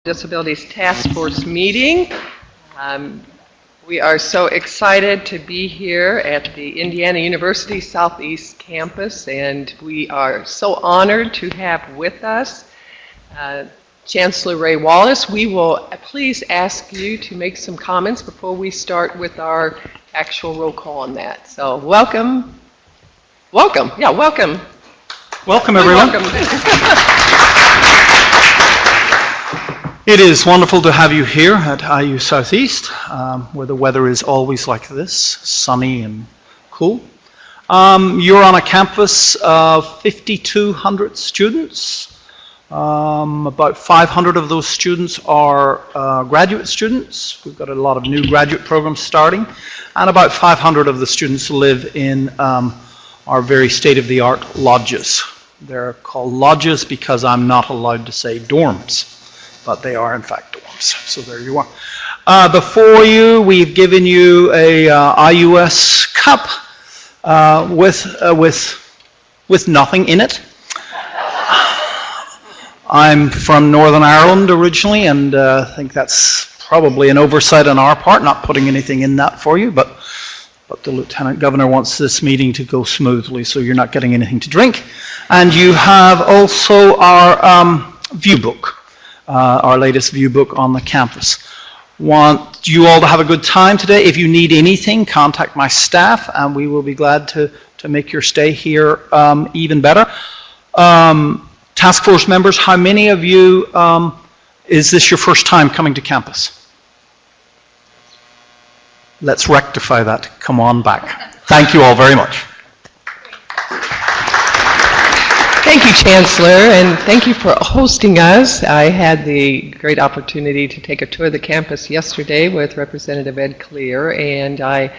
Disabilities Task Force meeting. We are so excited to be here at the Indiana University Southeast Campus, and we are so honored to have with us Chancellor Ray Wallace. We will please ask you to make some comments before we start with our actual roll call on that. So welcome. Welcome. Yeah, welcome. Welcome, everyone. Welcome. It is wonderful to have you here at IU Southeast, where the weather is always like this, sunny and cool. You're on a campus of 5,200 students. About 500 of those students are graduate students. We've got a lot of new graduate programs starting, and about 500 of the students live in our very state-of-the-art lodges. They're called lodges because I'm not allowed to say dorms, but they are in fact dorms. So there you are. Before you, we've given you a IUS cup with nothing in it. I'm from Northern Ireland originally, and I think that's probably an oversight on our part, not putting anything in that for you, but the Lieutenant Governor wants this meeting to go smoothly, so you're not getting anything to drink. And you have also our view book. Our latest view book on the campus. Want you all to have a good time today. If you need anything, contact my staff, and we will be glad to make your stay here even better. Task Force members, how many of you, is this your first time coming to campus? Let's rectify that. Come on back. Thank you all very much. Thank you, Chancellor, and thank you for hosting us. I had the great opportunity to take a tour of the campus yesterday with Representative Ed Clear, and I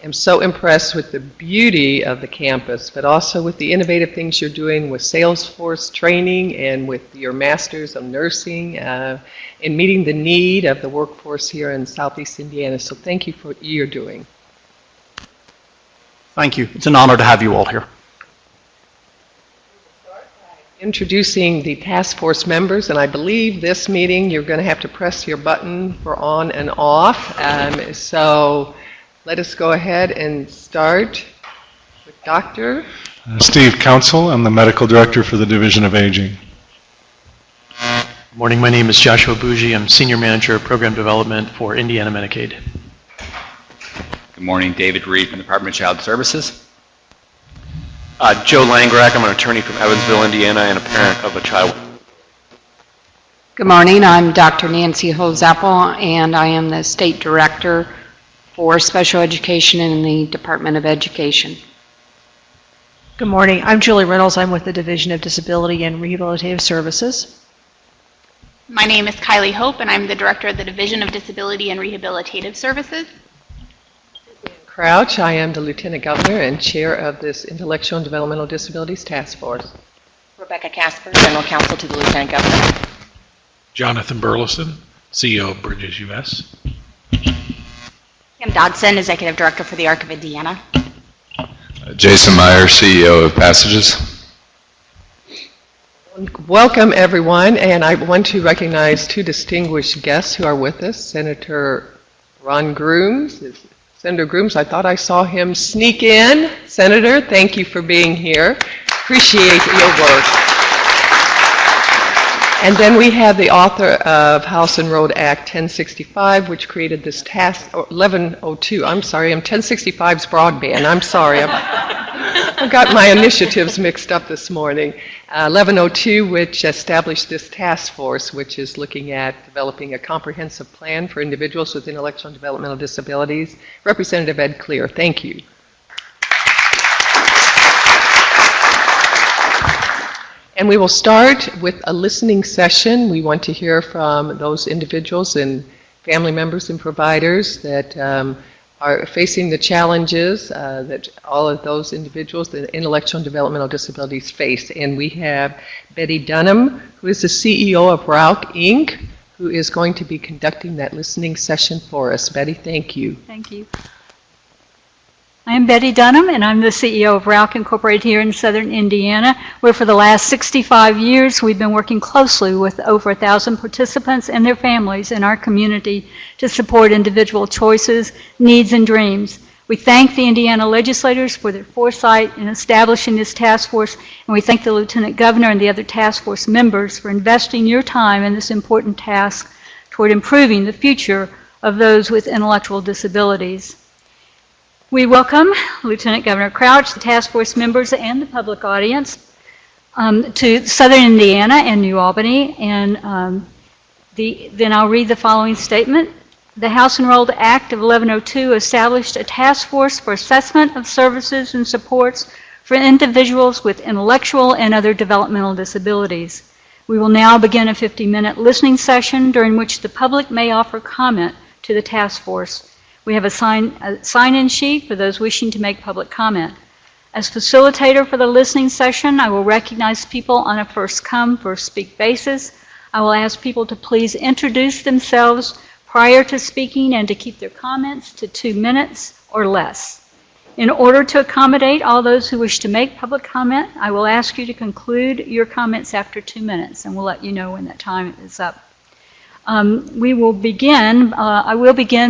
am so impressed with the beauty of the campus, but also with the innovative things you're doing with Salesforce training and with your Masters of Nursing in meeting the need of the workforce here in Southeast Indiana. So thank you for what you're doing. Thank you. It's an honor to have you all here. Introducing the task force members, and I believe this meeting you're going to have to press your button for on and off. So let us go ahead and start with Dr. Steve Council. I'm the Medical Director for the Division of Aging. Good morning, my name is Joshua Bougie. I'm Senior Manager of Program Development for Indiana Medicaid. Good morning, David Reed from the Department of Child Services. Joe Langrak, I'm an attorney from Evansville, Indiana, and a parent of a child. Good morning, I'm Dr. Nancy Hosapple, and I am the State Director for Special Education in the Department of Education. Good morning, I'm Julie Reynolds. I'm with the Division of Disability and Rehabilitative Services. My name is Kylie Hope, and I'm the Director of the Division of Disability and Rehabilitative Services. Crouch. I am the Lieutenant Governor and Chair of this Intellectual and Developmental Disabilities Task Force. Rebecca Casper, General Counsel to the Lieutenant Governor. Jonathan Burleson, CEO of Bridges US. Kim Dodson, Executive Director for the ARC of Indiana. Jason Meyer, CEO of Passages. Welcome, everyone, and I want to recognize two distinguished guests who are with us. Senator Ron Grooms. Senator Grooms, I thought I saw him sneak in. Senator, thank you for being here. Appreciate your work. And then we have the author of House and Road Act 1065, which created this task, 1102, I'm sorry, I'm 1065's broadband, I'm sorry. I got my initiatives mixed up this morning. 1102, which established this task force, which is looking at developing a comprehensive plan for individuals with intellectual and developmental disabilities. Representative Ed Clear, thank you. And we will start with a listening session. We want to hear from those individuals and family members and providers that are facing the challenges that all of those individuals with intellectual and developmental disabilities face. And we have Betty Dunham, who is the CEO of Rauch Inc., who is going to be conducting that listening session for us. Betty, thank you. Thank you. I am Betty Dunham, and I'm the CEO of Rauch Incorporated here in Southern Indiana, where for the last 65 years we've been working closely with over 1,000 participants and their families in our community to support individual choices, needs, and dreams. We thank the Indiana legislators for their foresight in establishing this task force, and we thank the Lieutenant Governor and the other task force members for investing your time in this important task toward improving the future of those with intellectual disabilities. We welcome Lieutenant Governor Crouch, the task force members, and the public audience to Southern Indiana and New Albany. And then I'll read the following statement. The House Enrolled Act of 1102 established a task force for assessment of services and supports for individuals with intellectual and other developmental disabilities. We will now begin a 50-minute listening session during which the public may offer comment to the task force. We have a sign-in sheet for those wishing to make public comment. As facilitator for the listening session, I will recognize people on a first-come, first-speak basis. I will ask people to please introduce themselves prior to speaking and to keep their comments to 2 minutes or less. In order to accommodate all those who wish to make public comment, I will ask you to conclude your comments after 2 minutes, and we'll let you know when that time is up. I will begin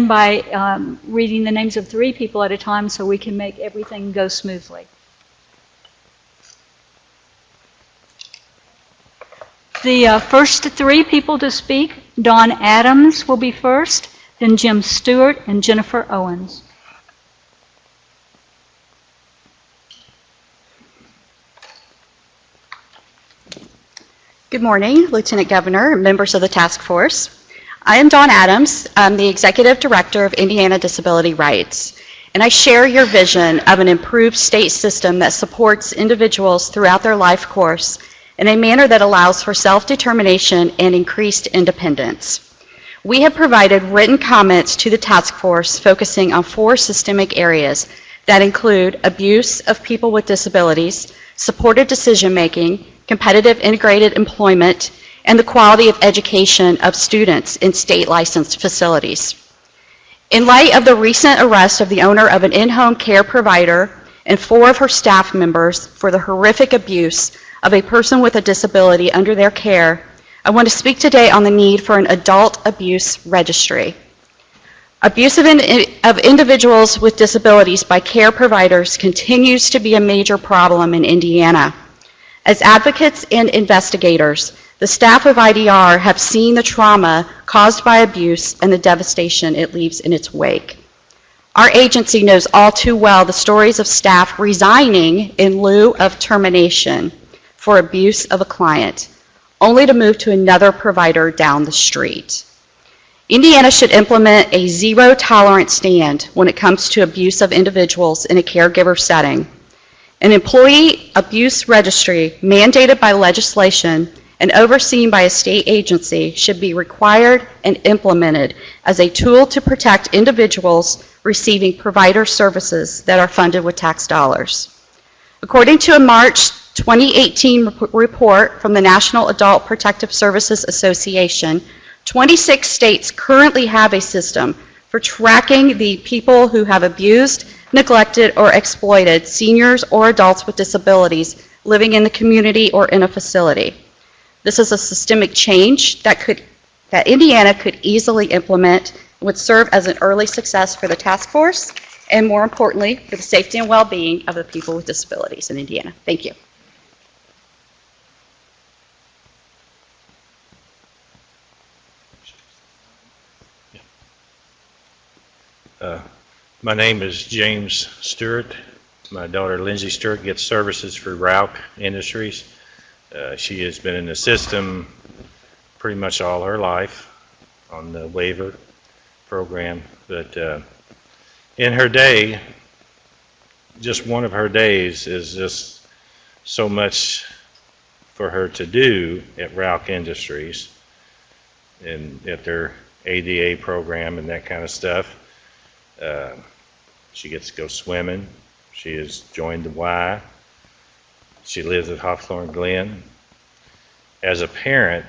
by reading the names of 3 people at a time so we can make everything go smoothly. The first 3 people to speak, Dawn Adams will be first, then Jim Stewart and Jennifer Owens. Good morning, Lieutenant Governor and members of the task force. I am Dawn Adams. I'm the Executive Director of Indiana Disability Rights, and I share your vision of an improved state system that supports individuals throughout their life course in a manner that allows for self-determination and increased independence. We have provided written comments to the task force focusing on 4 systemic areas that include abuse of people with disabilities, supported decision-making, competitive integrated employment, and the quality of education of students in state licensed facilities. In light of the recent arrest of the owner of an in-home care provider and 4 of her staff members for the horrific abuse of a person with a disability under their care, I want to speak today on the need for an adult abuse registry. Abuse of individuals with disabilities by care providers continues to be a major problem in Indiana. As advocates and investigators, the staff of IDR have seen the trauma caused by abuse and the devastation it leaves in its wake. Our agency knows all too well the stories of staff resigning in lieu of termination for abuse of a client, only to move to another provider down the street. Indiana should implement a zero-tolerance stand when it comes to abuse of individuals in a caregiver setting. An employee abuse registry mandated by legislation and overseen by a state agency should be required and implemented as a tool to protect individuals receiving provider services that are funded with tax dollars. According to a March 2018 report from the National Adult Protective Services Association, 26 states currently have a system for tracking the people who have abused, neglected, or exploited seniors or adults with disabilities living in the community or in a facility. This is a systemic change that Indiana could easily implement and would serve as an early success for the task force and, more importantly, for the safety and well-being of the people with disabilities in Indiana. Thank you. My name is James Stewart. My daughter Lindsay Stewart gets services for Rauch Industries. She has been in the system pretty much all her life on the waiver program, but in her day, just one of her days is just so much for her to do at Rauch Industries and at their ADA program and that kind of stuff. She gets to go swimming. She has joined the Y. She lives at Hawthorne Glen. As a parent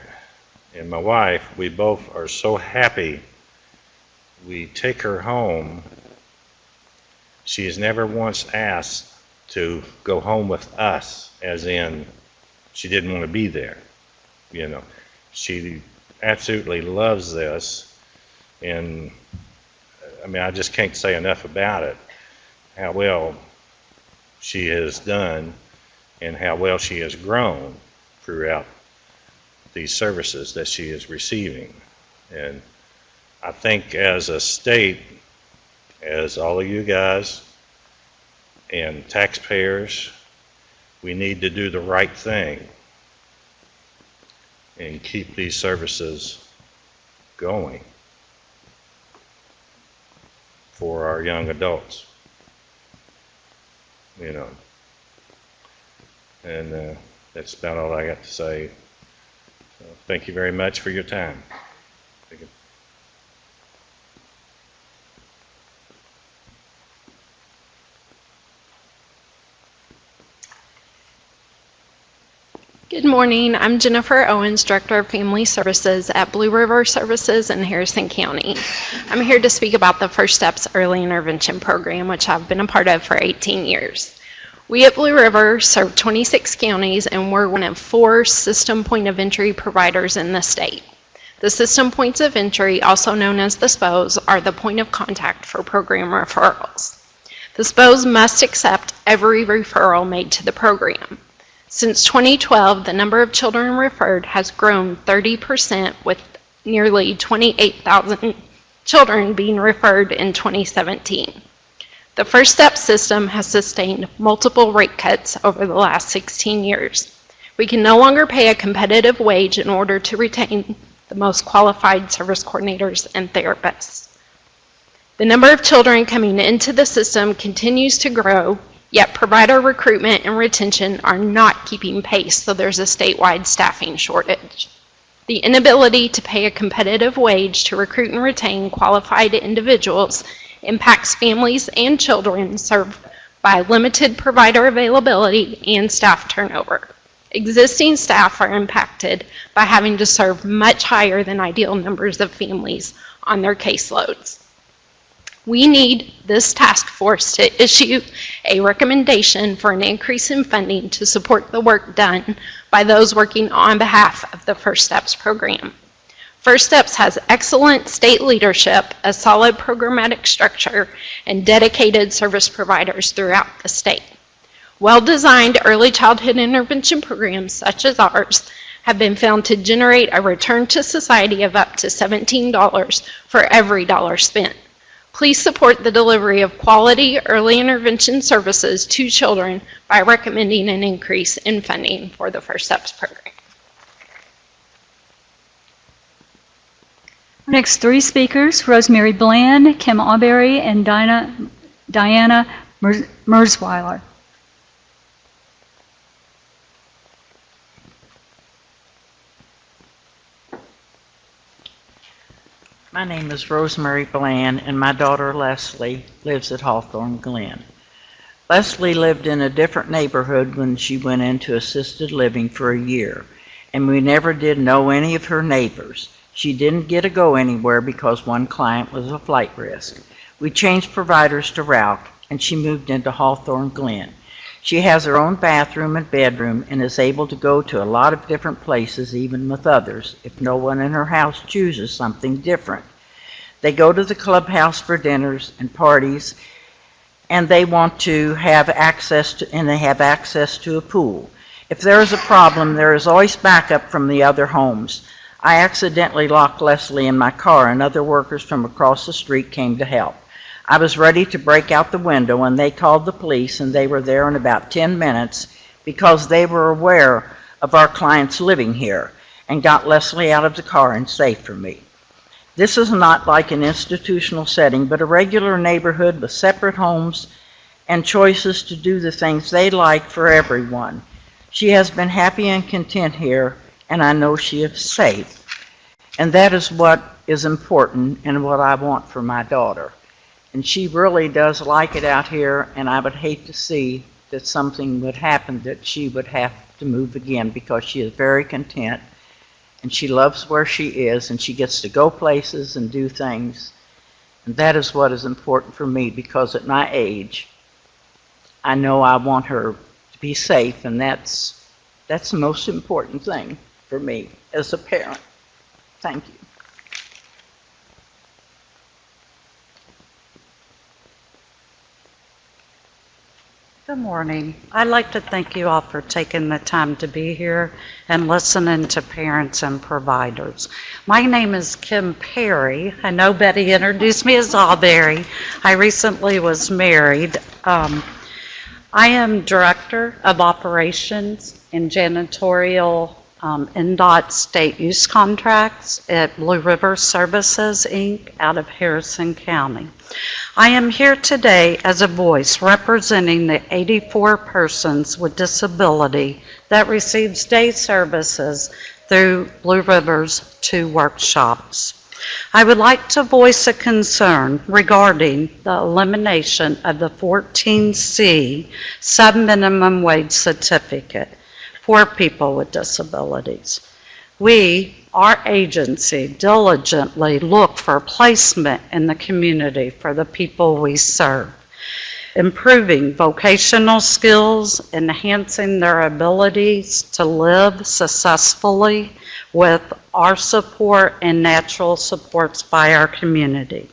and my wife, we both are so happy. We take her home. She has never once asked to go home with us, as in she didn't want to be there. You know, she absolutely loves this, and I mean, I just can't say enough about it, how well she has done and how well she has grown throughout these services that she is receiving. And I think as a state, as all of you guys and taxpayers, we need to do the right thing and keep these services going for our young adults, you know. And that's about all I got to say. So thank you very much for your time. Thank you. Good morning. I'm Jennifer Owens, Director of Family Services at Blue River Services in Harrison County. I'm here to speak about the First Steps Early Intervention Program, which I've been a part of for 18 years. We at Blue River serve 26 counties, and we're one of 4 system point of entry providers in the state. The system points of entry, also known as the SPOs, are the point of contact for program referrals. The SPOs must accept every referral made to the program. Since 2012, the number of children referred has grown 30%, with nearly 28,000 children being referred in 2017. The First Step system has sustained multiple rate cuts over the last 16 years. We can no longer pay a competitive wage in order to retain the most qualified service coordinators and therapists. The number of children coming into the system continues to grow, yet provider recruitment and retention are not keeping pace, so there's a statewide staffing shortage. The inability to pay a competitive wage to recruit and retain qualified individuals impacts families and children served by limited provider availability and staff turnover. Existing staff are impacted by having to serve much higher than ideal numbers of families on their caseloads. We need this task force to issue a recommendation for an increase in funding to support the work done by those working on behalf of the First Steps program. First Steps has excellent state leadership, a solid programmatic structure, and dedicated service providers throughout the state. Well-designed early childhood intervention programs such as ours have been found to generate a return to society of up to $17 for every dollar spent. Please support the delivery of quality early intervention services to children by recommending an increase in funding for the First Steps program. Our next 3 speakers, Rosemary Bland, Kim Auberry, and Diana Mersweiler. My name is Rosemary Bland, and my daughter Leslie lives at Hawthorne Glen. Leslie lived in a different neighborhood when she went into assisted living for a year, and we never did know any of her neighbors. She didn't get to go anywhere because one client was a flight risk. We changed providers to Rauch, and she moved into Hawthorne Glen. She has her own bathroom and bedroom and is able to go to a lot of different places, even with others, if no one in her house chooses something different. They go to the clubhouse for dinners and parties, and they want to have access to a pool. If there is a problem, there is always backup from the other homes. I accidentally locked Leslie in my car, and other workers from across the street came to help. I was ready to break out the window, and they called the police, and they were there in about 10 minutes because they were aware of our clients living here and got Leslie out of the car and safe for me. This is not like an institutional setting, but a regular neighborhood with separate homes and choices to do the things they like for everyone. She has been happy and content here, and I know she is safe. And that is what is important and what I want for my daughter. And she really does like it out here, and I would hate to see that something would happen that she would have to move again, because she is very content and she loves where she is, and she gets to go places and do things. And that is what is important for me, because at my age, I know I want her to be safe, and that's the most important thing for me as a parent. Thank you. Good morning. I'd like to thank you all for taking the time to be here and listening to parents and providers. My name is Kim Perry. I know Betty introduced me as Alberry. I recently was married. I am Director of Operations and Janitorial NDOT State Use Contracts at Blue River Services, Inc. out of Harrison County. I am here today as a voice representing the 84 persons with disability that receives day services through Blue River's 2 workshops. I would like to voice a concern regarding the elimination of the 14C sub-minimum wage certificate for people with disabilities. Our agency diligently look for placement in the community for the people we serve, improving vocational skills, enhancing their abilities to live successfully with our support and natural supports by our community.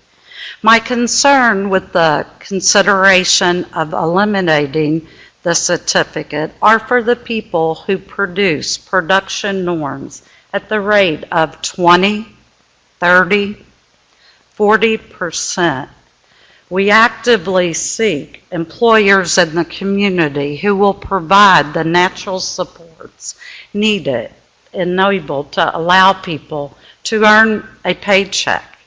My concern with the consideration of eliminating the certificate are for the people who produce production norms at the rate of 20, 30, 40%. We actively seek employers in the community who will provide the natural supports needed and able to allow people to earn a paycheck.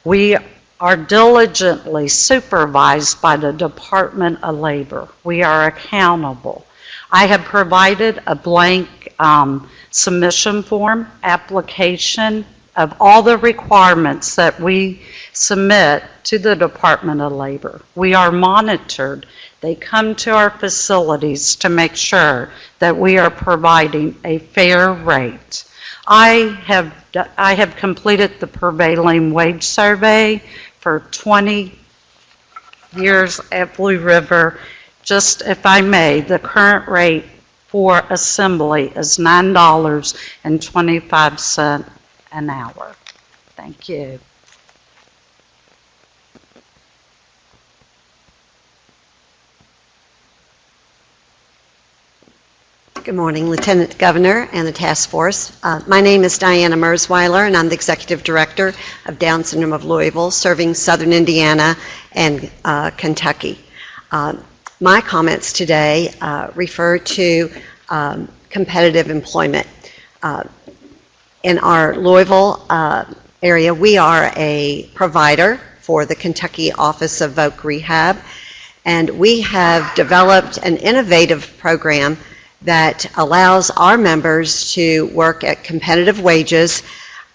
We are diligently supervised by the Department of Labor. We are accountable. I have provided a blank submission form, application of all the requirements that we submit to the Department of Labor. We are monitored. They come to our facilities to make sure that we are providing a fair rate. I have completed the prevailing wage survey for 20 years at Blue River. Just if I may, the current rate for assembly is $9.25 an hour. Thank you. Good morning, Lieutenant Governor and the task force. My name is Diana Mersweiler, and I'm the Executive Director of Down Syndrome of Louisville, serving Southern Indiana and Kentucky. My comments today refer to competitive employment. In our Louisville area, we are a provider for the Kentucky Office of Voc Rehab, and we have developed an innovative program that allows our members to work at competitive wages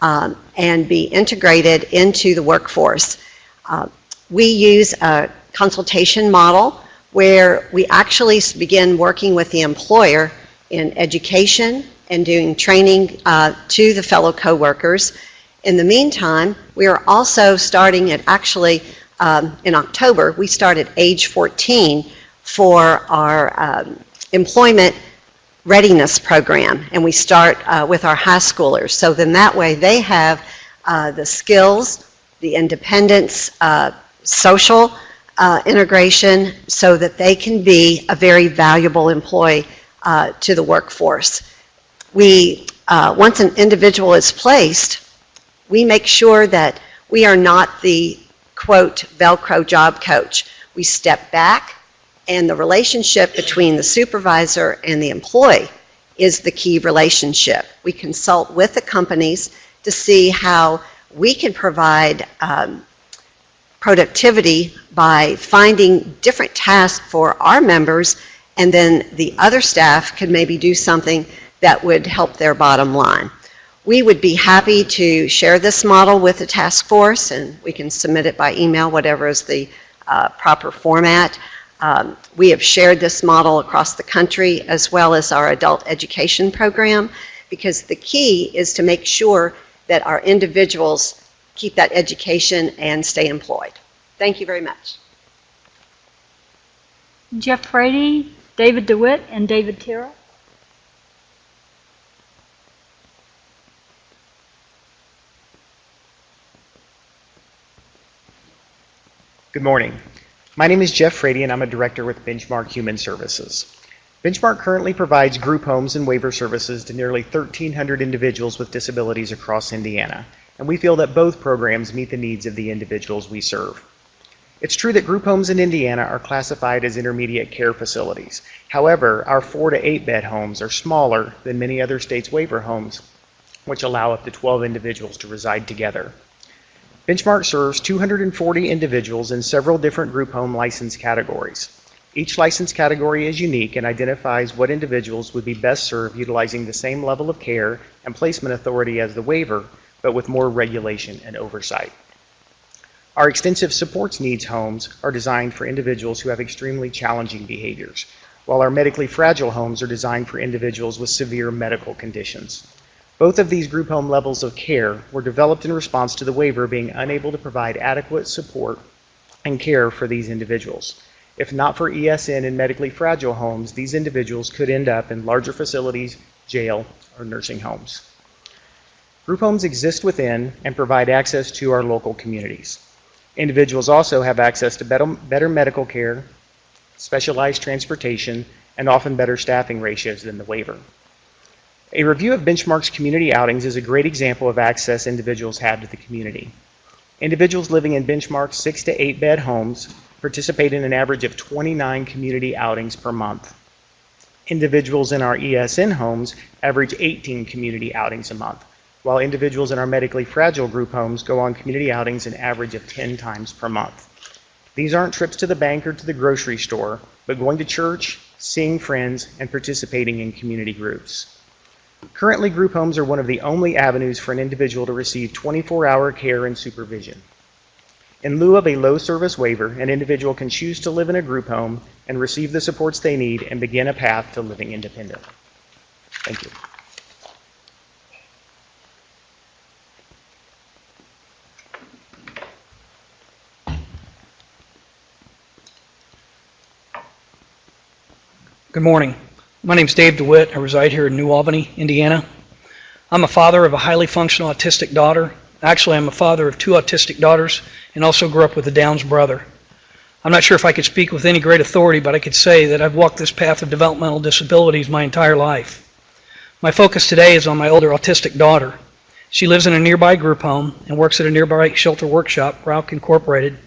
and be integrated into the workforce. We use a consultation model where we actually begin working with the employer in education and doing training to the fellow co-workers. In the meantime, we are also starting at in October, we started age 14 for our employment readiness program, and we start with our high schoolers. So then that way they have the skills, the independence, social integration, so that they can be a very valuable employee to the workforce. Once an individual is placed, we make sure that we are not the, quote, Velcro job coach. We step back, and the relationship between the supervisor and the employee is the key relationship. We consult with the companies to see how we can provide productivity by finding different tasks for our members, and then the other staff could maybe do something that would help their bottom line. We would be happy to share this model with the task force, and we can submit it by email, whatever is the proper format. We have shared this model across the country, as well as our adult education program, because the key is to make sure that our individuals keep that education and stay employed. Thank you very much. Jeff Frady, David DeWitt, and David Tira. Good morning. My name is Jeff Frady, and I'm a director with Benchmark Human Services. Benchmark currently provides group homes and waiver services to nearly 1,300 individuals with disabilities across Indiana, and we feel that both programs meet the needs of the individuals we serve. It's true that group homes in Indiana are classified as intermediate care facilities. However, our 4 to 8 bed homes are smaller than many other states' waiver homes, which allow up to 12 individuals to reside together. Benchmark serves 240 individuals in several different group home license categories. Each license category is unique and identifies what individuals would be best served utilizing the same level of care and placement authority as the waiver, but with more regulation and oversight. Our extensive supports needs homes are designed for individuals who have extremely challenging behaviors, while our medically fragile homes are designed for individuals with severe medical conditions. Both of these group home levels of care were developed in response to the waiver being unable to provide adequate support and care for these individuals. If not for ESN and medically fragile homes, these individuals could end up in larger facilities, jail, or nursing homes. Group homes exist within and provide access to our local communities. Individuals also have access to better medical care, specialized transportation, and often better staffing ratios than the waiver. A review of Benchmark's community outings is a great example of access individuals have to the community. Individuals living in Benchmark's 6 to 8 bed homes participate in an average of 29 community outings per month. Individuals in our ESN homes average 18 community outings a month, while individuals in our medically fragile group homes go on community outings an average of 10 times per month. These aren't trips to the bank or to the grocery store, but going to church, seeing friends, and participating in community groups. Currently, group homes are one of the only avenues for an individual to receive 24-hour care and supervision. In lieu of a low-service waiver, an individual can choose to live in a group home and receive the supports they need and begin a path to living independently. Thank you. Good morning. My name is Dave DeWitt. I reside here in New Albany, Indiana. I'm a father of a highly functional autistic daughter. Actually, I'm a father of 2 autistic daughters and also grew up with a Down's brother. I'm not sure if I could speak with any great authority, but I could say that I've walked this path of developmental disabilities my entire life. My focus today is on my older autistic daughter. She lives in a nearby group home and works at a nearby shelter workshop, Rauch Incorporated.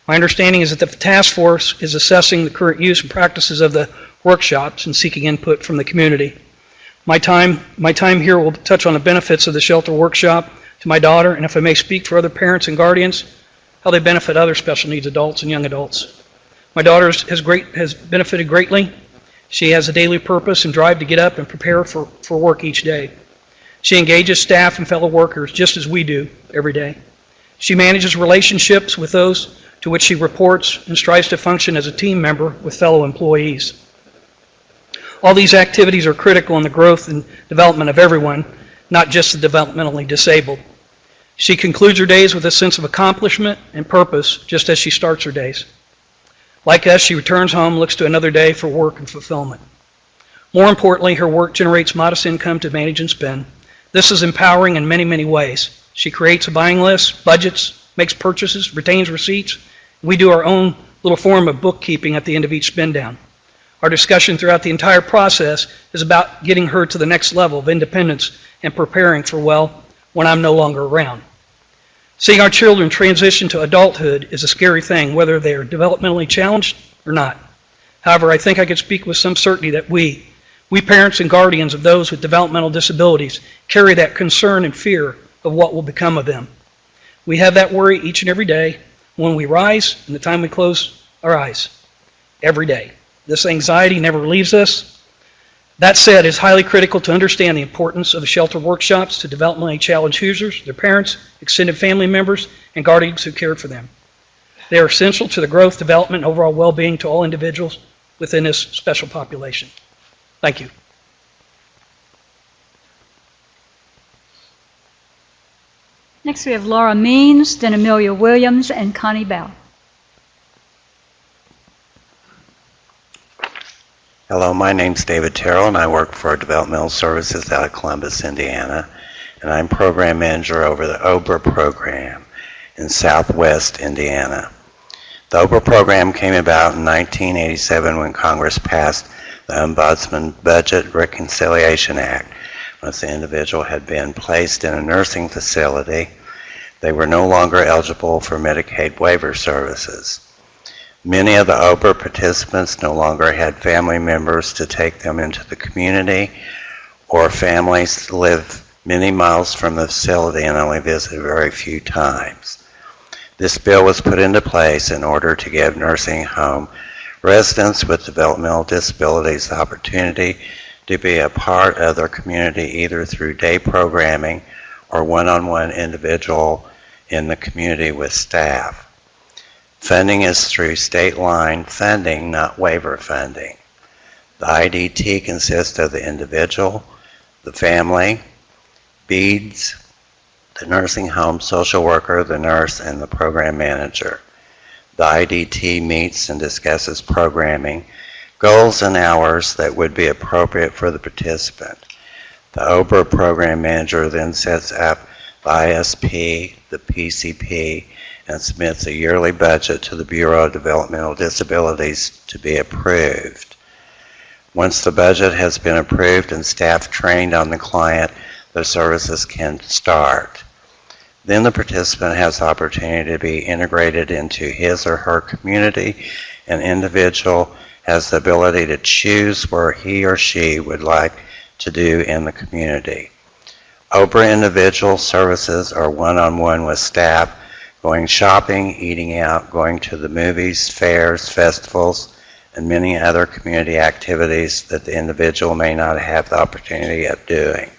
My understanding is that the task force is assessing the current use and practices of the workshops and seeking input from the community. My time here will touch on the benefits of the shelter workshop to my daughter, and if I may speak for other parents and guardians, how they benefit other special needs adults and young adults. My daughter has benefited greatly. She has a daily purpose and drive to get up and prepare for work each day. She engages staff and fellow workers just as we do every day. She manages relationships with those to which she reports and strives to function as a team member with fellow employees. All these activities are critical in the growth and development of everyone, not just the developmentally disabled. She concludes her days with a sense of accomplishment and purpose, just as she starts her days. Like us, she returns home, looks to another day for work and fulfillment. More importantly, her work generates modest income to manage and spend. This is empowering in many, many ways. She creates a buying list, budgets, makes purchases, retains receipts. We do our own little form of bookkeeping at the end of each spend down. Our discussion throughout the entire process is about getting her to the next level of independence and preparing for, well, when I'm no longer around. Seeing our children transition to adulthood is a scary thing, whether they are developmentally challenged or not. However, I think I could speak with some certainty that we parents and guardians of those with developmental disabilities, carry that concern and fear of what will become of them. We have that worry each and every day when we rise and the time we close our eyes. Every day. This anxiety never leaves us. That said, it's highly critical to understand the importance of the shelter workshops to developmentally challenged users, their parents, extended family members, and guardians who care for them. They are essential to the growth, development, and overall well-being to all individuals within this special population. Thank you. Next, we have Laura Means, then Amelia Williams, and Connie Bell. Hello, my name's David Terrell, and I work for Developmental Services out of Columbus, Indiana, and I'm program manager over the OBRA program in Southwest Indiana. The OBRA program came about in 1987 when Congress passed the Ombudsman Budget Reconciliation Act. Once the individual had been placed in a nursing facility, they were no longer eligible for Medicaid waiver services. Many of the OBRA participants no longer had family members to take them into the community, or families live many miles from the facility and only visit very few times. This bill was put into place in order to give nursing home residents with developmental disabilities the opportunity to be a part of their community either through day programming or one-on-one individual in the community with staff. Funding is through state line funding, not waiver funding. The IDT consists of the individual, the family, BEADS, the nursing home social worker, the nurse, and the program manager. The IDT meets and discusses programming, goals, and hours that would be appropriate for the participant. The OBRA program manager then sets up the ISP, the PCP, and submits a yearly budget to the Bureau of Developmental Disabilities to be approved. Once the budget has been approved and staff trained on the client, the services can start. Then the participant has the opportunity to be integrated into his or her community. An individual has the ability to choose where he or she would like to do in the community. OBRA individual services are one-on-one with staff, going shopping, eating out, going to the movies, fairs, festivals, and many other community activities that the individual may not have the opportunity of doing.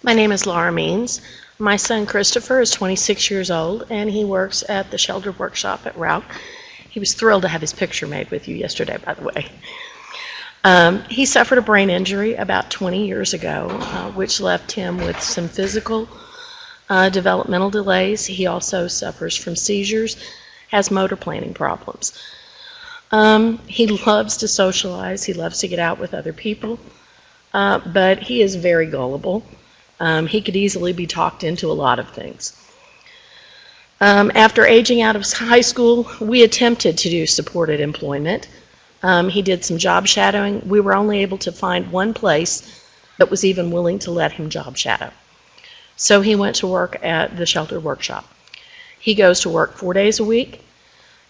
My name is Laura Means. My son Christopher is 26 years old, and he works at the Shelter Workshop at Rouck. He was thrilled to have his picture made with you yesterday, by the way. He suffered a brain injury about 20 years ago, which left him with some physical developmental delays. He also suffers from seizures, has motor planning problems. He loves to socialize. He loves to get out with other people, but he is very gullible. He could easily be talked into a lot of things. After aging out of high school, we attempted to do supported employment. He did some job shadowing. We were only able to find one place that was even willing to let him job shadow. So he went to work at the Shelter Workshop. He goes to work 4 days a week.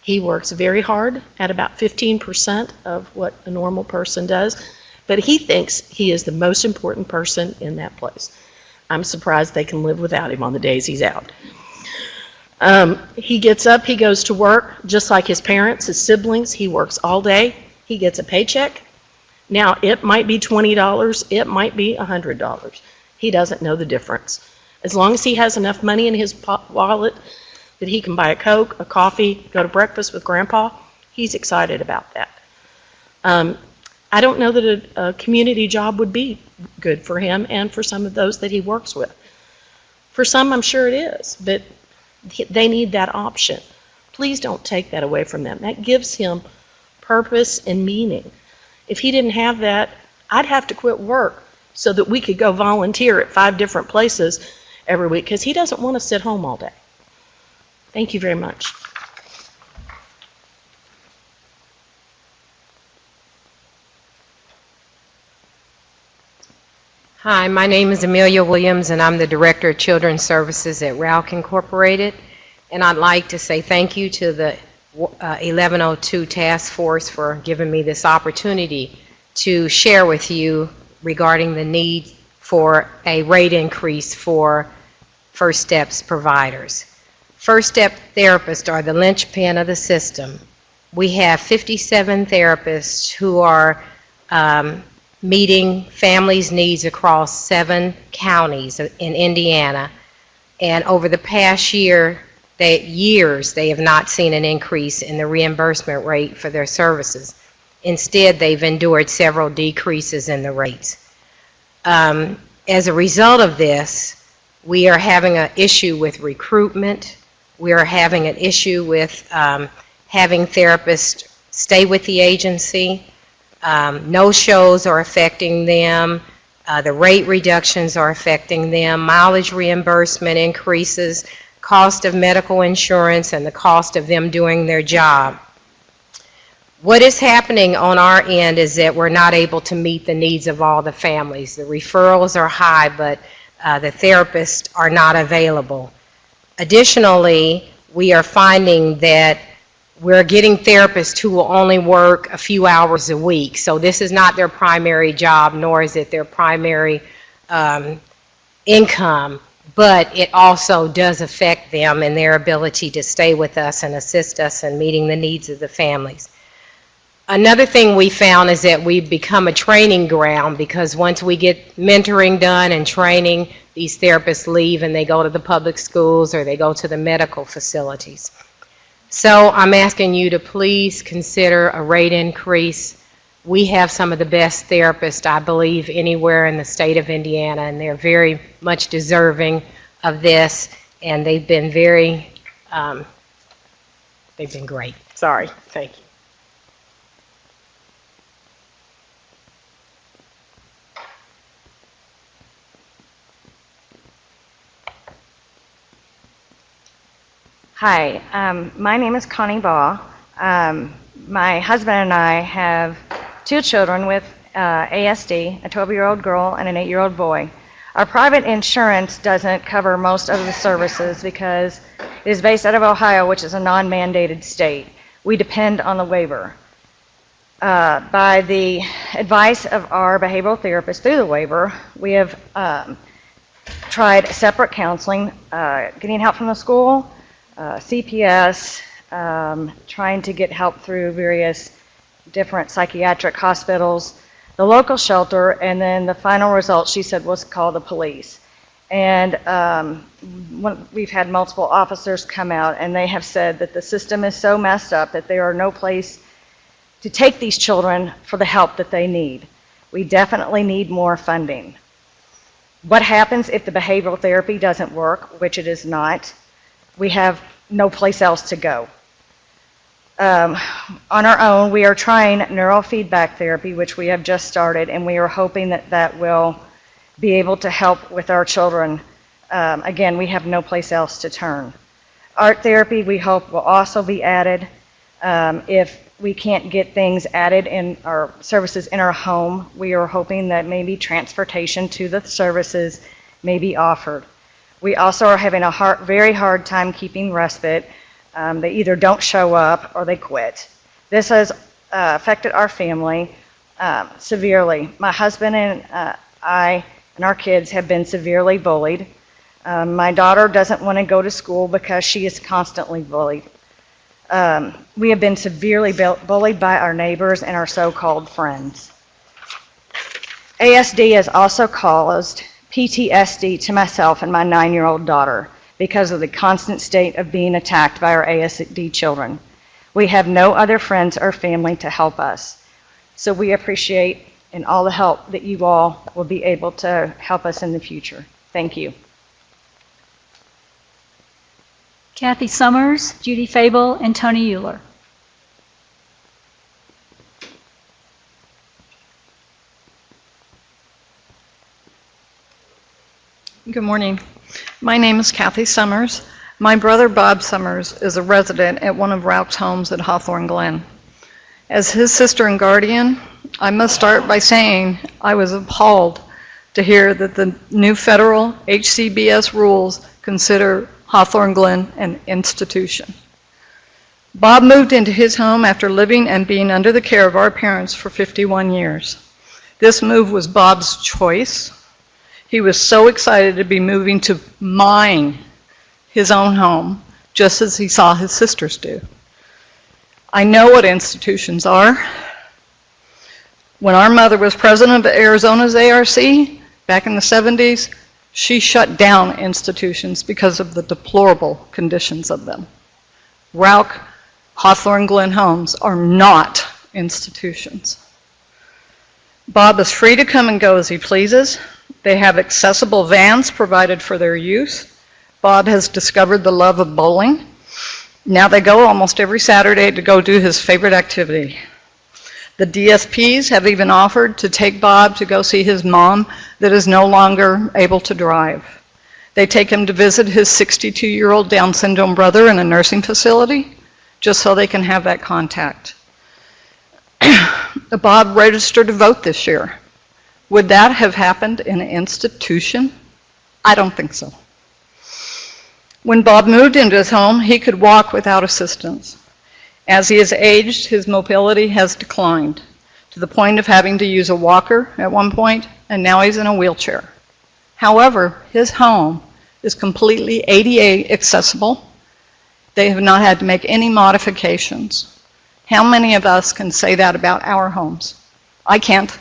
He works very hard at about 15% of what a normal person does, but he thinks he is the most important person in that place. I'm surprised they can live without him on the days he's out. He gets up, he goes to work, just like his parents, his siblings. He works all day. He gets a paycheck. Now, it might be $20, it might be $100. He doesn't know the difference. As long as he has enough money in his wallet that he can buy a Coke, a coffee, go to breakfast with Grandpa, he's excited about that. I don't know that a community job would be good for him and for some of those that he works with. For some, I'm sure it is, but they need that option. Please don't take that away from them. That gives him purpose and meaning. If he didn't have that, I'd have to quit work so that we could go volunteer at 5 different places every week, because he doesn't want to sit home all day. Thank you very much. Hi, my name is Amelia Williams, and I'm the Director of Children's Services at Rouck Incorporated. And I'd like to say thank you to the 1102 Task Force for giving me this opportunity to share with you regarding the need for a rate increase for First Steps providers. First Step therapists are the linchpin of the system. We have 57 therapists who are meeting families' needs across 7 counties in Indiana. And over the past years, they have not seen an increase in the reimbursement rate for their services. Instead, they've endured several decreases in the rates. As a result of this, we are having an issue with recruitment. We are having an issue with having therapists stay with the agency. No-shows are affecting them. The rate reductions are affecting them. Mileage reimbursement increases, cost of medical insurance, and the cost of them doing their job. What is happening on our end is that we're not able to meet the needs of all the families. The referrals are high, but the therapists are not available. Additionally, we are finding that we're getting therapists who will only work a few hours a week. So this is not their primary job, nor is it their primary income, but it also does affect them and their ability to stay with us and assist us in meeting the needs of the families. Another thing we found is that we've become a training ground, because once we get mentoring done and training, these therapists leave and they go to the public schools or they go to the medical facilities. So I'm asking you to please consider a rate increase. We have some of the best therapists, I believe, anywhere in the state of Indiana, and they're very much deserving of this, and they've been great. Sorry. Thank you. Hi, my name is Connie Baugh. My husband and I have 2 children with ASD, a 12-year-old girl and an 8-year-old boy. Our private insurance doesn't cover most of the services because it is based out of Ohio, which is a non-mandated state. We depend on the waiver. By the advice of our behavioral therapist through the waiver, we have tried separate counseling, getting help from the school, CPS, trying to get help through various different psychiatric hospitals, the local shelter, and then the final result, she said, was call the police. And we've had multiple officers come out, and they have said that the system is so messed up that there are no place to take these children for the help that they need. We definitely need more funding. What happens if the behavioral therapy doesn't work, which it is not? We have no place else to go. On our own, we are trying neurofeedback therapy, which we have just started, and we are hoping that that will be able to help with our children. Again, we have no place else to turn. Art therapy, we hope, will also be added. If we can't get things added in our services in our home, we are hoping that maybe transportation to the services may be offered. We also are having a very hard time keeping respite. They either don't show up or they quit. This has affected our family severely. My husband and I and our kids have been severely bullied. My daughter doesn't want to go to school because she is constantly bullied. We have been severely bullied by our neighbors and our so-called friends. ASD has also caused PTSD to myself and my 9-year-old daughter because of the constant state of being attacked by our ASD children. We have no other friends or family to help us. So we appreciate and all the help that you all will be able to help us in the future. Thank you. Kathy Summers, Judy Fable, and Tony Euler. Good morning. My name is Kathy Summers. My brother Bob Summers is a resident at one of Rauch's homes at Hawthorne Glen. As his sister and guardian, I must start by saying I was appalled to hear that the new federal HCBS rules consider Hawthorne Glen an institution. Bob moved into his home after living and being under the care of our parents for 51 years. This move was Bob's choice. He was so excited to be moving to mine his own home, just as he saw his sisters do. I know what institutions are. When our mother was president of Arizona's ARC back in the 70s, she shut down institutions because of the deplorable conditions of them. Rauch, Hawthorne Glen homes are not institutions. Bob is free to come and go as he pleases. They have accessible vans provided for their use. Bob has discovered the love of bowling. Now they go almost every Saturday to go do his favorite activity. The DSPs have even offered to take Bob to go see his mom that is no longer able to drive. They take him to visit his 62-year-old Down syndrome brother in a nursing facility just so they can have that contact. Bob registered to vote this year. Would that have happened in an institution? I don't think so. When Bob moved into his home, he could walk without assistance. As he has aged, his mobility has declined to the point of having to use a walker at one point, and now he's in a wheelchair. However, his home is completely ADA accessible. They have not had to make any modifications. How many of us can say that about our homes? I can't.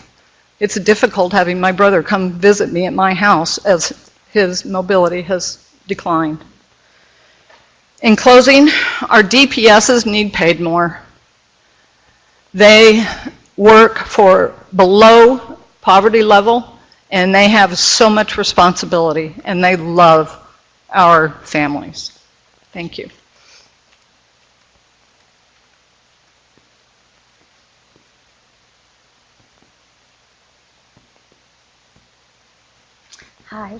It's difficult having my brother come visit me at my house as his mobility has declined. In closing, our DPSs need paid more. They work for below poverty level, and they have so much responsibility, and they love our families. Thank you. Hi,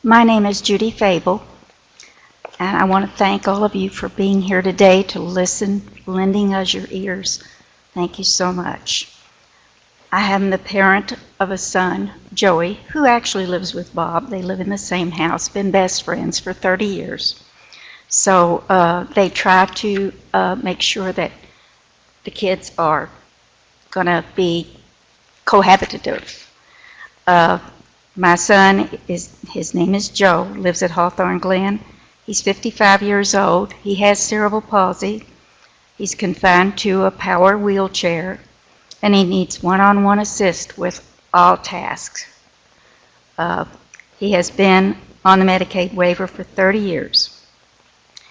my name is Judy Fable, and I want to thank all of you for being here today to listen, lending us your ears. Thank you so much. I am the parent of a son, Joey, who actually lives with Bob. They live in the same house, been best friends for 30 years. So they try to make sure that the kids are going to be cohabitative. My son, his name is Joe, lives at Hawthorne Glen. He's 55 years old. He has cerebral palsy. He's confined to a power wheelchair, and he needs one-on-one assist with all tasks. He has been on the Medicaid waiver for 30 years.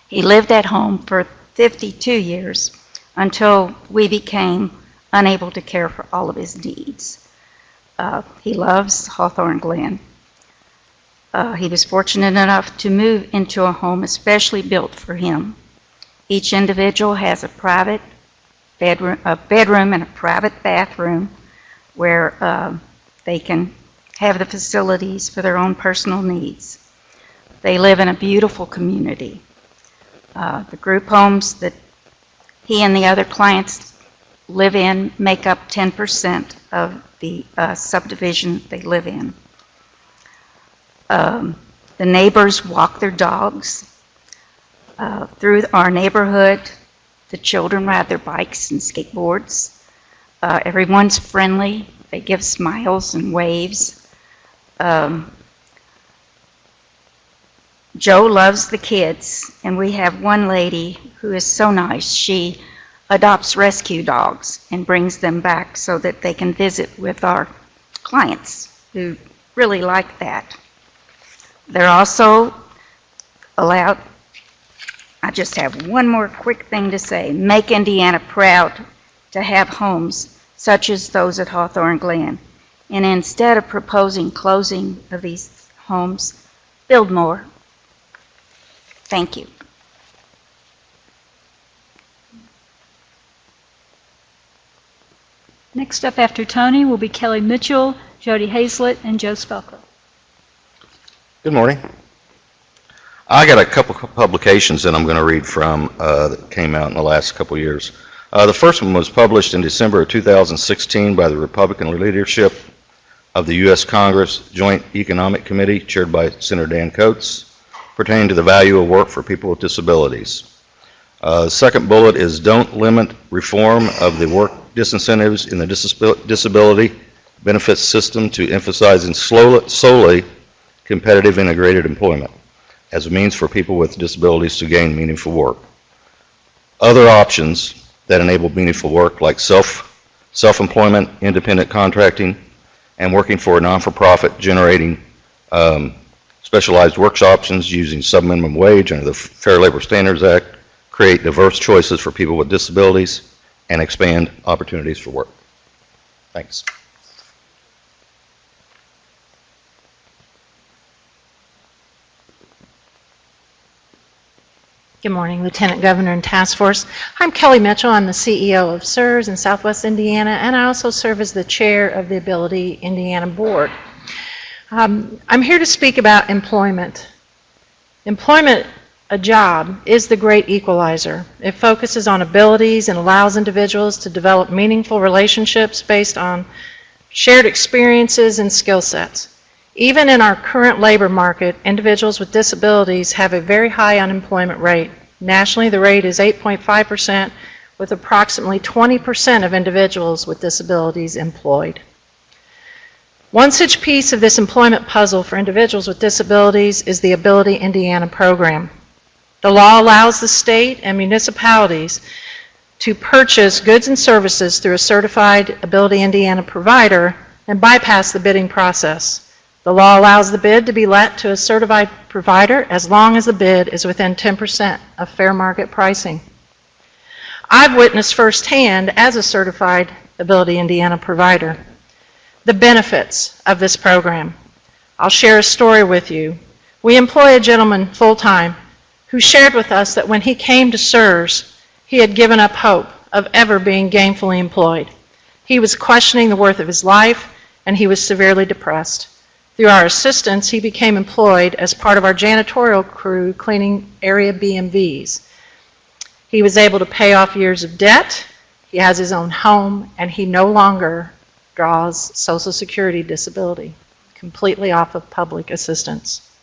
He lived at home for 52 years until we became unable to care for all of his needs. He loves Hawthorne Glen. He was fortunate enough to move into a home especially built for him. Each individual has a private bedroom and a private bathroom where they can have the facilities for their own personal needs. They live in a beautiful community. The group homes that he and the other clients live in make up 10% of the subdivision they live in. The neighbors walk their dogs through our neighborhood. The children ride their bikes and skateboards. Everyone's friendly. They give smiles and waves. Joe loves the kids, and we have one lady who is so nice. She adopts rescue dogs and brings them back so that they can visit with our clients who really like that. They're also allowed, I just have one more quick thing to say, make Indiana proud to have homes such as those at Hawthorne Glen. And instead of proposing closing of these homes, build more. Thank you. Next up after Tony will be Kelly Mitchell, Jody Hazlett, and Joe Spelker. Good morning. I got a couple of publications that I'm going to read from that came out in the last couple of years. The first one was published in December of 2016 by the Republican leadership of the U.S. Congress Joint Economic Committee, chaired by Senator Dan Coates, pertaining to the value of work for people with disabilities. The second bullet is don't limit reform of the work disincentives in the disability benefits system to emphasizing solely competitive integrated employment as a means for people with disabilities to gain meaningful work. Other options that enable meaningful work, like self-employment, independent contracting, and working for a non-for-profit generating specialized work options using sub-minimum wage under the Fair Labor Standards Act, create diverse choices for people with disabilities, and expand opportunities for work. Thanks. Good morning, Lieutenant Governor and Task Force. I'm Kelly Mitchell. I'm the CEO of SERS in Southwest Indiana, and I also serve as the chair of the Ability Indiana Board. I'm here to speak about employment. Employment, a job, is the great equalizer. It focuses on abilities and allows individuals to develop meaningful relationships based on shared experiences and skill sets. Even in our current labor market, individuals with disabilities have a very high unemployment rate. Nationally, the rate is 8.5%, with approximately 20% of individuals with disabilities employed. One such piece of this employment puzzle for individuals with disabilities is the Ability Indiana program. The law allows the state and municipalities to purchase goods and services through a certified Ability Indiana provider and bypass the bidding process. The law allows the bid to be let to a certified provider as long as the bid is within 10% of fair market pricing. I've witnessed firsthand as a certified Ability Indiana provider the benefits of this program. I'll share a story with you. We employ a gentleman full-time who shared with us that when he came to SERS, he had given up hope of ever being gainfully employed. He was questioning the worth of his life, and he was severely depressed. Through our assistance, he became employed as part of our janitorial crew cleaning area BMVs. He was able to pay off years of debt, he has his own home, and he no longer draws Social Security disability, completely off of public assistance.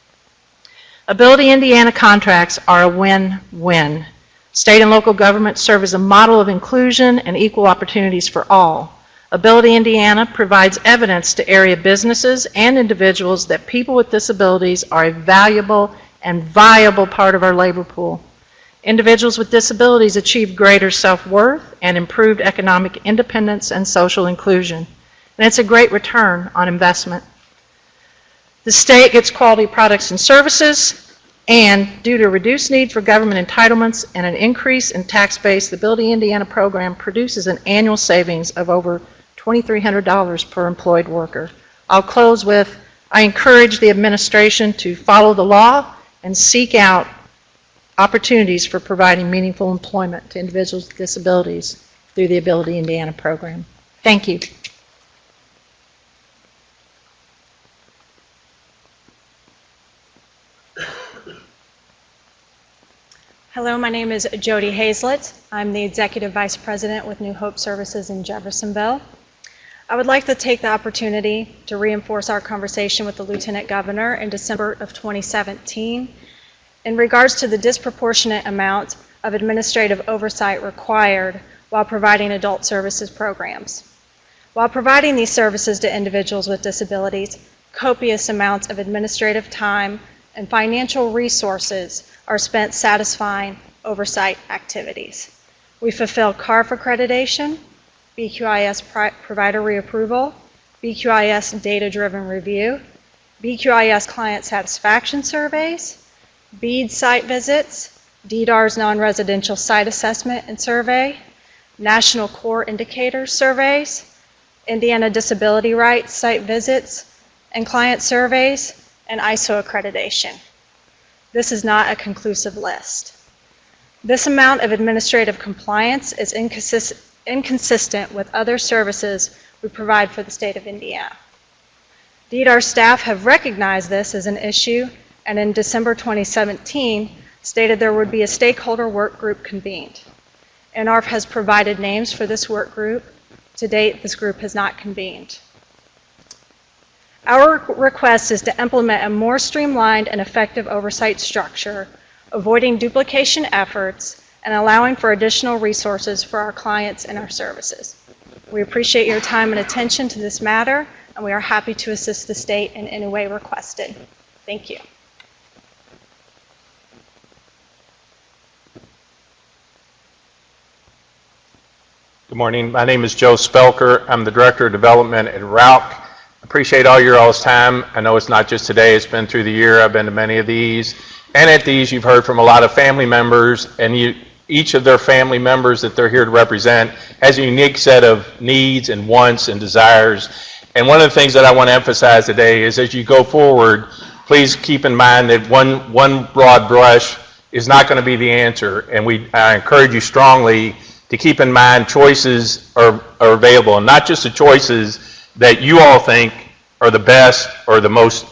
Ability Indiana contracts are a win-win. State and local governments serve as a model of inclusion and equal opportunities for all. Ability Indiana provides evidence to area businesses and individuals that people with disabilities are a valuable and viable part of our labor pool. Individuals with disabilities achieve greater self-worth and improved economic independence and social inclusion. And it's a great return on investment. The state gets quality products and services, and due to a reduced need for government entitlements and an increase in tax base, the Ability Indiana program produces an annual savings of over $2,300 per employed worker. I'll close with, I encourage the administration to follow the law and seek out opportunities for providing meaningful employment to individuals with disabilities through the Ability Indiana program. Thank you. Hello, my name is Jody Hazlett. I'm the Executive Vice President with New Hope Services in Jeffersonville. I would like to take the opportunity to reinforce our conversation with the Lieutenant Governor in December of 2017 in regards to the disproportionate amount of administrative oversight required while providing adult services programs. While providing these services to individuals with disabilities, copious amounts of administrative time and financial resources are spent satisfying oversight activities. We fulfill CARF accreditation, BQIS provider reapproval, BQIS data-driven review, BQIS client satisfaction surveys, BEAD site visits, DDAR's non-residential site assessment and survey, National Core Indicators surveys, Indiana Disability Rights site visits and client surveys, and ISO accreditation. This is not a conclusive list. This amount of administrative compliance is inconsistent with other services we provide for the state of Indiana. DDAR staff have recognized this as an issue, and in December 2017 stated there would be a stakeholder work group convened. NARF has provided names for this work group. To date, this group has not convened. Our request is to implement a more streamlined and effective oversight structure, avoiding duplication efforts and allowing for additional resources for our clients and our services. We appreciate your time and attention to this matter, and we are happy to assist the state in any way requested. Thank you. Good Good morning. My name is Joe Spelker. I'm the Director of Development at RAUC. Appreciate all your all's time. I know it's not just today, it's been through the year. I've been to many of these. And at these, you've heard from a lot of family members, and each of their family members that they're here to represent has a unique set of needs and wants and desires. And one of the things that I want to emphasize today is as you go forward, please keep in mind that one broad brush is not going to be the answer. And I encourage you strongly to keep in mind choices are available, and not just the choices that you all think are the best or the most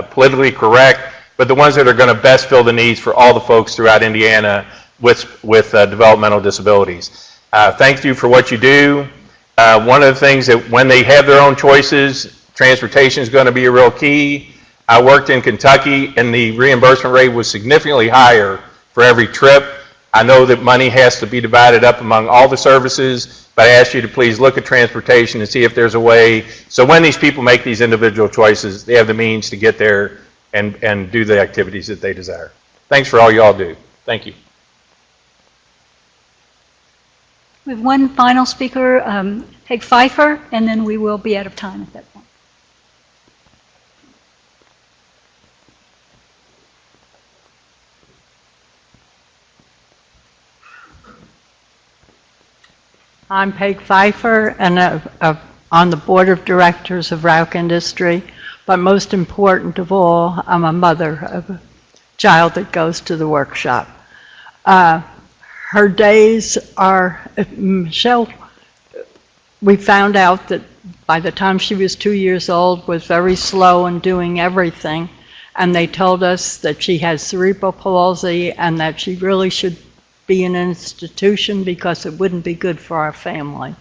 politically correct, but the ones that are going to best fill the needs for all the folks throughout Indiana with developmental disabilities. Thank you for what you do. One of the things that when they have their own choices, transportation is going to be a real key. I worked in Kentucky, and the reimbursement rate was significantly higher for every trip. I know that money has to be divided up among all the services, but I ask you to please look at transportation and see if there's a way. So when these people make these individual choices, they have the means to get there and do the activities that they desire. Thanks for all you all do. Thank you. We have one final speaker, Peg Pfeiffer, and then we will be out of time at that point. I'm Peg Pfeiffer, and on the board of directors of Rauch Industry. But most important of all, I'm a mother of a child that goes to the workshop. Her days are, Michelle, we found out that by the time she was 2 years old, was very slow in doing everything. And they told us that she has cerebral palsy and that she really should be in an institution because it wouldn't be good for our family.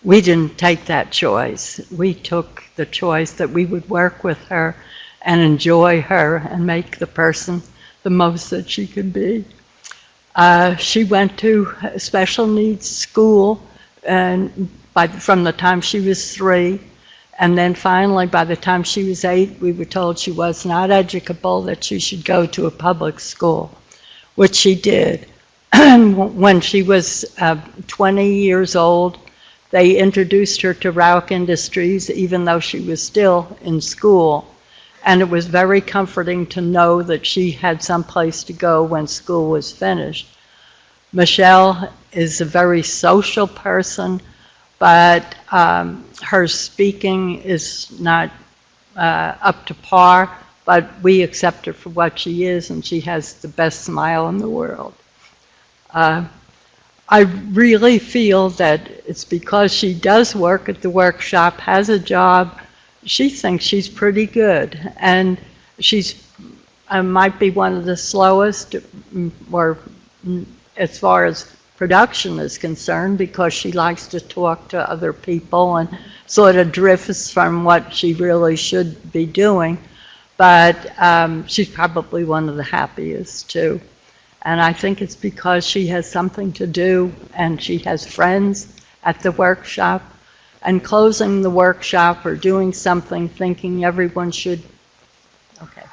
We didn't take that choice. We took the choice that we would work with her and enjoy her and make the person the most that she could be. She went to a special needs school and from the time she was 3, and then finally by the time she was 8, we were told she was not educable, that she should go to a public school, which she did. When she was 20 years old, they introduced her to Rauch Industries, even though she was still in school. And it was very comforting to know that she had some place to go when school was finished. Michelle is a very social person, but her speaking is not up to par, but we accept her for what she is, and she has the best smile in the world. I really feel that it's because she does work at the workshop, has a job, she thinks she's pretty good. And she's might be one of the slowest, or as far as production is concerned, because she likes to talk to other people and sort of drifts from what she really should be doing. But she's probably one of the happiest too. And I think it's because she has something to do and she has friends at the workshop, and closing the workshop or doing something thinking everyone should. Okay.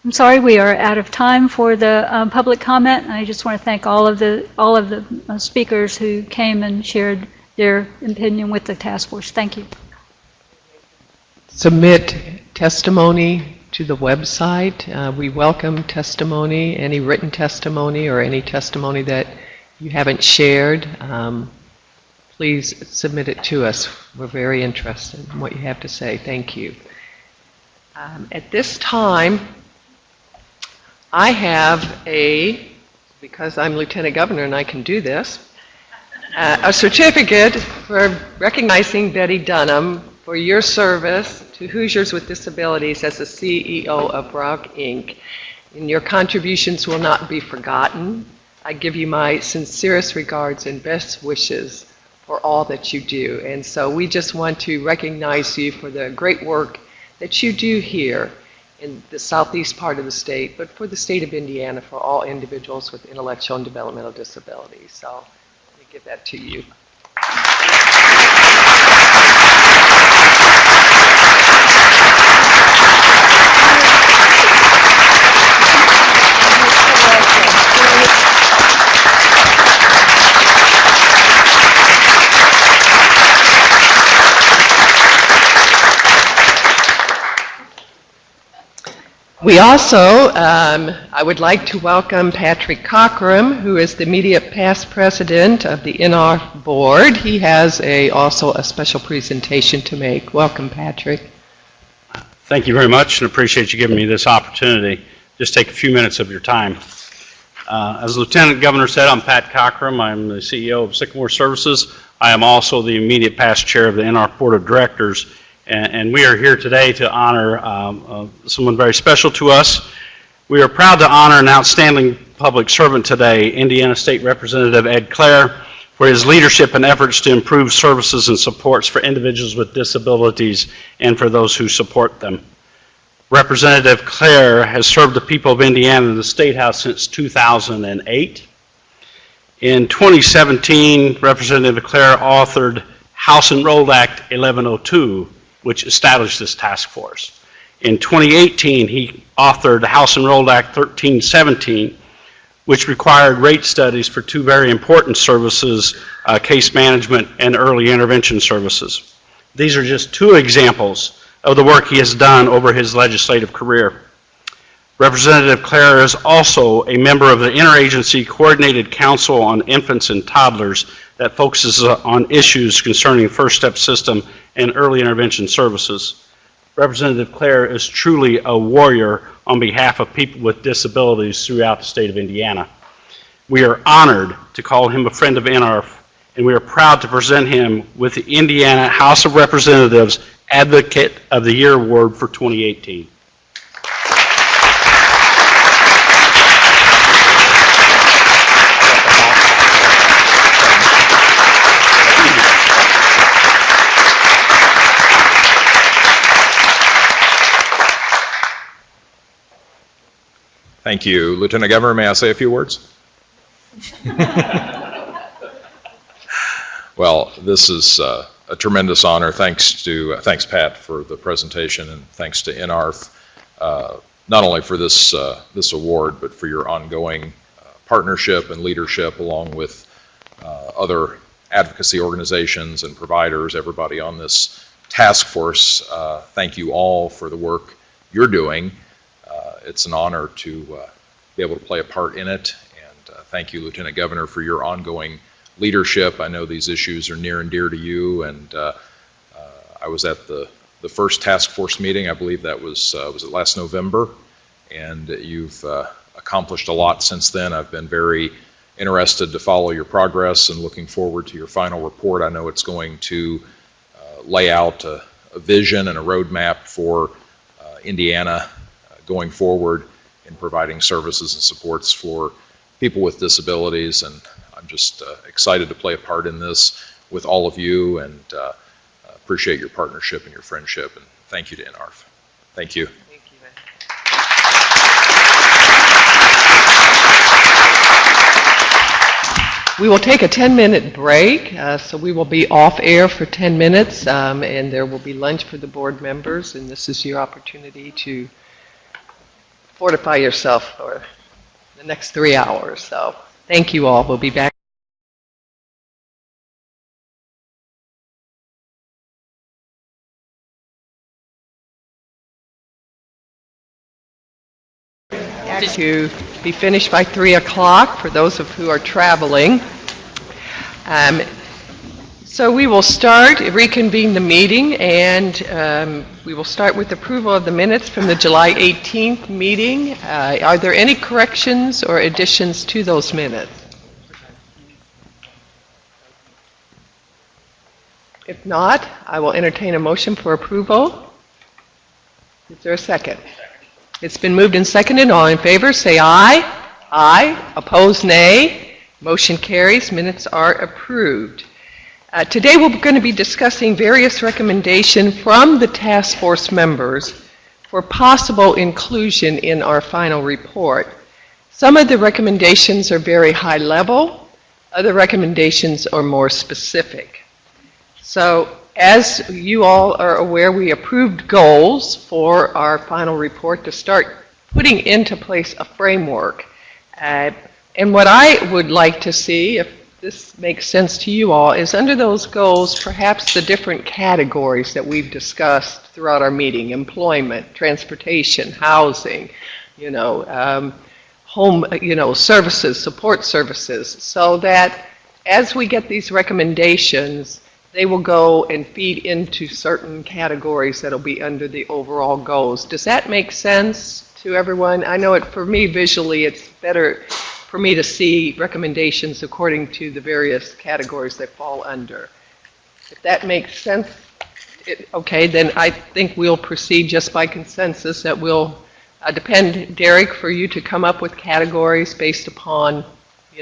I'm sorry, we are out of time for the public comment. I just want to thank all of the speakers who came and shared their opinion with the task force. Thank you. Submit testimony to the website. We welcome testimony, any written testimony or any testimony that you haven't shared. Please submit it to us. We're very interested in what you have to say. Thank you. At this time, I have because I'm Lieutenant Governor and I can do this, a certificate for recognizing Betty Dunham for your service to Hoosiers with Disabilities as the CEO of Rauch, Inc. And your contributions will not be forgotten. I give you my sincerest regards and best wishes for all that you do. And so we just want to recognize you for the great work that you do here in the southeast part of the state, but for the state of Indiana, for all individuals with intellectual and developmental disabilities. So let me give that to you. We also, I would like to welcome Patrick Cockrum, who is the immediate past president of the NR board. He has also a special presentation to make. Welcome, Patrick. Thank you very much, and appreciate you giving me this opportunity. Just take a few minutes of your time. As the Lieutenant Governor said, I'm Pat Cockrum. I'm the CEO of Sycamore Services. I am also the immediate past chair of the NR Board of Directors, and we are here today to honor someone very special to us. We are proud to honor an outstanding public servant today, Indiana State Representative Ed Clare, for his leadership and efforts to improve services and supports for individuals with disabilities and for those who support them. Representative Clare has served the people of Indiana in the State House since 2008. In 2017, Representative Clare authored House Enrolled Act 1102, which established this task force. In 2018, he authored House Enrolled Act 1317, which required rate studies for two very important services, case management and early intervention services. These are just two examples of the work he has done over his legislative career. Representative Clare is also a member of the Interagency Coordinated Council on Infants and Toddlers that focuses on issues concerning First Step System and early intervention services. Representative Clare is truly a warrior on behalf of people with disabilities throughout the state of Indiana. We are honored to call him a friend of NRF, and we are proud to present him with the Indiana House of Representatives Advocate of the Year Award for 2018. Thank you. Lieutenant Governor, may I say a few words? Well, this is a tremendous honor. Thanks, Pat, for the presentation, and thanks to NRF, not only for this award, but for your ongoing partnership and leadership, along with other advocacy organizations and providers, everybody on this task force. Thank you all for the work you're doing. It's an honor to be able to play a part in it, and thank you, Lieutenant Governor, for your ongoing leadership. I know these issues are near and dear to you, and I was at the first task force meeting. I believe that was it last November, and you've accomplished a lot since then. I've been very interested to follow your progress and looking forward to your final report. I know it's going to lay out a vision and a roadmap for Indiana going forward in providing services and supports for people with disabilities, and I'm just excited to play a part in this with all of you, and appreciate your partnership and your friendship, and thank you to NRF. Thank you. Thank you. We will take a 10-minute break, so we will be off air for 10 minutes, and there will be lunch for the board members, and this is your opportunity to fortify yourself for the next 3 hours. So thank you all. We'll be back. To be finished by 3 o'clock for those of who are traveling. So we will reconvene the meeting, and we will start with approval of the minutes from the July 18th meeting. Are there any corrections or additions to those minutes? If not, I will entertain a motion for approval. Is there a second? It's been moved and seconded. All in favor, say aye. Aye. Opposed, nay. Motion carries. Minutes are approved. Today we're going to be discussing various recommendations from the task force members for possible inclusion in our final report. Some of the recommendations are very high level. Other recommendations are more specific. So as you all are aware, we approved goals for our final report to start putting into place a framework. And what I would like to see, if this makes sense to you all, is under those goals, perhaps the different categories that we've discussed throughout our meeting: employment, transportation, housing, home, services, support services, so that as we get these recommendations, they will go and feed into certain categories that'll be under the overall goals. Does that make sense to everyone? I know for me, visually, it's better for me to see recommendations according to the various categories they fall under. If that makes sense, okay, then I think we'll proceed just by consensus. That will depend, Derek, for you to come up with categories based upon,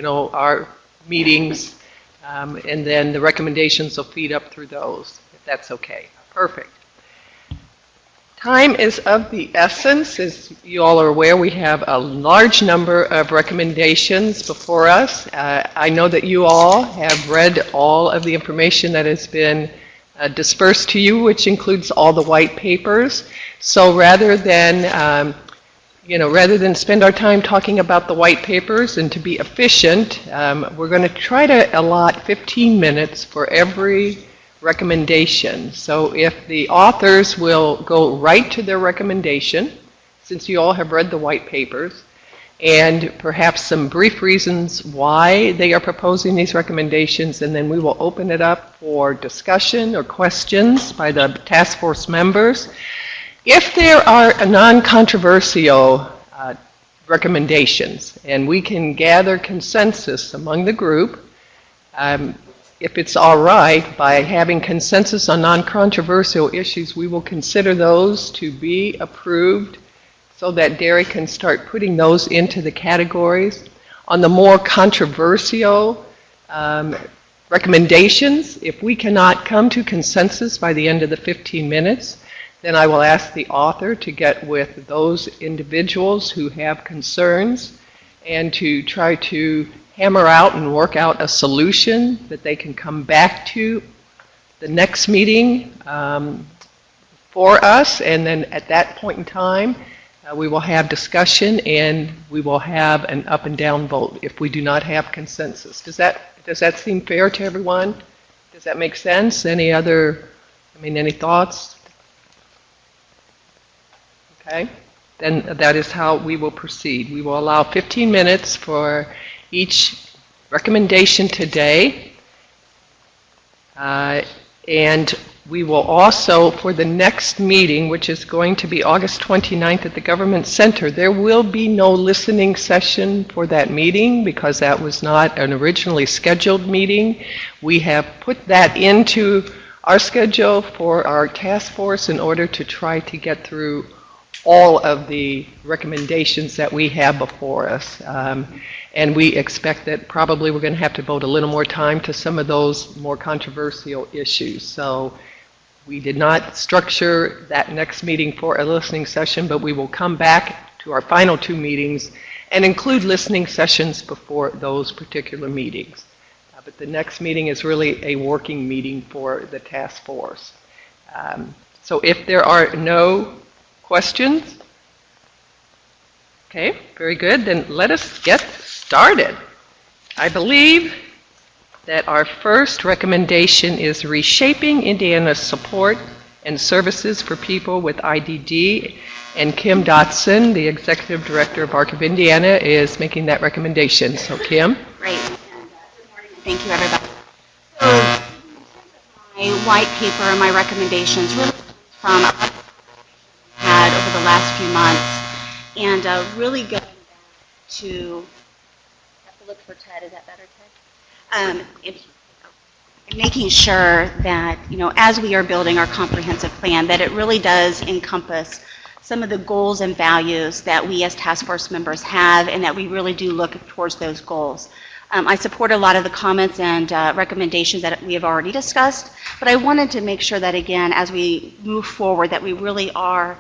our meetings, and then the recommendations will feed up through those, if that's okay. Perfect. Time is of the essence. As you all are aware, we have a large number of recommendations before us. I know that you all have read all of the information that has been dispersed to you, which includes all the white papers. So rather than spend our time talking about the white papers, and to be efficient, we're going to try to allot 15 minutes for every recommendation. So if the authors will go right to their recommendation, since you all have read the white papers, and perhaps some brief reasons why they are proposing these recommendations, and then we will open it up for discussion or questions by the task force members. If there are non-controversial recommendations, and we can gather consensus among the group, if it's all right, by having consensus on non-controversial issues, we will consider those to be approved so that Derek can start putting those into the categories. On the more controversial recommendations, if we cannot come to consensus by the end of the 15 minutes, then I will ask the author to get with those individuals who have concerns and to try to hammer out and work out a solution that they can come back to the next meeting for us. And then at that point in time, we will have discussion and we will have an up and down vote if we do not have consensus. Does that seem fair to everyone? Does that make sense? Any thoughts? Okay. Then that is how we will proceed. We will allow 15 minutes for each recommendation today. And we will also, for the next meeting, which is going to be August 29th at the Government Center, there will be no listening session for that meeting because that was not an originally scheduled meeting. We have put that into our schedule for our task force in order to try to get through all of the recommendations that we have before us. And we expect that probably we're going to have to devote a little more time to some of those more controversial issues. So we did not structure that next meeting for a listening session, but we will come back to our final two meetings and include listening sessions before those particular meetings. But the next meeting is really a working meeting for the task force. So if there are no questions? Okay, very good. Then let us get started. I believe that our first recommendation is reshaping Indiana's support and services for people with IDD, and Kim Dotson, the Executive Director of ARC of Indiana, is making that recommendation. So Kim? Great. And, good morning. Thank you, everybody. So my white paper and my recommendations really from had over the last few months, and really going back to, I have to look for Ted, is that better, Ted? Making sure that, as we are building our comprehensive plan, that it really does encompass some of the goals and values that we as task force members have, and that we really do look towards those goals. I support a lot of the comments and recommendations that we have already discussed, but I wanted to make sure that, again, as we move forward, that we really are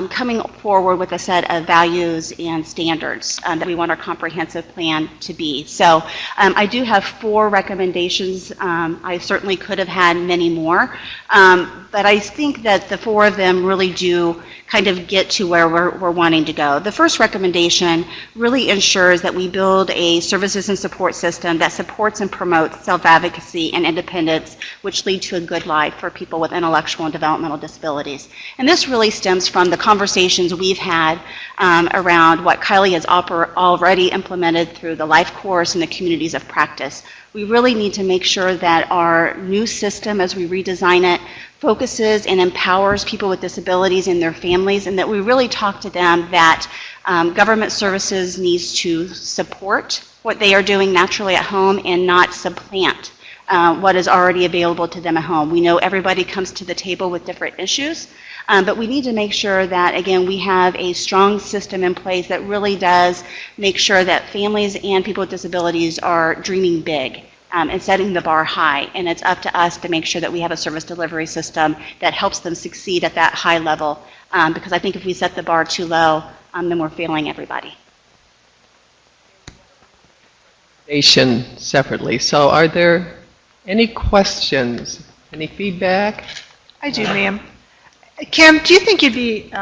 coming forward with a set of values and standards that we want our comprehensive plan to be. So I do have 4 recommendations. I certainly could have had many more, but I think that the 4 of them really do kind of get to where we're wanting to go. The first recommendation really ensures that we build a services and support system that supports and promotes self-advocacy and independence, which lead to a good life for people with intellectual and developmental disabilities. And this really stems from the conversations we've had around what Kylie has already implemented through the life course and the communities of practice. We really need to make sure that our new system, as we redesign it, focuses and empowers people with disabilities and their families, and that we really talk to them that government services needs to support what they are doing naturally at home and not supplant what is already available to them at home. We know everybody comes to the table with different issues, but we need to make sure that, again, we have a strong system in place that really does make sure that families and people with disabilities are dreaming big and setting the bar high. And it's up to us to make sure that we have a service delivery system that helps them succeed at that high level, because I think if we set the bar too low, then we're failing everybody. Separately. So are there any questions, any feedback? I do, ma'am. Kim, do you think you'd be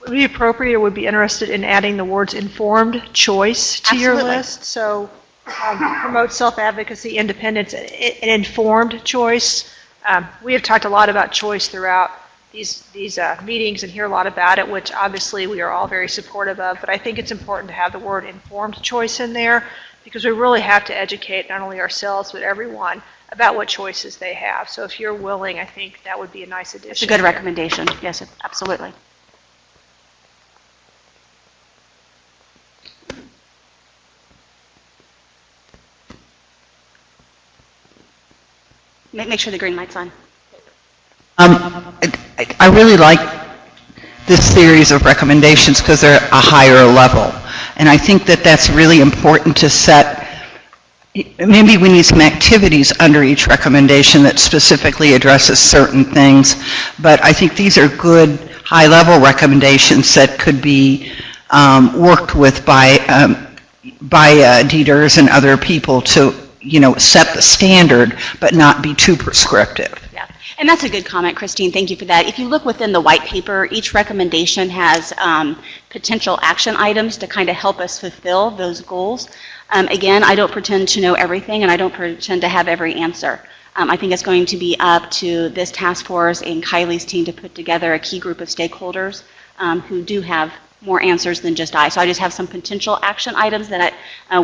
would be appropriate or would be interested in adding the words informed choice to your list? So promote self-advocacy, independence, and informed choice. We have talked a lot about choice throughout these meetings and hear a lot about it, which obviously we are all very supportive of, but I think it's important to have the word informed choice in there, because we really have to educate not only ourselves but everyone about what choices they have. So if you're willing, I think that would be a nice addition. It's a good recommendation. Yes, absolutely. Make sure the green light's on. I really like this series of recommendations because they're a higher level. And I think that that's really important to set. Maybe we need some activities under each recommendation that specifically addresses certain things. But I think these are good high-level recommendations that could be worked with by Dieters and other people to, set the standard, but not be too prescriptive. Yeah, and that's a good comment, Christine. Thank you for that. If you look within the white paper, each recommendation has potential action items to kind of help us fulfill those goals. Again, I don't pretend to know everything, and I don't pretend to have every answer. I think it's going to be up to this task force and Kylie's team to put together a key group of stakeholders who do have more answers than just I. So I just have some potential action items that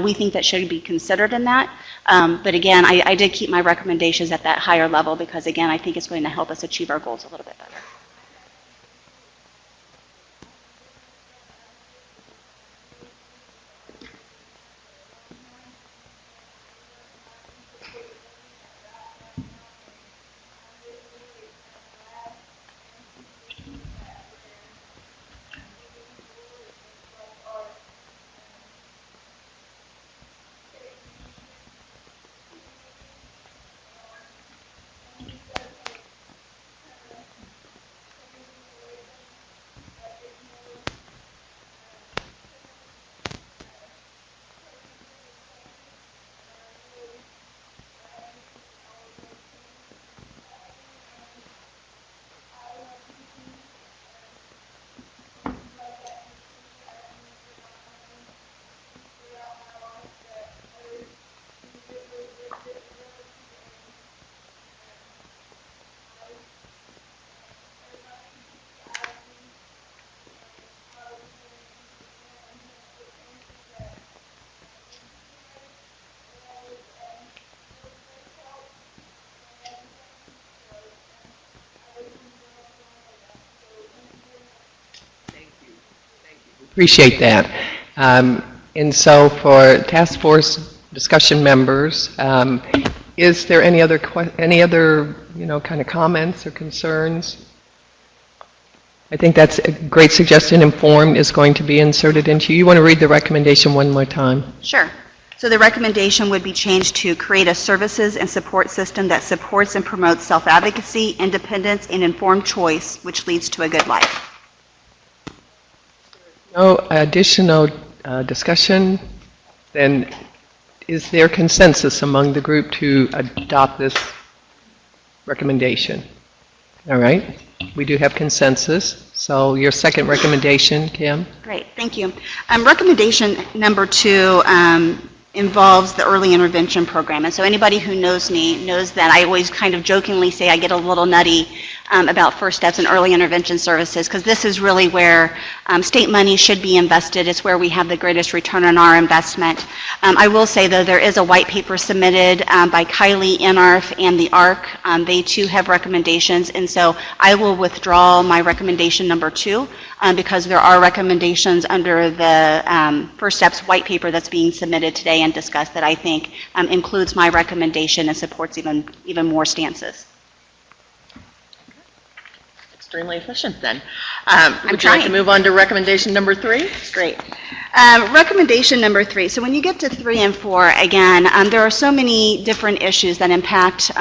we think that should be considered in that. But again, I did keep my recommendations at that higher level because, again, I think it's going to help us achieve our goals a little bit better. Appreciate that. And so for task force discussion members, is there any other kind of comments or concerns? I think that's a great suggestion. Informed is going to be inserted into you. You want to read the recommendation one more time? Sure. So the recommendation would be changed to create a services and support system that supports and promotes self-advocacy, independence, and informed choice, which leads to a good life. No additional discussion, then is there consensus among the group to adopt this recommendation? All right. We do have consensus. So your second recommendation, Kim? Great, thank you. Recommendation number 2 involves the early intervention program. And so anybody who knows me knows that I always kind of jokingly say I get a little nutty about first steps and early intervention services, because this is really where state money should be invested. It's where we have the greatest return on our investment. I will say, though, there is a white paper submitted by Kylie, NARF, and the ARC. They too have recommendations, and so I will withdraw my recommendation number 2 because there are recommendations under the First Steps white paper that's being submitted today and discussed that I think includes my recommendation and supports even more stances. Extremely efficient then. I'm Would you like to move on to recommendation number 3? Great. Recommendation number 3. So when you get to 3 and 4, again, there are so many different issues that impact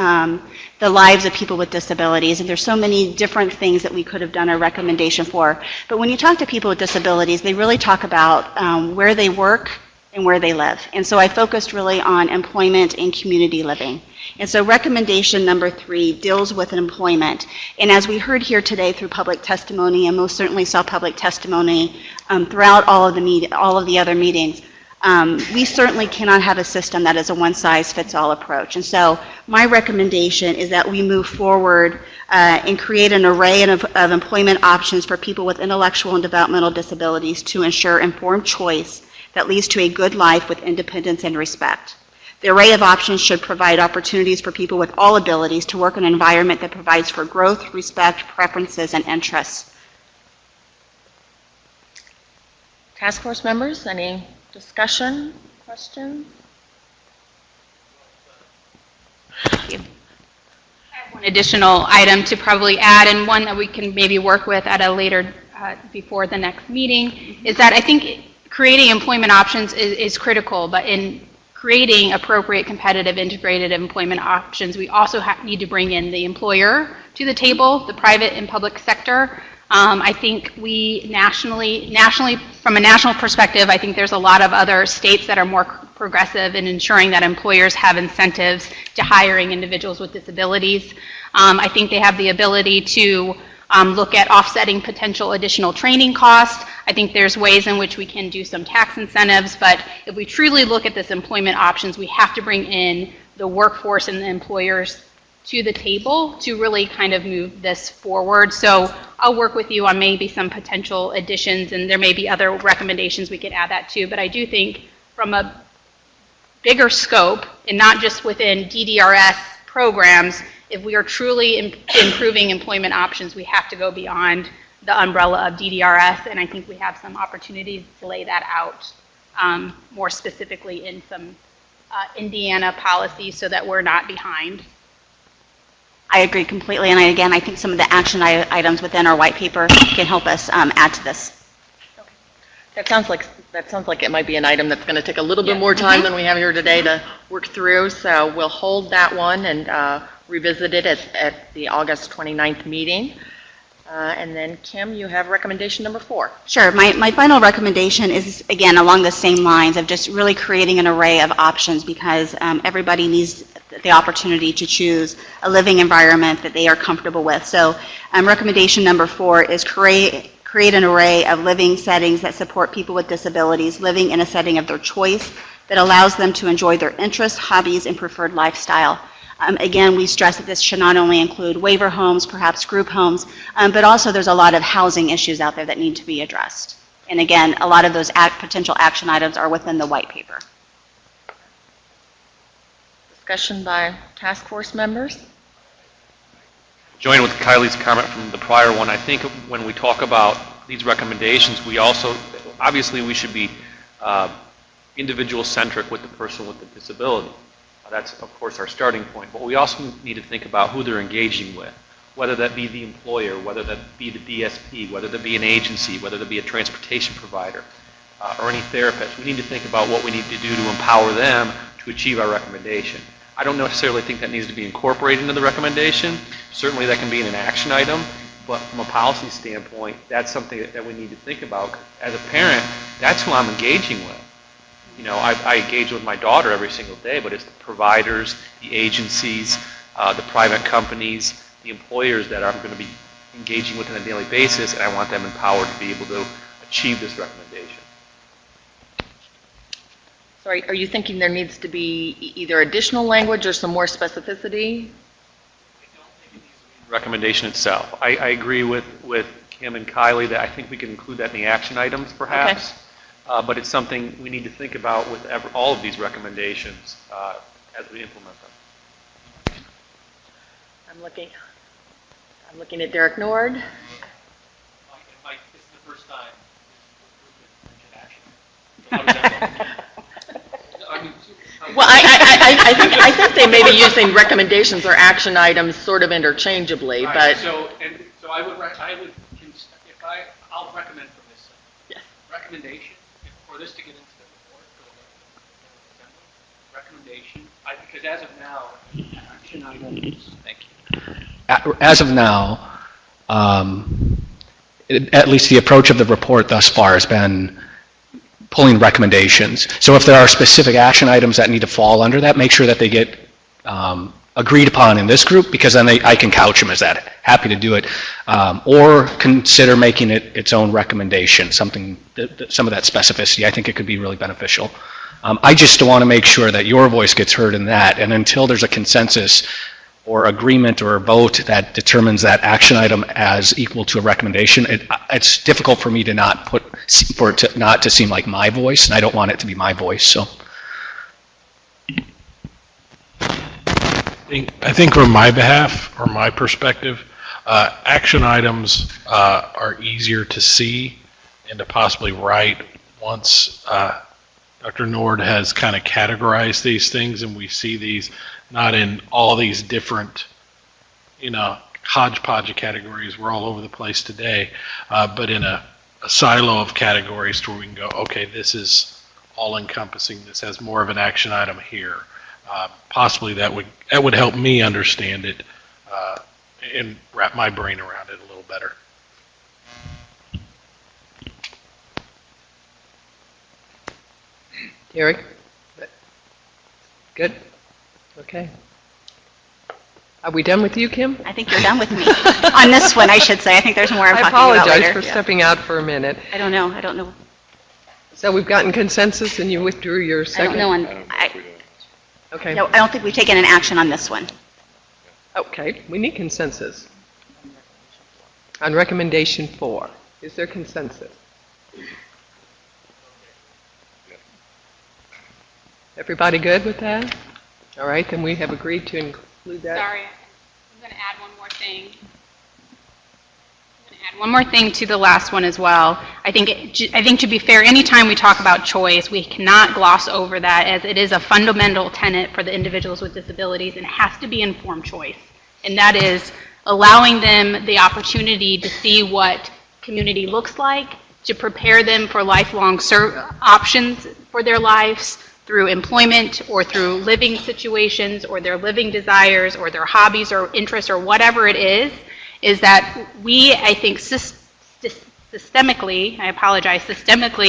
the lives of people with disabilities, and there's so many different things that we could have done a recommendation for. But when you talk to people with disabilities, they really talk about where they work and where they live. And so I focused really on employment and community living. And so recommendation number 3 deals with employment. And as we heard here today through public testimony, and most certainly saw public testimony throughout all of the other meetings, we certainly cannot have a system that is a one-size-fits-all approach. And so my recommendation is that we move forward and create an array of employment options for people with intellectual and developmental disabilities to ensure informed choice that leads to a good life with independence and respect. The array of options should provide opportunities for people with all abilities to work in an environment that provides for growth, respect, preferences, and interests. Task force members, any discussion, questions? Thank you. One additional item to probably add, and one that we can maybe work with at a later, before the next meeting, is that I think creating employment options is critical, but in creating appropriate, competitive, integrated employment options, we also need to bring in the employer to the table, the private and public sector. I think we nationally, from a national perspective, I think there's a lot of other states that are more progressive in ensuring that employers have incentives to hiring individuals with disabilities. I think they have the ability to look at offsetting potential additional training costs. I think there's ways in which we can do some tax incentives, but if we truly look at this employment options, we have to bring in the workforce and the employers to the table to really kind of move this forward. So I'll work with you on maybe some potential additions, and there may be other recommendations we could add that to, but I do think from a bigger scope, and not just within DDRS programs, if we are truly improving employment options, we have to go beyond the umbrella of DDRS, and I think we have some opportunities to lay that out more specifically in some Indiana policies so that we're not behind. I agree completely, and again, I think some of the action items within our white paper can help us add to this. That sounds like it might be an item that's going to take a little bit more time than we have here today to work through, so we'll hold that one and revisit it at the August 29th meeting. And then, Kim, you have recommendation number 4. Sure. My final recommendation is, again, along the same lines of just really creating an array of options, because everybody needs the opportunity to choose a living environment that they are comfortable with. So recommendation number 4 is create an array of living settings that support people with disabilities living in a setting of their choice that allows them to enjoy their interests, hobbies, and preferred lifestyle. Again, we stress that this should not only include waiver homes, perhaps group homes, but also there's a lot of housing issues out there that need to be addressed. And again, a lot of those potential action items are within the white paper. Discussion by task force members? Join with Kylie's comment from the prior one. I think when we talk about these recommendations, we also, obviously we should be individual-centric with the person with the disability. That's, of course, our starting point. But we also need to think about who they're engaging with, whether that be the employer, whether that be the DSP, whether that be an agency, whether that be a transportation provider, or any therapist. We need to think about what we need to do to empower them to achieve our recommendation. I don't necessarily think that needs to be incorporated into the recommendation. Certainly that can be in an action item, but from a policy standpoint, that's something that we need to think about. As a parent, that's who I'm engaging with. You know, I engage with my daughter every single day, but it's the providers, the agencies, the private companies, the employers that I'm going to be engaging with on a daily basis, and I want them empowered to be able to achieve this recommendation. So are you thinking there needs to be either additional language or some more specificity? Recommendation itself. I agree with Kim and Kylie that I think we can include that in the action items perhaps, but it's something we need to think about with all of these recommendations as we implement them. I'm looking at Derek Nord. This is the first time Well, I think they may be using recommendations or action items sort of interchangeably, right, but so I'll recommend for this recommendation for this to get into the report for the recommendation. Because as of now, action items. Thank you. As of now, at least the approach of the report thus far has been pulling recommendations. So if there are specific action items that need to fall under that, make sure that they get agreed upon in this group, because then I can couch them as that. Happy to do it. Or consider making it its own recommendation, some of that specificity. I think it could be really beneficial. I just want to make sure that your voice gets heard in that, and until there's a consensus or agreement or a vote that determines that action item as equal to a recommendation, it's difficult for me to for it to not to seem like my voice, and I don't want it to be my voice. So, I think from my behalf or my perspective, action items are easier to see and to possibly write once Dr. Nord has kind of categorized these things, and we see these not in all these different, hodgepodge of categories. We're all over the place today, but in a silo of categories to where we can go, okay, this is all-encompassing. This has more of an action item here. Possibly that would help me understand it and wrap my brain around it a little better. Derek? Good? Okay. Are we done with you, Kim? I think you're done with me. On this one, I should say. I think there's more I'm I talking about later. apologize for stepping out for a minute. I don't know. So we've gotten consensus and you withdrew your I second? don't know. Okay. No, I don't think we've taken an action on this one. Okay, we need consensus. On recommendation 4, is there consensus? Everybody good with that? All right, then we have agreed to include that. Sorry, I'm going to add one more thing. One more thing to the last one as well. I think to be fair, anytime we talk about choice, we cannot gloss over that, as it is a fundamental tenet for the individuals with disabilities, and has to be informed choice. And that is allowing them the opportunity to see what community looks like, to prepare them for lifelong options for their lives through employment or through living situations or their living desires or their hobbies or interests or whatever it is that we, I think, systemically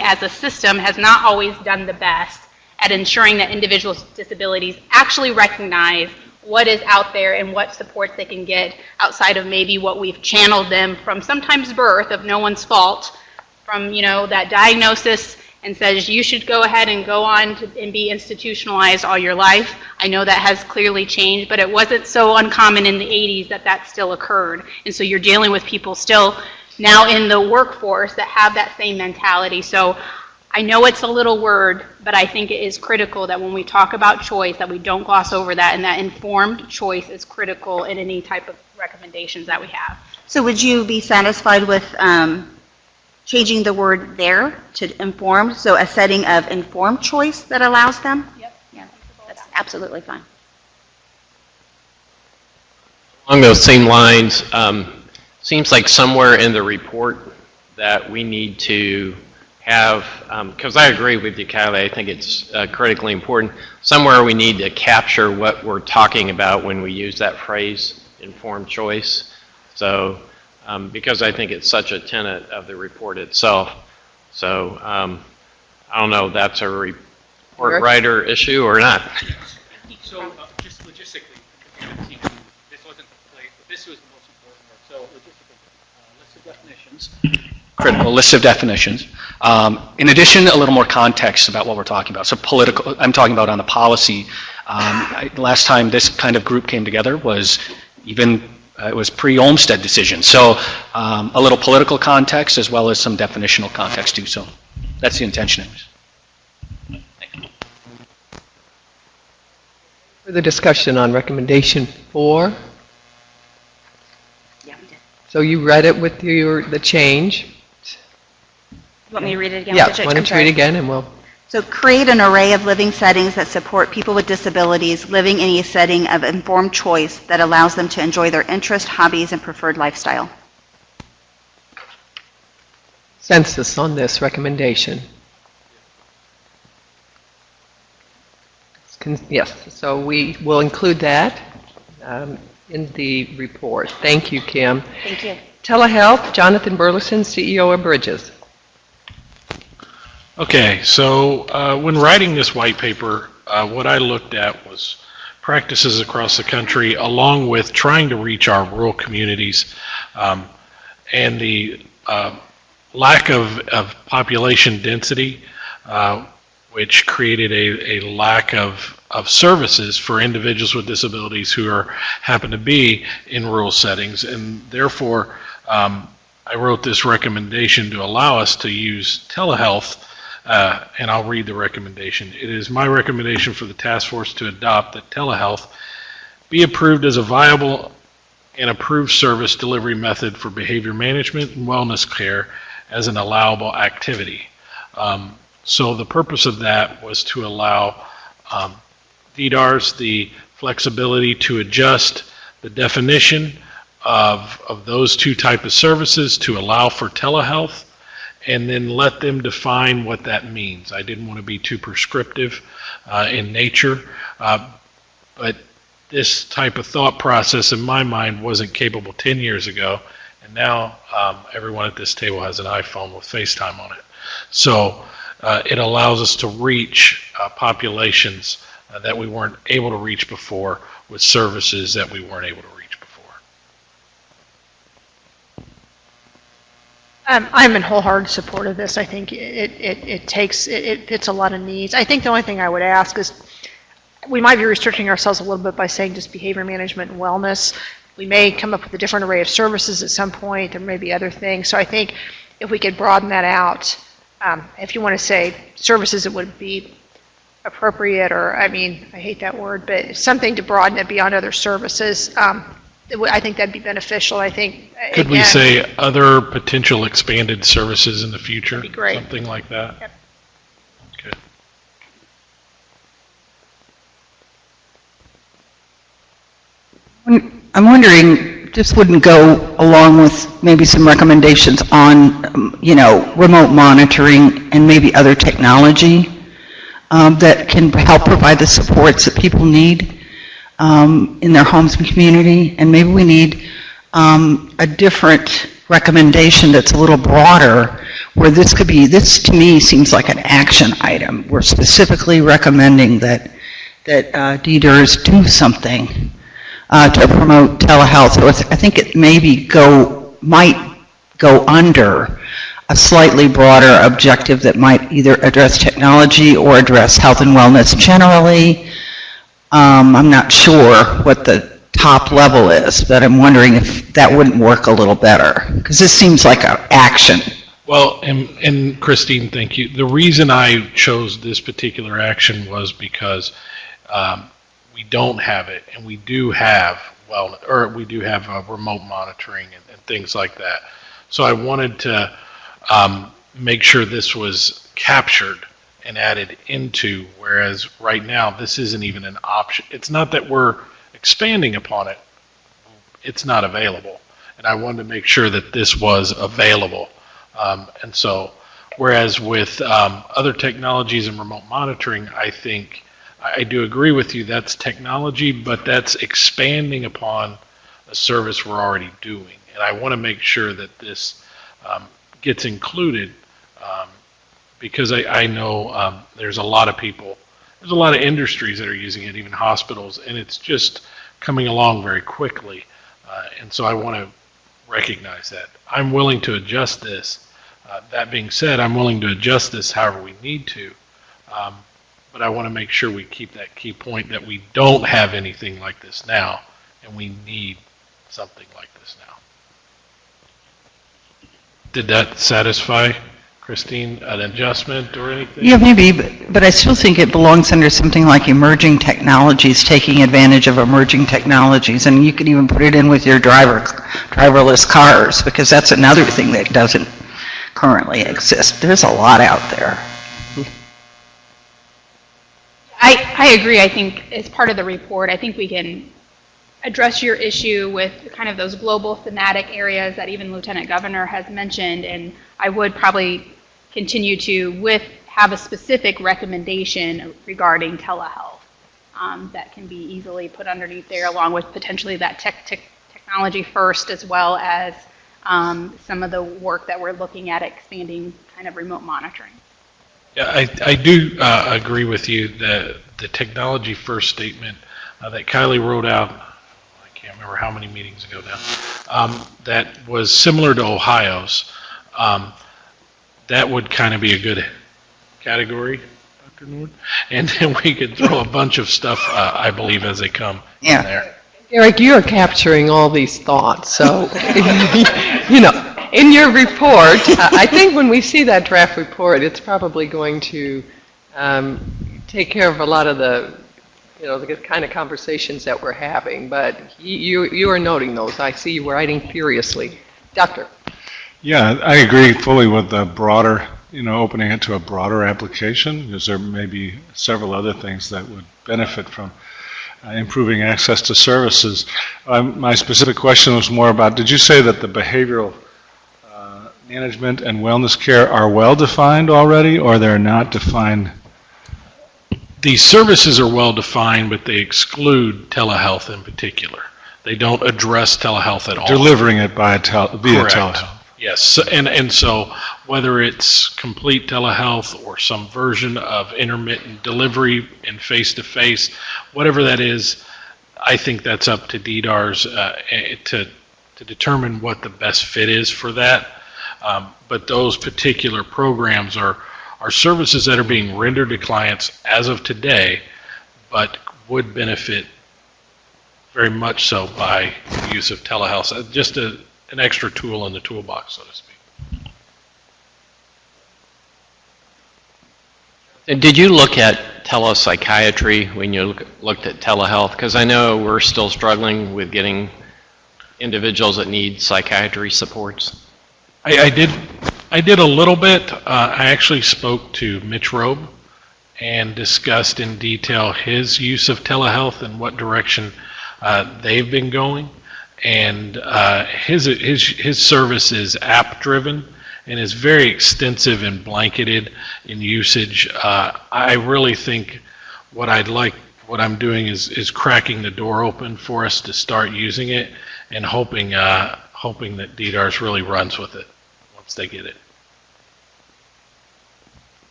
as a system, has not always done the best at ensuring that individuals with disabilities actually recognize what is out there and what supports they can get outside of maybe what we've channeled them from sometimes birth of no one's fault, from that diagnosis and says you should go ahead and go on and be institutionalized all your life. I know that has clearly changed, but it wasn't so uncommon in the 80s that still occurred. And so you're dealing with people still now in the workforce that have that same mentality. So I know it's a little word, but I think it is critical that when we talk about choice, that we don't gloss over that, and that informed choice is critical in any type of recommendations that we have. So would you be satisfied with changing the word there to informed, so a setting of informed choice that allows them? Yep. Yeah, that's absolutely fine. Along those same lines, seems like somewhere in the report that we need to have, because I agree with you, Kylie, I think it's critically important, somewhere we need to capture what we're talking about when we use that phrase, informed choice. So, because I think it's such a tenet of the report itself. So, I don't know if that's a report writer issue or not. So, just logistically, this wasn't This was the most important work. So logistical list of definitions. Critical list of definitions. In addition, a little more context about what we're talking about. So political, I'm talking about on the policy. Last time this kind of group came together was even, it was pre-Olmsted decision. So a little political context as well as some definitional context too. So that's the intention. Further discussion on recommendation 4? Yeah, we did. So you read it with the change? You want me to read it again? Yeah, with the why don't you read it again and we'll... So create an array of living settings that support people with disabilities living in a setting of informed choice that allows them to enjoy their interests, hobbies, and preferred lifestyle. Consensus on this recommendation? Yes, so we will include that in the report. Thank you, Kim. Thank you. Telehealth, Jonathan Burleson, CEO of Bridges. Okay, so when writing this white paper, what I looked at was practices across the country along with trying to reach our rural communities and the lack of population density, which created a lack of services for individuals with disabilities who happen to be in rural settings. And therefore, I wrote this recommendation to allow us to use telehealth. And I'll read the recommendation. It is my recommendation for the task force to adopt that telehealth be approved as a viable and approved service delivery method for behavior management and wellness care as an allowable activity. So the purpose of that was to allow DDARs the flexibility to adjust the definition of those two types of services to allow for telehealth, and then let them define what that means. I didn't want to be too prescriptive in nature, but this type of thought process in my mind wasn't capable 10 years ago, and now everyone at this table has an iPhone with FaceTime on it. So it allows us to reach populations that we weren't able to reach before with services that we weren't able to reach before. I'm in wholehearted support of this. I think it fits a lot of needs. I think the only thing I would ask is we might be restricting ourselves a little bit by saying just behavior management and wellness. We may come up with a different array of services at some point. There may be other things. So I think if we could broaden that out, if you want to say services that would be appropriate, or I hate that word, but something to broaden it beyond other services, I think that'd be beneficial. I think, could we say other potential expanded services in the future? That'd be great. Something like that? Yep. Okay. I'm wondering, this wouldn't go along with maybe some recommendations on, remote monitoring and maybe other technology that can help provide the supports that people need in their homes and community. And maybe we need a different recommendation that's a little broader, where this to me seems like an action item. We're specifically recommending that DDARs do something to promote telehealth. So I think it might go under a slightly broader objective that might either address technology or address health and wellness generally. I'm not sure what the top level is, but I'm wondering if that wouldn't work a little better, because this seems like an action. Well, and Christine, thank you. The reason I chose this particular action was because we don't have it, and we do have remote monitoring and things like that. So I wanted to make sure this was captured and added into, whereas right now this isn't even an option. It's not that we're expanding upon it, it's not available. And I wanted to make sure that this was available. And so, whereas with other technologies and remote monitoring, I think I do agree with you, that's technology, but that's expanding upon a service we're already doing. And I want to make sure that this gets included, because I know there's a lot of people, there's a lot of industries that are using it, even hospitals, and it's just coming along very quickly. And so I want to recognize that. I'm willing to adjust this. That being said, I'm willing to adjust this however we need to. But I want to make sure we keep that key point that we don't have anything like this now, and we need something like this now. Did that satisfy, Christine, an adjustment or anything? Yeah, maybe, but I still think it belongs under something like emerging technologies, taking advantage of emerging technologies, and you could even put it in with your driverless cars, because that's another thing that doesn't currently exist. There's a lot out there. I agree. I think as part of the report, I think we can address your issue with kind of those global thematic areas that even Lieutenant Governor has mentioned, and I would probably continue to have a specific recommendation regarding telehealth that can be easily put underneath there, along with potentially that technology first, as well as some of the work that we're looking at expanding kind of remote monitoring. Yeah, I do agree with you that the technology first statement that Kylie wrote out, I can't remember how many meetings ago now, that was similar to Ohio's. That would kind of be a good category, Dr. Nord. And then we could throw a bunch of stuff, I believe, as they come in there. Eric, you are capturing all these thoughts, so, you know, in your report, I think when we see that draft report, it's probably going to take care of a lot of the, you know, the kind of conversations that we're having, but you are noting those. I see you writing furiously. Doctor. Yeah, I agree fully with the broader, you know, opening it to a broader application, because there may be several other things that would benefit from improving access to services. My specific question was more about, did you say that the behavioral management and wellness care are well defined already, or they're not defined? The services are well defined, but they exclude telehealth in particular. They don't address telehealth at all. Delivering it via telehealth. Yes, and so whether it's complete telehealth or some version of intermittent delivery and face-to-face, whatever that is, I think that's up to DDARS to determine what the best fit is for that. But those particular programs are services that are being rendered to clients as of today, but would benefit very much so by the use of telehealth. Just an extra tool in the toolbox, so to speak. Did you look at telepsychiatry when you looked at telehealth? Because I know we're still struggling with getting individuals that need psychiatry supports. I did a little bit. I actually spoke to Mitch Robe and discussed in detail his use of telehealth and what direction they've been going. And his service is app-driven and is very extensive and blanketed in usage. I really think what I'm doing is cracking the door open for us to start using it, and hoping that DDARS really runs with it once they get it.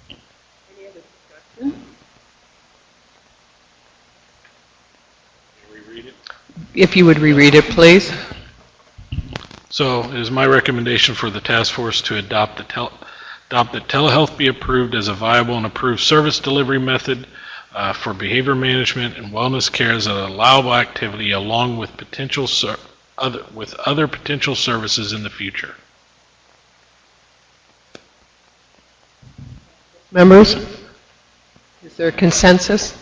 Any other discussion? If you would reread it, please. So it is my recommendation for the task force to adopt that telehealth be approved as a viable and approved service delivery method for behavior management and wellness care as an allowable activity, along with other potential services in the future. Members, is there a consensus?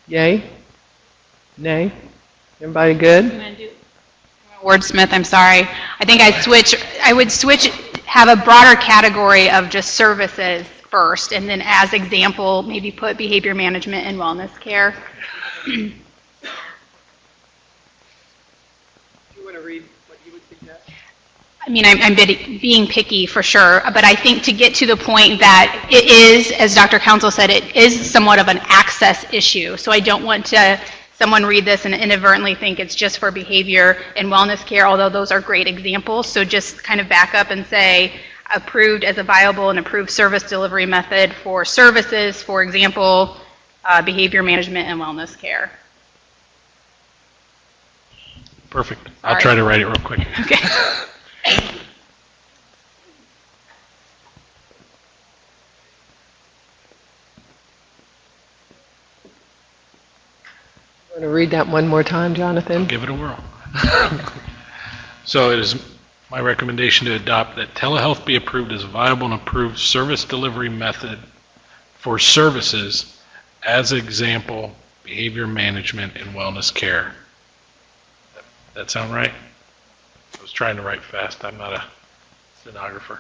Yay? Nay? Everybody good? Wordsmith, I'm sorry. I think I would switch, have a broader category of just services first, and then as example, maybe put behavior management and wellness care. You want to read what you would suggest? I mean, I'm being picky for sure, but I think to get to the point that it is, as Dr. Council said, it is somewhat of an access issue. So I don't want someone read this and inadvertently think it's just for behavior and wellness care, although those are great examples. So just kind of back up and say, approved as a viable and approved service delivery method for services, for example, behavior management and wellness care. Perfect. I'll try to write it real quick. Okay. Want to read that one more time, Jonathan? Give it a whirl. So it is my recommendation to adopt that telehealth be approved as a viable and approved service delivery method for services, as example, behavior management and wellness care. That sound right? I was trying to write fast. I'm not a stenographer.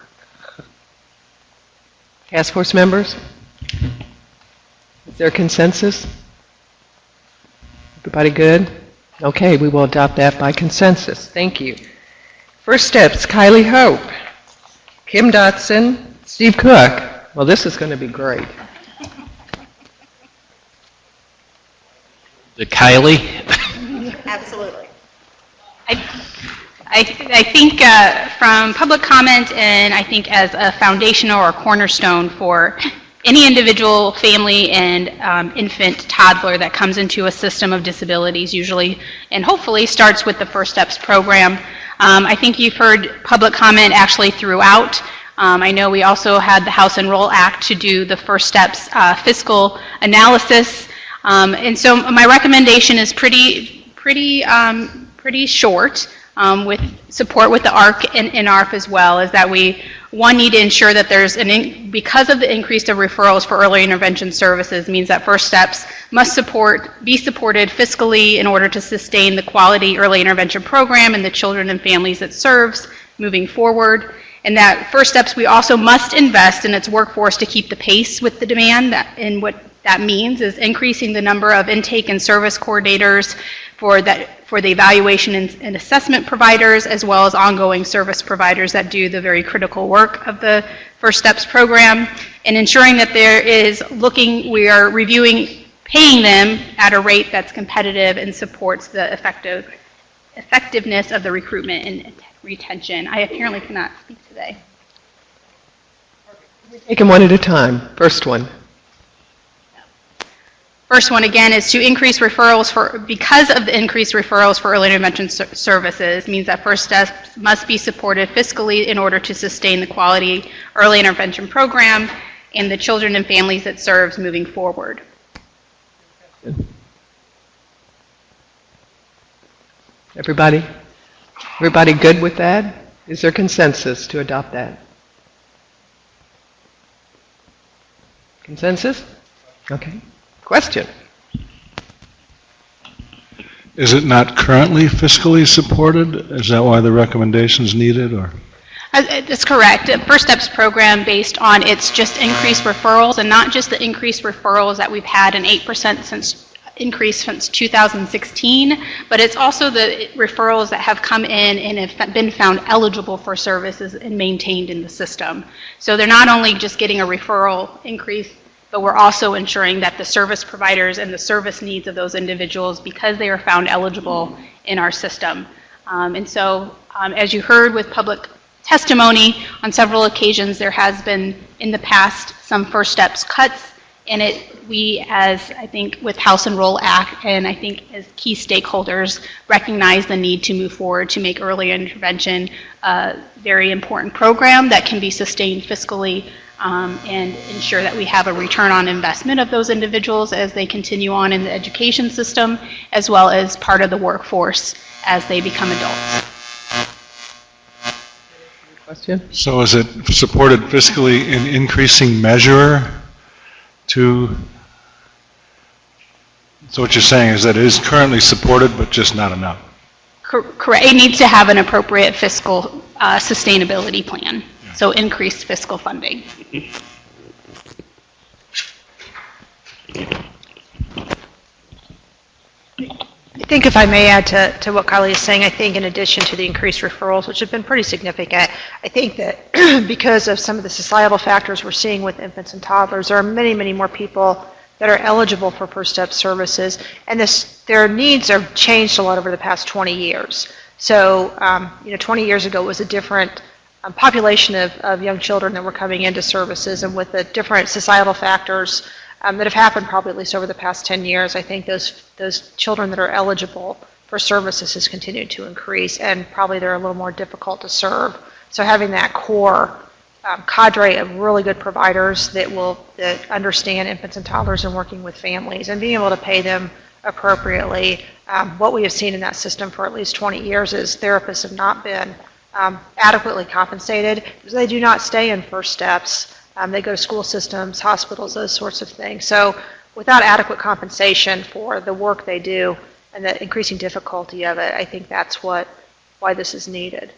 Task force members? Is there consensus? Everybody good? Okay, we will adopt that by consensus. Thank you. First steps, Kylie Hope, Kim Dotson, Steve Cook. Well, this is going to be great. The Kylie? Absolutely. I think from public comment, and I think as a foundational or cornerstone for any individual, family, and infant, toddler that comes into a system of disabilities usually, and hopefully starts with the First Steps program. I think you've heard public comment actually throughout. I know we also had the House Enroll Act to do the First Steps fiscal analysis. And so my recommendation is pretty short, with support with the ARC and NARF as well, is that we, one, need to ensure that there's because of the increase of referrals for early intervention services means that First Steps must be supported fiscally in order to sustain the quality early intervention program and the children and families it serves moving forward. And that First Steps, we also must invest in its workforce to keep the pace with the demand, and what that means is increasing the number of intake and service coordinators for the evaluation and assessment providers, as well as ongoing service providers that do the very critical work of the First Steps program, and ensuring that we are reviewing, paying them at a rate that's competitive and supports the effectiveness of the recruitment and retention. I apparently cannot speak today. Take them one at a time. First one. First one, again, is to increase referrals because of the increased referrals for early intervention services means that First Steps must be supported fiscally in order to sustain the quality early intervention program and the children and families it serves moving forward. Everybody good with that? Is there consensus to adopt that? Consensus? Okay. Question. Is it not currently fiscally supported? Is that why the recommendation is needed, or? That's correct. The First Steps program, based on its just increased referrals, and not just the increased referrals that we've had, an 8% increase since 2016, but it's also the referrals that have come in and have been found eligible for services and maintained in the system. So they're not only just getting a referral increase, but we're also ensuring that the service providers and the service needs of those individuals, because they are found eligible in our system. And so, as you heard with public testimony, on several occasions there has been, in the past, some First Steps cuts, and we, as I think with House Enroll Act, and I think as key stakeholders, recognize the need to move forward to make early intervention a very important program that can be sustained fiscally, and ensure that we have a return on investment of those individuals as they continue on in the education system, as well as part of the workforce as they become adults. Question? So is it supported fiscally in increasing measure to? So what you're saying is that it is currently supported, but just not enough? Correct. It needs to have an appropriate fiscal sustainability plan. So increased fiscal funding. I think if I may add to what Kylie is saying, I think in addition to the increased referrals, which have been pretty significant, I think that because of some of the societal factors we're seeing with infants and toddlers, there are many, many more people that are eligible for First Step services, and their needs have changed a lot over the past 20 years. So, 20 years ago was a different population of young children that were coming into services, and with the different societal factors that have happened probably at least over the past 10 years, I think those children that are eligible for services has continued to increase, and probably they're a little more difficult to serve. So having that core cadre of really good providers that understand infants and toddlers and working with families and being able to pay them appropriately. What we have seen in that system for at least 20 years is therapists have not been adequately compensated because they do not stay in first steps. They go to school systems, hospitals, those sorts of things. So without adequate compensation for the work they do and the increasing difficulty of it, I think that's why this is needed.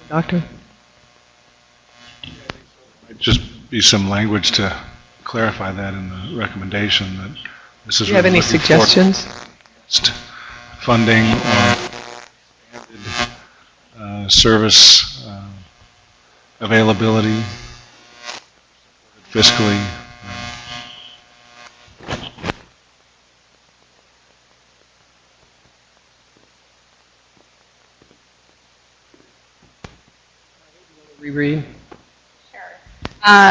Doctor? Just be some language to clarify that in the recommendation that this is. Do you have any suggestions? Funding or service availability fiscally. Reread.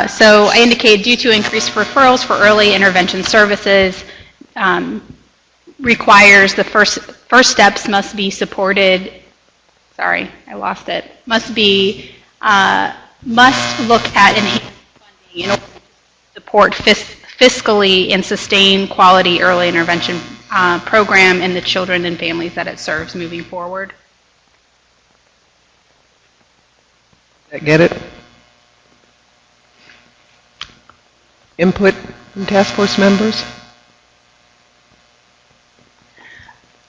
So I indicated due to increased referrals for early intervention services, requires the first steps must be supported. Sorry, I lost it. Must look at enhanced funding in order to support fiscally and sustain quality early intervention program and the children and families that it serves moving forward. Get it? Input from task force members?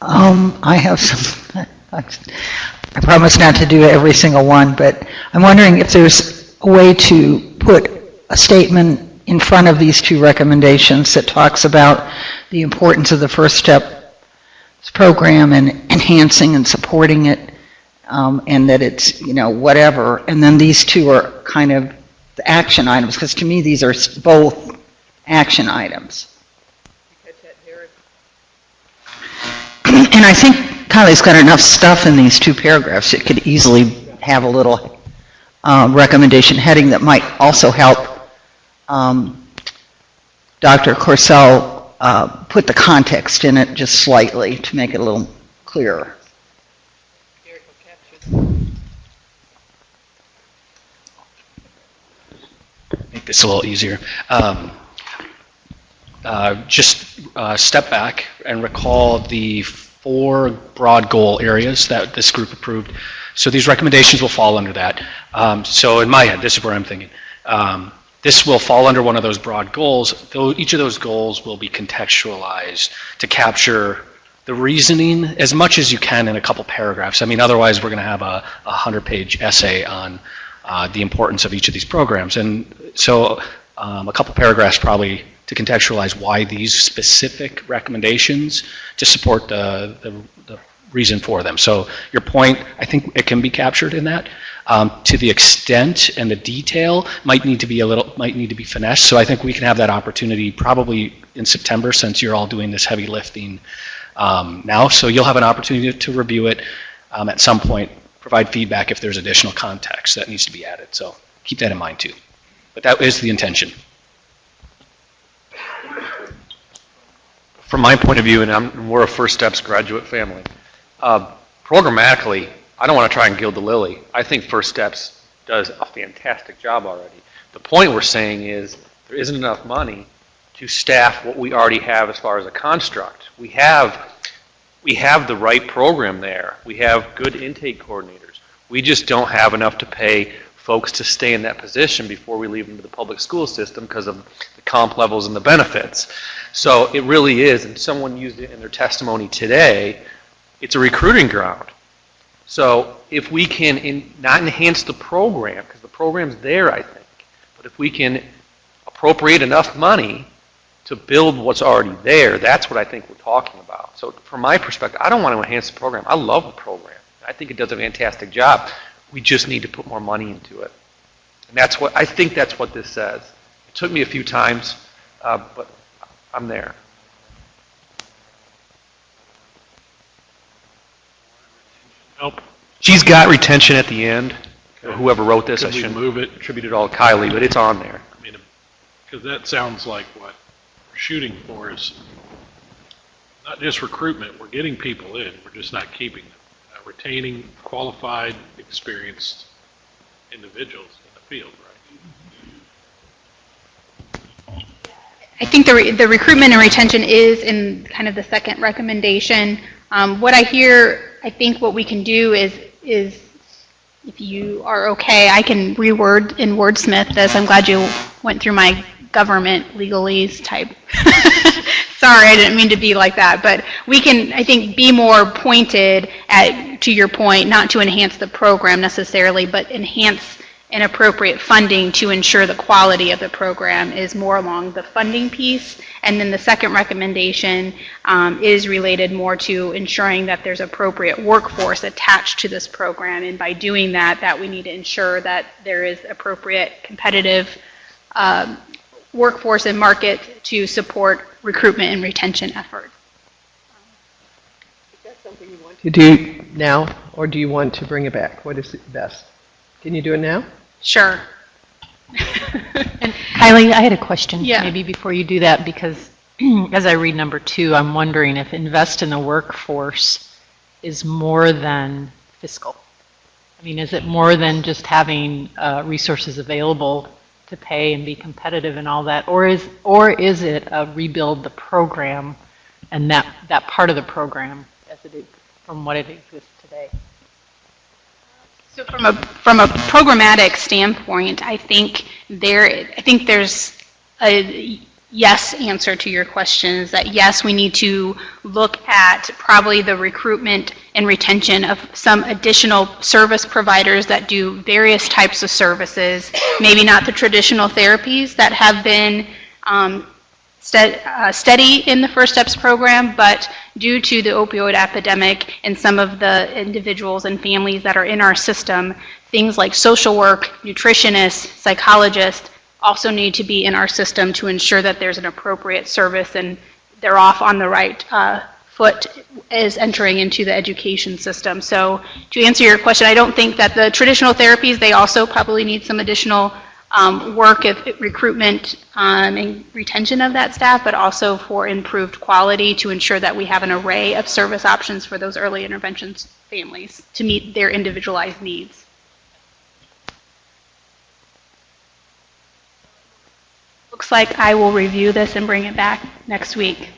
I have some, I promise not to do every single one, but I'm wondering if there's a way to put a statement in front of these two recommendations that talks about the importance of the First Step program and enhancing and supporting it, and that it's, whatever, and then these two are kind of the action items, because to me these are both action items. And I think Kylie's got enough stuff in these two paragraphs. It could easily have a little recommendation heading that might also help Dr. Corsell put the context in it just slightly to make it a little clearer. Make this a little easier. Just step back and recall the 4 broad goal areas that this group approved. So these recommendations will fall under that. So in my head, this is where I'm thinking. This will fall under one of those broad goals. Each of those goals will be contextualized to capture the reasoning as much as you can in a couple paragraphs. I mean, otherwise we're going to have a 100-page essay on the importance of each of these programs. And so a couple paragraphs probably to contextualize why these specific recommendations to support the reason for them. So your point, I think it can be captured in that. To the extent and the detail might need to be finessed. So I think we can have that opportunity probably in September, since you're all doing this heavy lifting now. So you'll have an opportunity to review it at some point, provide feedback if there's additional context that needs to be added. So keep that in mind too. But that is the intention. From my point of view, and we're a First Steps graduate family, programmatically, I don't want to try and gild the lily. I think First Steps does a fantastic job already. The point we're saying is there isn't enough money to staff what we already have as far as a construct. We have the right program there. We have good intake coordinators. We just don't have enough to pay folks to stay in that position before we leave them to the public school system because of the comp levels and the benefits. So it really is, and someone used it in their testimony today, it's a recruiting ground. So if we can not enhance the program, because the program's there, I think, but if we can appropriate enough money to build what's already there, that's what I think we're talking about. So from my perspective, I don't want to enhance the program. I love the program. I think it does a fantastic job. We just need to put more money into it. And I think that's what this says. It took me a few times, but I'm there. Nope. She's got retention at the end. Whoever wrote this, I Could we shouldn't move it? attribute it all to Kylie, but it's on there. I mean, because that sounds like what we're shooting for is not just recruitment, we're getting people in, we're just not keeping them. Retaining qualified, experienced individuals in the field, right? I think the recruitment and retention is in kind of the second recommendation. What I hear, I think what we can do is if you are okay, I can reword and wordsmith this. I'm glad you went through my government legalese type. Sorry, I didn't mean to be like that, but we can, I think, be more pointed at, to your point, not to enhance the program necessarily, but enhance an appropriate funding to ensure the quality of the program is more along the funding piece. And then the second recommendation is related more to ensuring that there's appropriate workforce attached to this program. And by doing that we need to ensure that there is appropriate competitive workforce and market to support recruitment and retention efforts. Is that something you want to do now, or do you want to bring it back? What is best? Can you do it now? Sure. And Kylie, I had a question Yeah. maybe before you do that, because as I read number 2, I'm wondering if invest in the workforce is more than fiscal. I mean, is it more than just having resources available to pay and be competitive and all that, or is it a rebuild the program and that part of the program as it is from what it exists today? So from a programmatic standpoint, I think there's a yes answer to your question, is that yes, we need to look at probably the recruitment and retention of some additional service providers that do various types of services, maybe not the traditional therapies that have been steady in the First Steps program, but due to the opioid epidemic and some of the individuals and families that are in our system, things like social work, nutritionists, psychologists also need to be in our system to ensure that there's an appropriate service and they're off on the right foot as entering into the education system. So to answer your question, I don't think that the traditional therapies, they also probably need some additional work of recruitment and retention of that staff, but also for improved quality to ensure that we have an array of service options for those early interventions families to meet their individualized needs. Looks like I will review this and bring it back next week.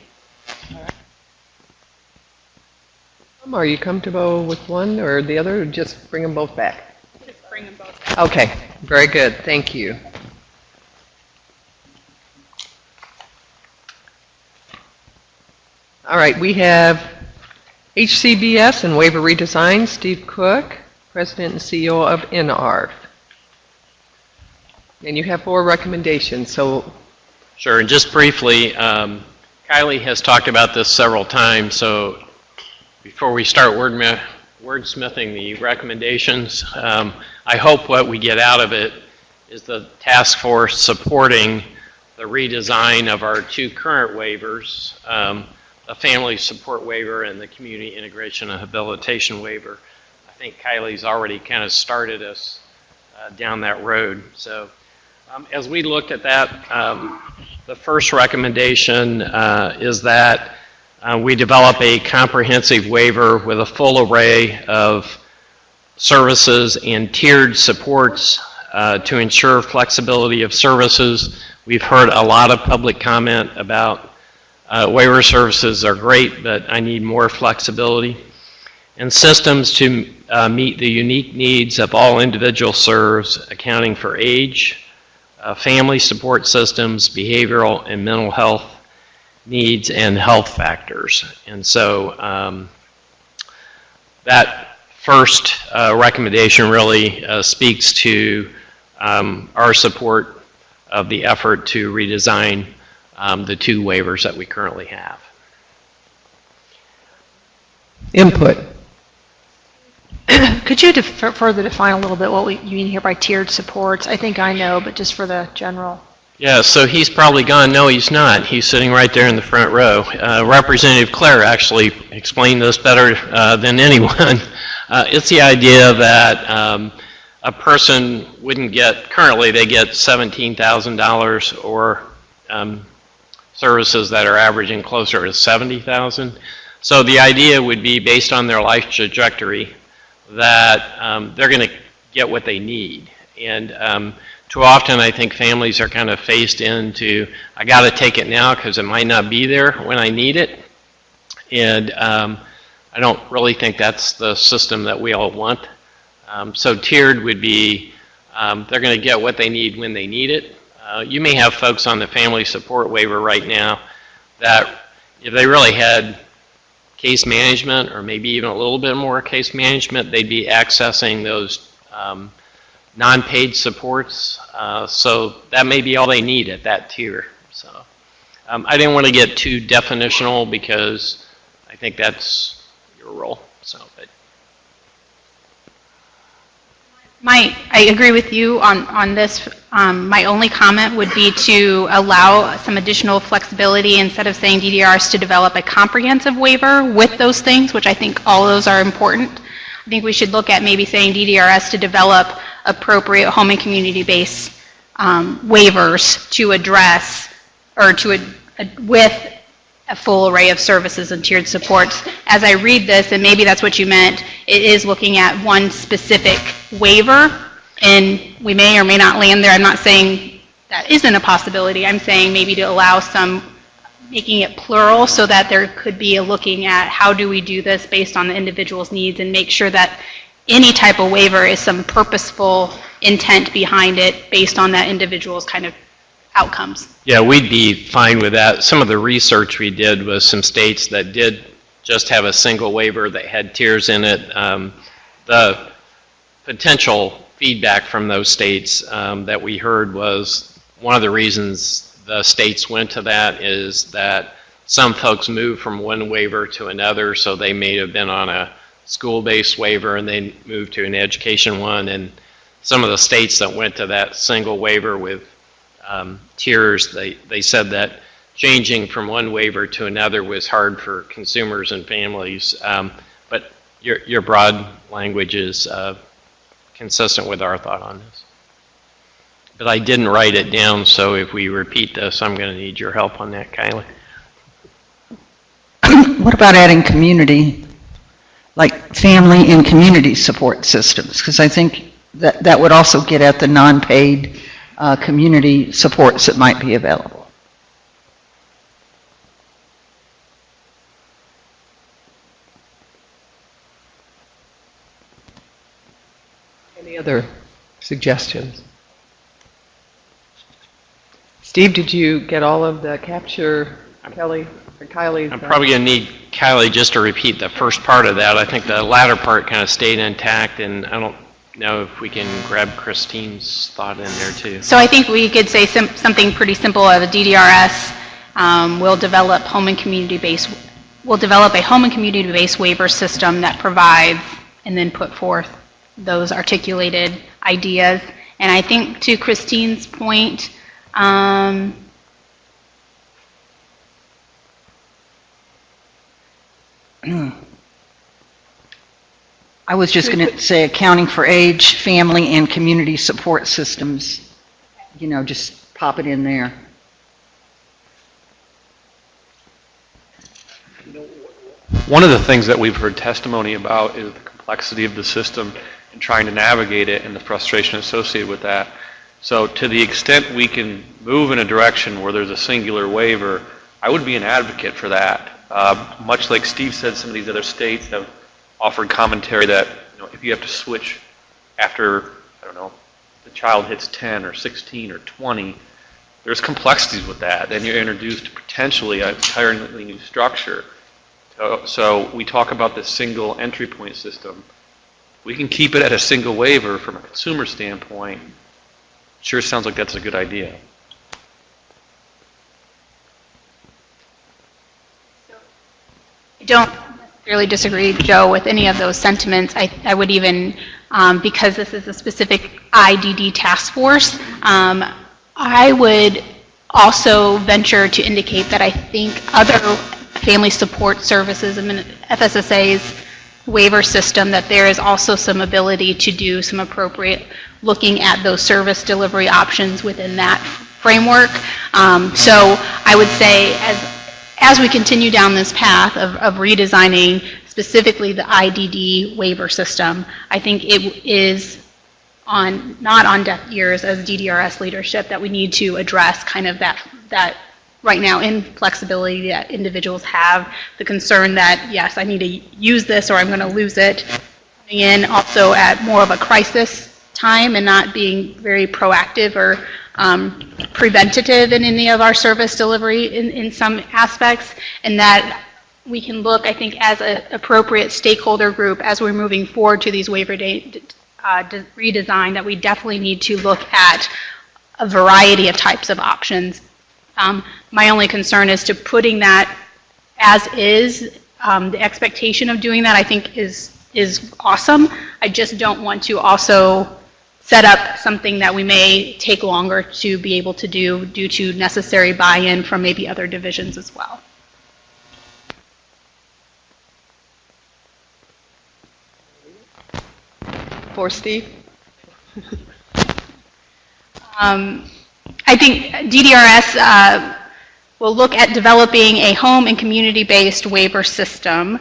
Are you comfortable with one or the other, or just bring them both back? Just bring them both back. Okay, very good. Thank you. All right, we have HCBS and waiver redesign, Steve Cook, President and CEO of NARF. And you have 4 recommendations, so. Sure, and just briefly, Kylie has talked about this several times, so before we start wordsmithing the recommendations, I hope what we get out of it is the task force supporting the redesign of our 2 current waivers, the family support waiver and the community integration and habilitation waiver. I think Kylie's already kind of started us down that road. So as we looked at that, the first recommendation is that we develop a comprehensive waiver with a full array of services and tiered supports to ensure flexibility of services. We've heard a lot of public comment about waiver services are great, but I need more flexibility. And systems to meet the unique needs of all individual serves, accounting for age, family support systems, behavioral and mental health needs, and health factors. And so that first recommendation really speaks to our support of the effort to redesign the 2 waivers that we currently have. Input. Could you further define a little bit what you mean here by tiered supports? I think I know, but just for the general. Yeah, so he's probably gone. No, he's not. He's sitting right there in the front row. Representative Clare actually explained this better than anyone. It's the idea that a person wouldn't get, currently they get $17,000 or services that are averaging closer to 70,000. So the idea would be, based on their life trajectory, that they're going to get what they need. And too often I think families are kind of faced into, I got to take it now because it might not be there when I need it. And I don't really think that's the system that we all want. So tiered would be, they're going to get what they need when they need it. You may have folks on the family support waiver right now that, if they really had case management, or maybe even a little bit more case management, they'd be accessing those non-paid supports. So that may be all they need at that tier. So I didn't want to get too definitional because I think that's your role. So, but. I agree with you on this. My only comment would be to allow some additional flexibility instead of saying DDRs to develop a comprehensive waiver with those things, which I think all of those are important. I think we should look at maybe saying DDRs to develop appropriate home and community-based waivers to address, or with a full array of services and tiered supports. As I read this, and maybe that's what you meant, it is looking at one specific waiver, and we may or may not land there. I'm not saying that isn't a possibility. I'm saying maybe to allow some, making it plural, so that there could be a looking at how do we do this based on the individual's needs, and make sure that any type of waiver is some purposeful intent behind it based on that individual's kind of outcomes. Yeah, we'd be fine with that. Some of the research we did was some states that did just have a single waiver that had tiers in it. The potential feedback from those states that we heard was, one of the reasons the states went to that is that some folks moved from one waiver to another, so they may have been on a school-based waiver and they moved to an education one, and some of the states that went to that single waiver with tiers, they said that changing from one waiver to another was hard for consumers and families. But your broad language is consistent with our thought on this. But I didn't write it down, so if we repeat this, I'm going to need your help on that, Kylie. What about adding community, like family and community support systems? Because I think that would also get at the non-paid community supports that might be available. Any other suggestions? Steve, did you get all of the capture, Kelly or Kylie? I'm probably going to need Kylie just to repeat the first part of that. I think the latter part kind of stayed intact, and I don't know if we can grab Christine's thought in there too. So I think we could say something pretty simple of a DDRS will develop a home and community-based waiver system that provides, and then put forth those articulated ideas. And I think, to Christine's point, I was just going to say accounting for age, family, and community support systems. You know, just pop it in there. One of the things that we've heard testimony about is the complexity of the system and trying to navigate it and the frustration associated with that. So to the extent we can move in a direction where there's a singular waiver, I would be an advocate for that. Much like Steve said, some of these other states have offered commentary that, you know, if you have to switch after, I don't know, the child hits 10 or 16 or 20, there's complexities with that. Then you're introduced to potentially an entirely new structure. So we talk about this single entry point system. We can keep it at a single waiver from a consumer standpoint. Sure sounds like that's a good idea. I don't necessarily disagree, Joe, with any of those sentiments. I would even, because this is a specific IDD task force, I would also venture to indicate that I think other family support services, FSSA's waiver system, that there is also some ability to do some appropriate looking at those service delivery options within that framework. So I would say as we continue down this path of redesigning specifically the IDD waiver system, I think it is not on deaf ears as DDRS leadership that we need to address kind of that right now inflexibility that individuals have, the concern that, yes, I need to use this or I'm going to lose it, coming in also at more of a crisis time and not being very proactive or preventative in any of our service delivery in some aspects, and that we can look, I think, as an appropriate stakeholder group as we're moving forward to these waiver redesign, that we definitely need to look at a variety of types of options. My only concern is to putting that as is. The expectation of doing that, I think, is awesome. I just don't want to also set up something that we may take longer to be able to do due to necessary buy-in from maybe other divisions as well. For Steve? I think DDRS will look at developing a home and community-based waiver system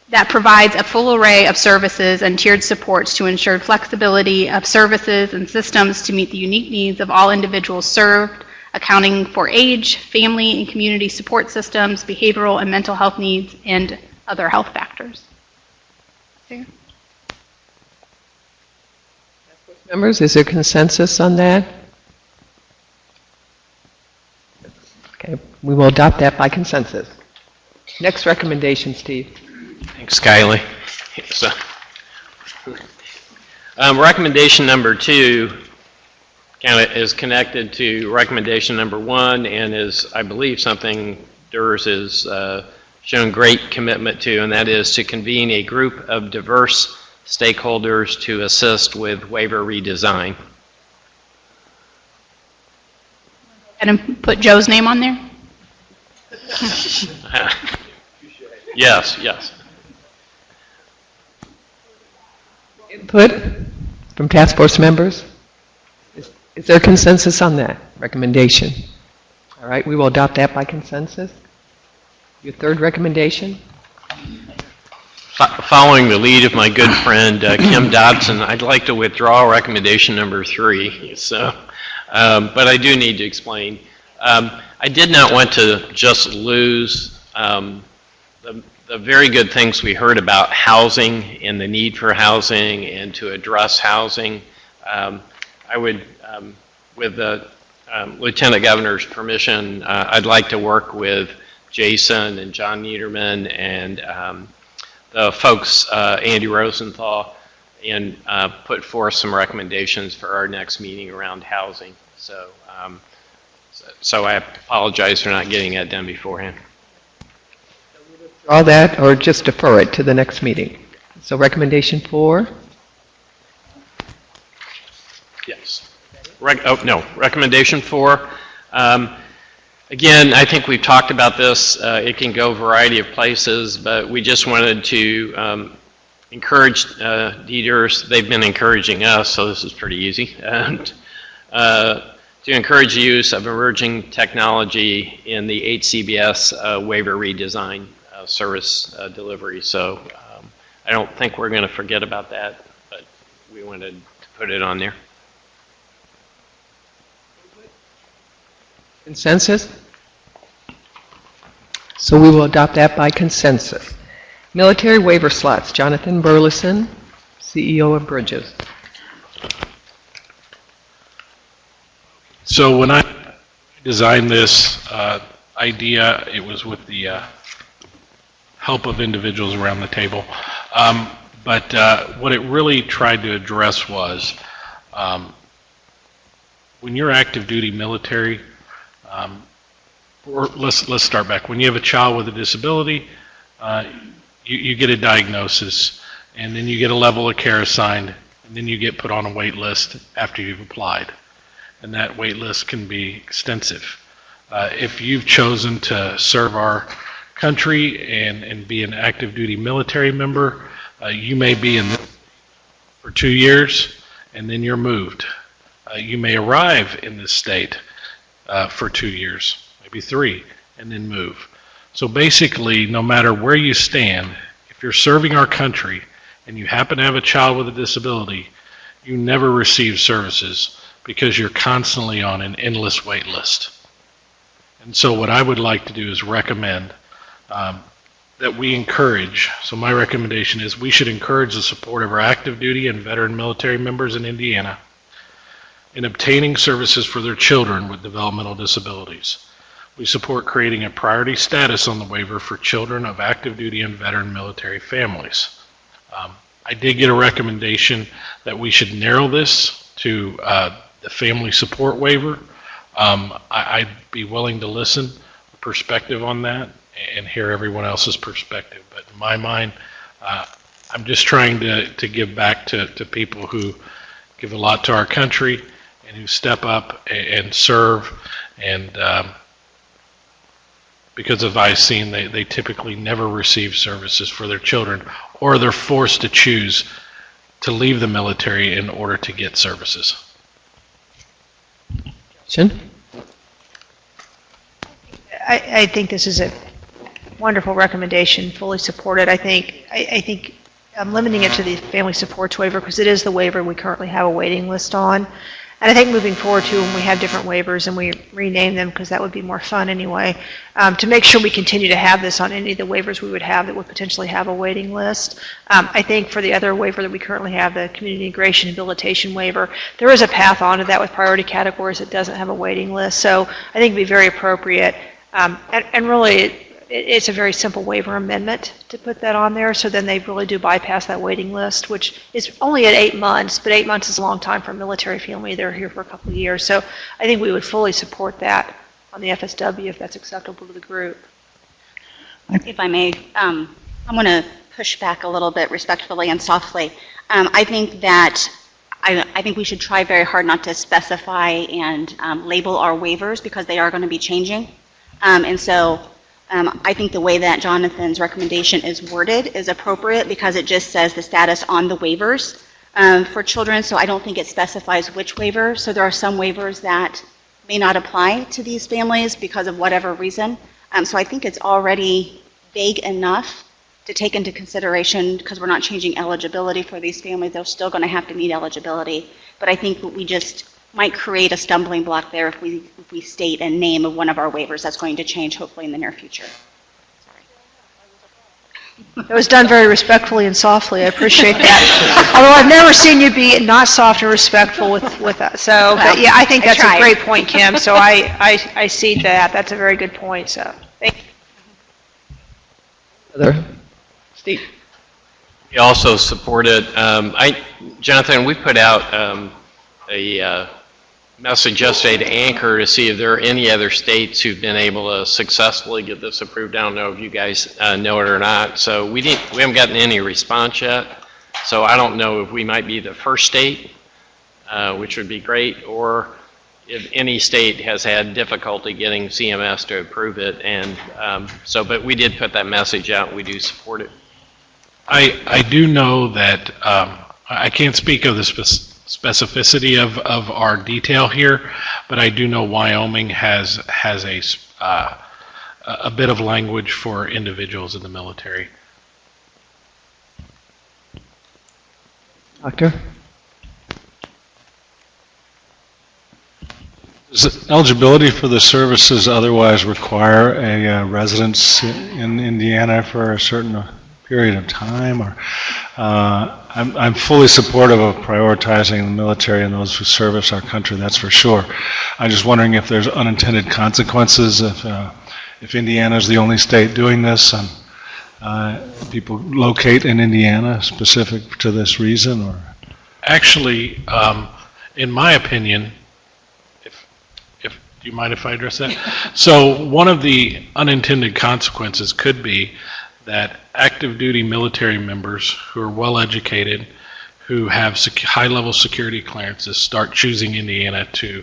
that provides a full array of services and tiered supports to ensure flexibility of services and systems to meet the unique needs of all individuals served, accounting for age, family, and community support systems, behavioral and mental health needs, and other health factors. Members, is there consensus on that? Okay, we will adopt that by consensus. Next recommendation, Steve. Thanks, Kylie. So, recommendation number 2 kind of is connected to recommendation number 1 and is, I believe, something DERS has shown great commitment to, and that is to convene a group of diverse stakeholders to assist with waiver redesign. And put Joe's name on there? Yes, yes. Input from task force members? Is there consensus on that recommendation? All right, we will adopt that by consensus. Your third recommendation? Following the lead of my good friend Kim Dodson, I'd like to withdraw recommendation number 3. So, but I do need to explain. I did not want to just lose the very good things we heard about housing and the need for housing and to address housing. I would, with the Lieutenant Governor's permission, I'd like to work with Jason and John Niederman and the folks, Andy Rosenthal, and put forth some recommendations for our next meeting around housing. So, so I apologize for not getting that done beforehand. All that, or just defer it to the next meeting? So recommendation 4? Yes. Recommendation 4. Again, I think we've talked about this. It can go a variety of places, but we just wanted to encourage DDRS. They've been encouraging us, so this is pretty easy. And, to encourage the use of emerging technology in the HCBS waiver redesign service delivery. So I don't think we're going to forget about that, but we wanted to put it on there. Consensus? So we will adopt that by consensus. Military waiver slots, Jonathan Burleson, CEO of Bridges. So when I designed this idea, it was with the help of individuals around the table. But what it really tried to address was when you're active duty military, or let's start back. When you have a child with a disability, you get a diagnosis, and then you get a level of care assigned, and then you get put on a wait list after you've applied. And that wait list can be extensive. If you've chosen to serve our country and be an active duty military member, you may be in this for 2 years, and then you're moved. You may arrive in this state, for 2 years, maybe 3, and then move. So basically, no matter where you stand, if you're serving our country and you happen to have a child with a disability, you never receive services because you're constantly on an endless wait list. And so what I would like to do is recommend that we encourage, so my recommendation is we should encourage the support of our active duty and veteran military members in Indiana in obtaining services for their children with developmental disabilities. We support creating a priority status on the waiver for children of active duty and veteran military families. I did get a recommendation that we should narrow this to the family support waiver. I'd be willing to listen, perspective on that, and hear everyone else's perspective. But in my mind, I'm just trying to give back to people who give a lot to our country and who step up and serve. And because of I've seen, they typically never receive services for their children, or they're forced to choose to leave the military in order to get services. Jen? I think this is a wonderful recommendation, fully supported. I think I'm limiting it to the family supports waiver because it is the waiver we currently have a waiting list on. And I think moving forward too, when we have different waivers and we rename them, because that would be more fun anyway, to make sure we continue to have this on any of the waivers we would have that would potentially have a waiting list. I think for the other waiver that we currently have, the community integration habilitation waiver, there is a path onto that with priority categories that doesn't have a waiting list. So I think it would be very appropriate. And really, it's a very simple waiver amendment to put that on there, so then they really do bypass that waiting list, which is only at 8 months, but 8 months is a long time for a military family. They're here for a couple of years. So I think we would fully support that on the FSW if that's acceptable to the group. If I may, I'm going to push back a little bit respectfully and softly. I think that I think we should try very hard not to specify and label our waivers because they are going to be changing. And so I think the way that Jonathan's recommendation is worded is appropriate because it just says the status on the waivers for children, so I don't think it specifies which waiver. So there are some waivers that may not apply to these families because of whatever reason. So I think it's already vague enough to take into consideration because we're not changing eligibility for these families. They're still going to have to meet eligibility. But I think we just might create a stumbling block there if we state a name of one of our waivers. That's going to change hopefully in the near future. It was done very respectfully and softly. I appreciate that. Although I've never seen you be not soft and respectful with us. So, but yeah, I think that's a great point, Kim. So I see that. That's a very good point. So thank you. Steve. We also supported, Jonathan, we put out a message yesterday to Anchor to see if there are any other states who've been able to successfully get this approved. I don't know if you guys know it or not. So we haven't gotten any response yet. So I don't know if we might be the first state, which would be great, or if any state has had difficulty getting CMS to approve it. And but we did put that message out. We do support it. I do know that I can't speak of the specificity of our detail here, but I do know Wyoming has a bit of language for individuals in the military. Doctor? Does eligibility for the services otherwise require a residence in Indiana for a certain period of time? Or I'm fully supportive of prioritizing the military and those who service our country, that's for sure. I'm just wondering if there's unintended consequences if Indiana is the only state doing this and people locate in Indiana specific to this reason, or? Actually, in my opinion, do you mind if I address that? So one of the unintended consequences could be that active duty military members who are well educated, who have high-level security clearances, start choosing Indiana to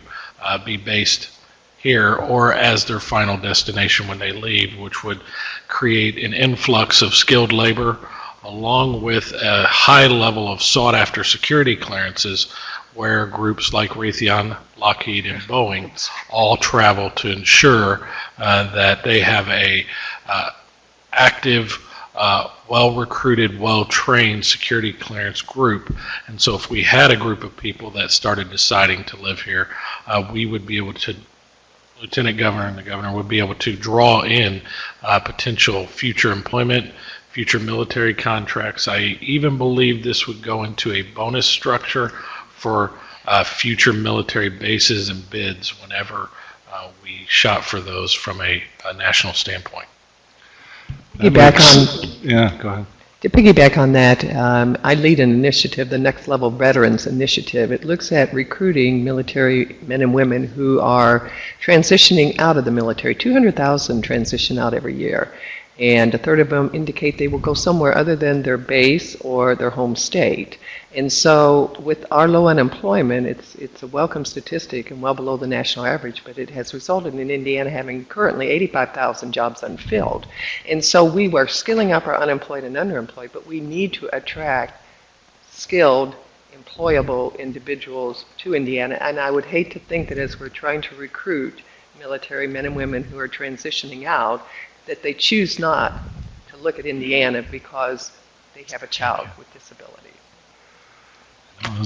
be based here or as their final destination when they leave, which would create an influx of skilled labor along with a high level of sought-after security clearances, where groups like Raytheon, Lockheed, and Boeing all travel to ensure that they have a active, well-recruited, well-trained security clearance group. And so if we had a group of people that started deciding to live here, we would be able to, Lieutenant Governor and the Governor would be able to draw in potential future employment, future military contracts. I even believe this would go into a bonus structure for future military bases and bids whenever we shot for those from a national standpoint. Yeah, go ahead. To piggyback on that, I lead an initiative, the Next Level Veterans Initiative. It looks at recruiting military men and women who are transitioning out of the military. 200,000 transition out every year, and a third of them indicate they will go somewhere other than their base or their home state. And so with our low unemployment, it's a welcome statistic and well below the national average, but it has resulted in Indiana having currently 85,000 jobs unfilled. And so we were skilling up our unemployed and underemployed, but we need to attract skilled, employable individuals to Indiana. And I would hate to think that as we're trying to recruit military men and women who are transitioning out, that they choose not to look at Indiana because they have a child with disability.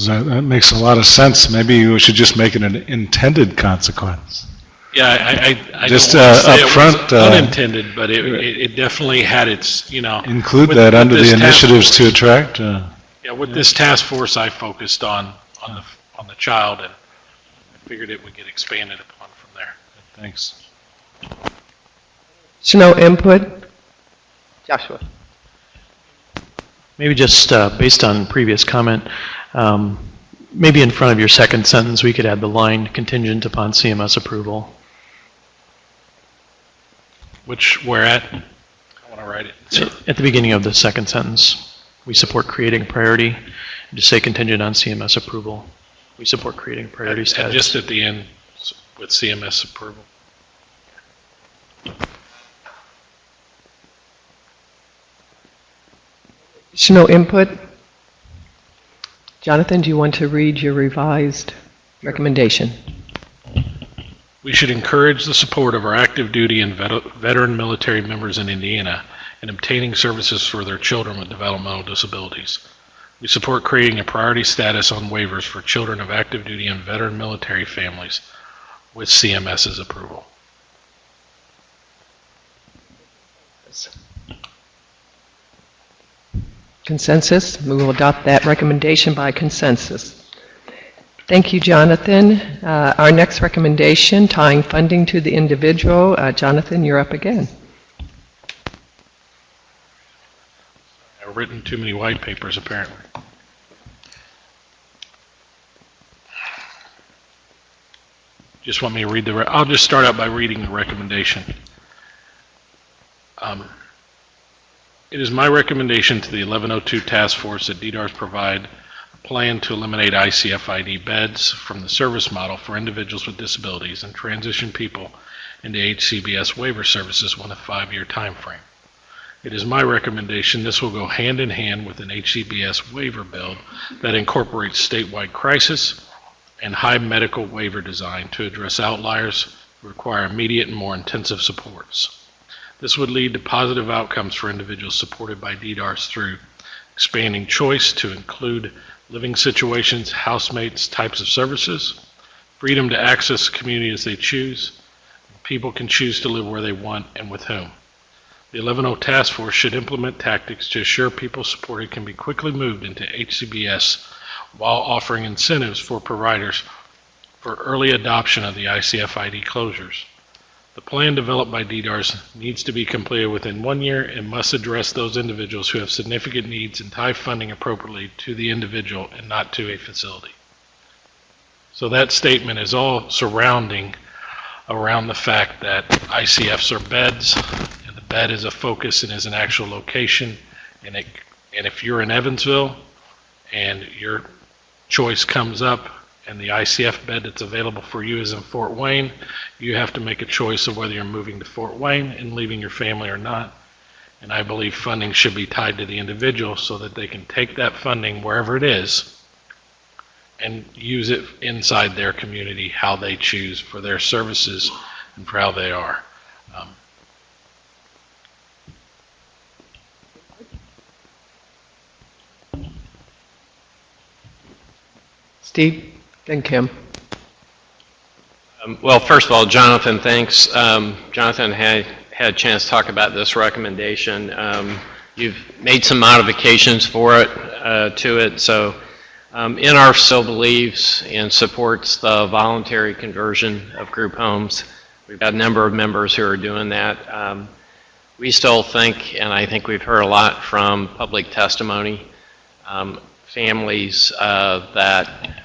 That makes a lot of sense. Maybe we should just make it an intended consequence. Yeah, I just don't want to say up front, it was unintended, but it definitely had its, include that under the initiatives to attract. Yeah, with this task force, I focused on the child, and I figured it would get expanded upon from there. Thanks. So no input? Joshua. Maybe just based on previous comment, maybe in front of your second sentence, we could add the line contingent upon CMS approval. Where at? I want to write it. At the beginning of the second sentence, we support creating priority. Just say contingent on CMS approval. We support creating priority status. And just at the end with CMS approval. Additional input? Jonathan, do you want to read your revised recommendation? We should encourage the support of our active duty and veteran military members in Indiana in obtaining services for their children with developmental disabilities. We support creating a priority status on waivers for children of active duty and veteran military families with CMS's approval. Consensus? We will adopt that recommendation by consensus. Thank you, Jonathan. Our next recommendation, tying funding to the individual. Jonathan, you're up again. I've written too many white papers, apparently. Just want me to read I'll just start out by reading the recommendation. It is my recommendation to the 1102 Task Force that DDARS provide a plan to eliminate ICFID beds from the service model for individuals with disabilities and transition people into HCBS waiver services within a 5-year time frame. It is my recommendation this will go hand in hand with an HCBS waiver bill that incorporates statewide crisis and high medical waiver design to address outliers who require immediate and more intensive supports. This would lead to positive outcomes for individuals supported by DDARS through expanding choice to include living situations, housemates, types of services, freedom to access the community as they choose. People can choose to live where they want and with whom. The 1102 Task Force should implement tactics to assure people supported can be quickly moved into HCBS while offering incentives for providers for early adoption of the ICFID closures. The plan developed by DDARS needs to be completed within 1 year and must address those individuals who have significant needs and tie funding appropriately to the individual and not to a facility. So that statement is all surrounding around the fact that ICFs are beds, and the bed is a focus and is an actual location. And if you're in Evansville and your choice comes up and the ICF bed that's available for you is in Fort Wayne, you have to make a choice of whether you're moving to Fort Wayne and leaving your family or not. And I believe funding should be tied to the individual so that they can take that funding wherever it is and use it inside their community how they choose for their services and for how they are. Steve, then Kim. Well, first of all, Jonathan, thanks. Jonathan had a chance to talk about this recommendation. You've made some modifications for it, to it. So NR still believes and supports the voluntary conversion of group homes. We've got a number of members who are doing that. We still think, and I think we've heard a lot from public testimony, families that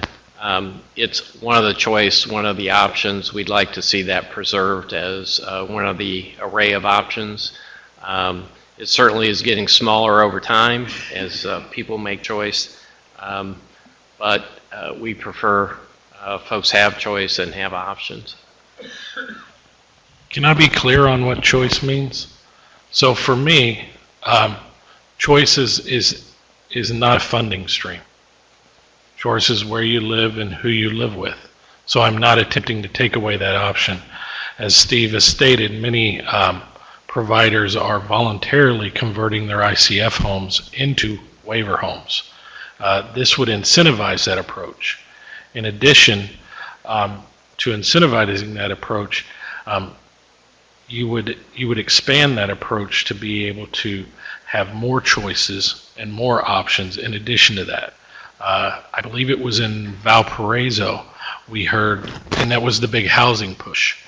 it's one of the choice, one of the options. We'd like to see that preserved as one of the array of options. It certainly is getting smaller over time as people make choice, but we prefer folks have choice and have options. Can I be clear on what choice means? So for me, choice is not a funding stream. Choice is where you live and who you live with. So I'm not attempting to take away that option. As Steve has stated, many providers are voluntarily converting their ICF homes into waiver homes. This would incentivize that approach. In addition to incentivizing that approach, you would expand that approach to be able to have more choices and more options in addition to that. I believe it was in Valparaiso we heard, and that was the big housing push.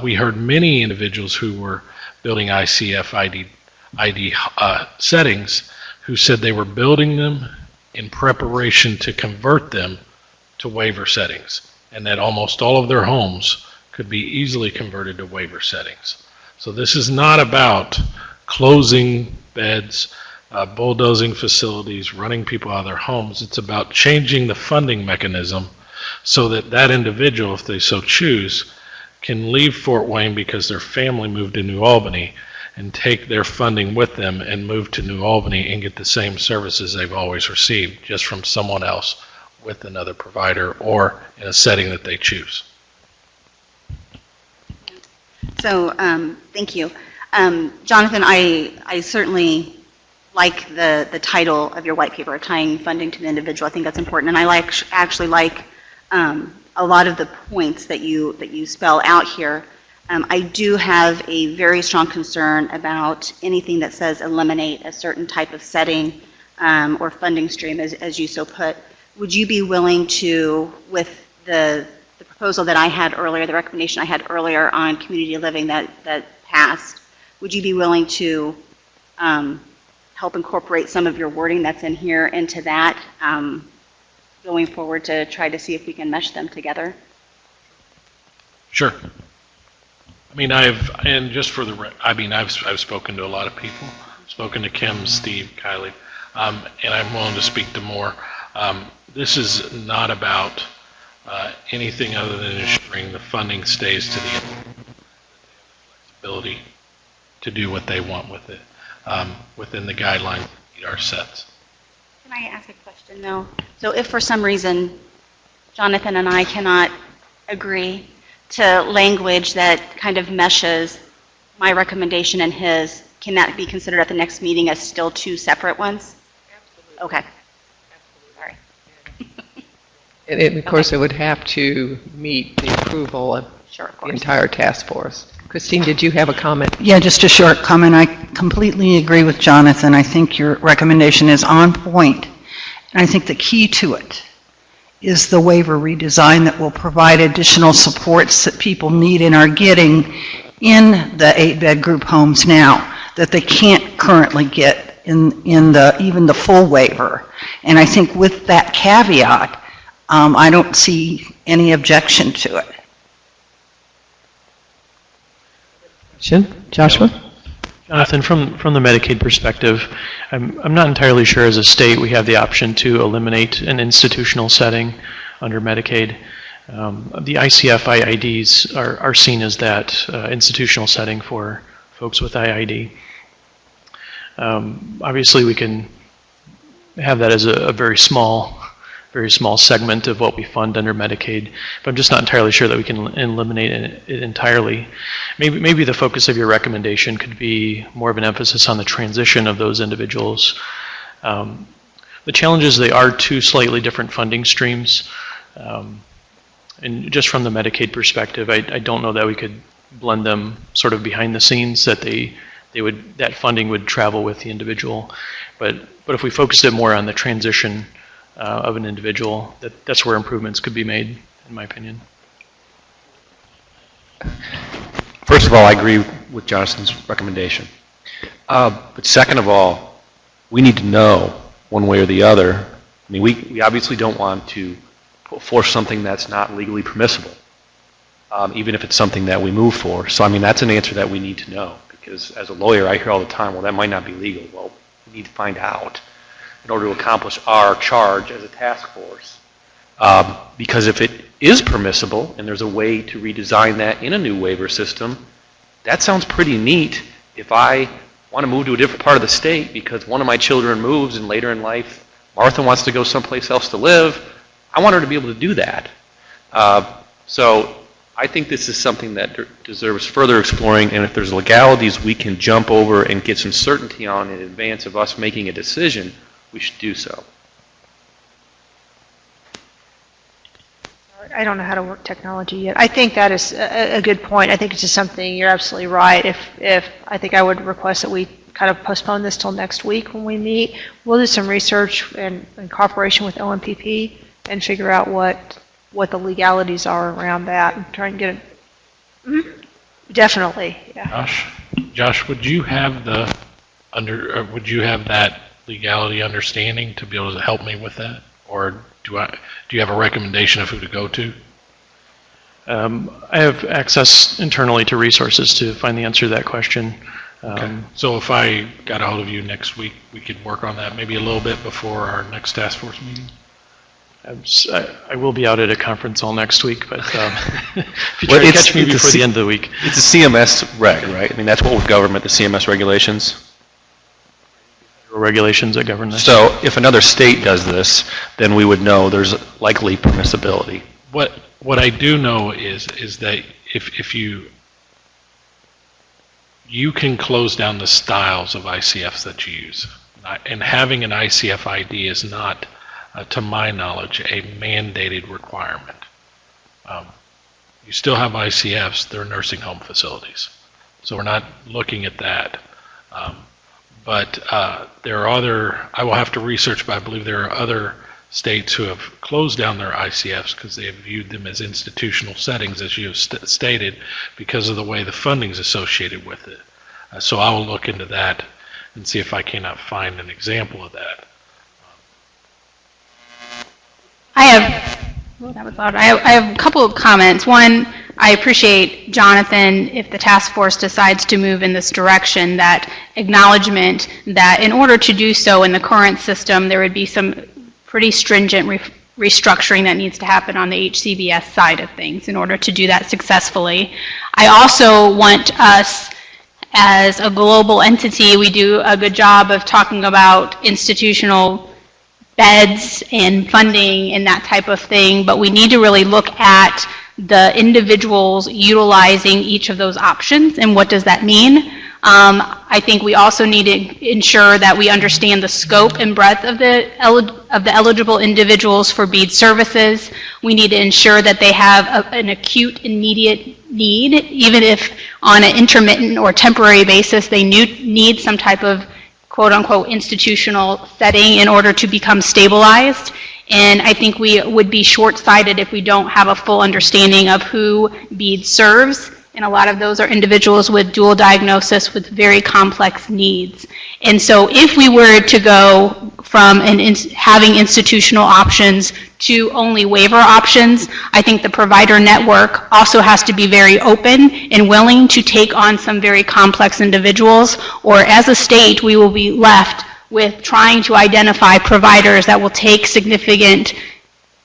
We heard many individuals who were building ICF ID settings who said they were building them in preparation to convert them to waiver settings, and that almost all of their homes could be easily converted to waiver settings. So this is not about closing beds, bulldozing facilities, running people out of their homes. It's about changing the funding mechanism so that that individual, if they so choose, can leave Fort Wayne because their family moved to New Albany and take their funding with them and move to New Albany and get the same services they've always received, just from someone else with another provider or in a setting that they choose. So, thank you. Jonathan, I certainly like the title of your white paper, Tying Funding to the Individual. I think that's important, and I actually like a lot of the points that you spell out here. I do have a very strong concern about anything that says eliminate a certain type of setting or funding stream, as you so put. Would you be willing to, with the proposal that I had earlier, the recommendation I had earlier on community living that passed, would you be willing to help incorporate some of your wording that's in here into that going forward to try to see if we can mesh them together? Sure. I mean, I've spoken to a lot of people. I've spoken to Kim, Steve, Kylie, and I'm willing to speak to more. This is not about anything other than ensuring the funding stays to the ability to do what they want with it within the guidelines that are set. Can I ask a question, though? So if for some reason Jonathan and I cannot agree to language that kind of meshes my recommendation and his, can that be considered at the next meeting as still two separate ones? Absolutely. Okay. Sorry. And of course, it would have to meet the approval of the entire task force. Christine, did you have a comment? Yeah, just a short comment. I completely agree with Jonathan. I think your recommendation is on point. And I think the key to it is the waiver redesign that will provide additional supports that people need and are getting in the 8-bed group homes now that they can't currently get in even the full waiver. And I think with that caveat, I don't see any objection to it. Joshua? Jonathan, from the Medicaid perspective, I'm not entirely sure as a state we have the option to eliminate an institutional setting under Medicaid. The ICF IIDs are seen as that institutional setting for folks with IID. Obviously, we can have that as a very small very small segment of what we fund under Medicaid. But I'm just not entirely sure that we can eliminate it entirely. Maybe the focus of your recommendation could be more of an emphasis on the transition of those individuals. The challenge is they are two slightly different funding streams. And just from the Medicaid perspective, I don't know that we could blend them sort of behind the scenes, that that funding would travel with the individual. But if we focused it more on the transition of an individual, that's where improvements could be made, in my opinion. First of all, I agree with Jonathan's recommendation. But second of all, we need to know one way or the other. I mean, we obviously don't want to force something that's not legally permissible, even if it's something that we move for. So, I mean, that's an answer that we need to know, because as a lawyer, I hear all the time, well, that might not be legal. Well, we need to find out in order to accomplish our charge as a task force. Because if it is permissible and there's a way to redesign that in a new waiver system, that sounds pretty neat. If I want to move to a different part of the state because one of my children moves and later in life Martha wants to go someplace else to live, I want her to be able to do that. So I think this is something that deserves further exploring, and if there's legalities we can jump over and get some certainty on in advance of us making a decision, we should do so. I don't know how to work technology yet. I think that is a good point. I think it's just something, you're absolutely right. If I think I would request that we kind of postpone this till next week when we meet. We'll do some research in cooperation with OMPP and figure out what the legalities are around that and try and get it. Definitely, yeah. Josh, would you have that legality understanding to be able to help me with that, or do you have a recommendation of who to go to? I have access internally to resources to find the answer to that question. Okay. So if I got a hold of you next week, we could work on that maybe a little bit before our next task force meeting? I will be out at a conference all next week, but if you try to catch me before the end of the week. It's a CMS reg, right? I mean, that's what would govern the CMS regulations. Regulations that govern this. So if another state does this, then we would know there's likely permissibility. What I do know is that if you can close down the styles of ICFs that you use, and having an ICF ID is not, to my knowledge, a mandated requirement. You still have ICFs, they're nursing home facilities. So we're not looking at that. But there are I will have to research, but I believe there are other states who have closed down their ICFs because they have viewed them as institutional settings, as you have stated, because of the way the funding is associated with it. So I will look into that and see if I cannot find an example of that. I have a couple of comments. One, I appreciate, Jonathan, if the task force decides to move in this direction, that acknowledgement that in order to do so in the current system, there would be some pretty stringent restructuring that needs to happen on the HCBS side of things in order to do that successfully. I also want us, as a global entity, we do a good job of talking about institutional beds and funding and that type of thing, but we need to really look at the individuals utilizing each of those options and what does that mean. I think we also need to ensure that we understand the scope and breadth of the eligible individuals for BEAD services. We need to ensure that they have an acute, immediate need, even if on an intermittent or temporary basis they need some type of quote-unquote institutional setting in order to become stabilized. And I think we would be short-sighted if we don't have a full understanding of who BEAD serves. And a lot of those are individuals with dual diagnosis with very complex needs. And so if we were to go from having institutional options to only waiver options, I think the provider network also has to be very open and willing to take on some very complex individuals, or as a state, we will be left with trying to identify providers that will take significant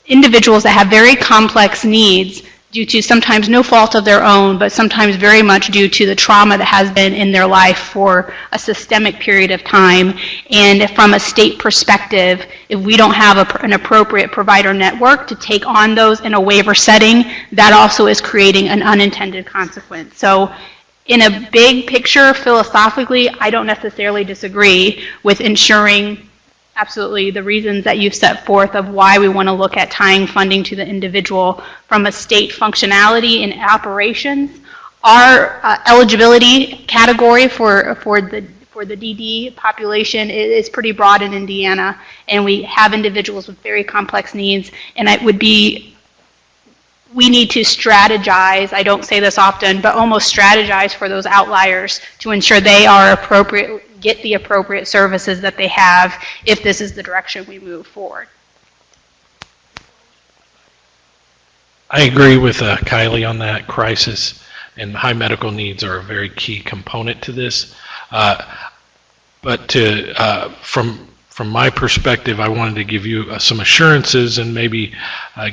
individuals that have very complex needs due to sometimes no fault of their own, but sometimes very much due to the trauma that has been in their life for a systemic period of time. And from a state perspective, if we don't have an appropriate provider network to take on those in a waiver setting, that also is creating an unintended consequence. So in a big picture, philosophically, I don't necessarily disagree with ensuring absolutely the reasons that you've set forth of why we want to look at tying funding to the individual from a state functionality and operations. Our eligibility category for the DD population is pretty broad in Indiana, and we have individuals with very complex needs, and it would be, we need to strategize, I don't say this often, but almost strategize for those outliers to ensure they are appropriate, get the appropriate services that they have if this is the direction we move forward. I agree with Kylie on that. Crisis and high medical needs are a very key component to this. But from my perspective, I wanted to give you some assurances and maybe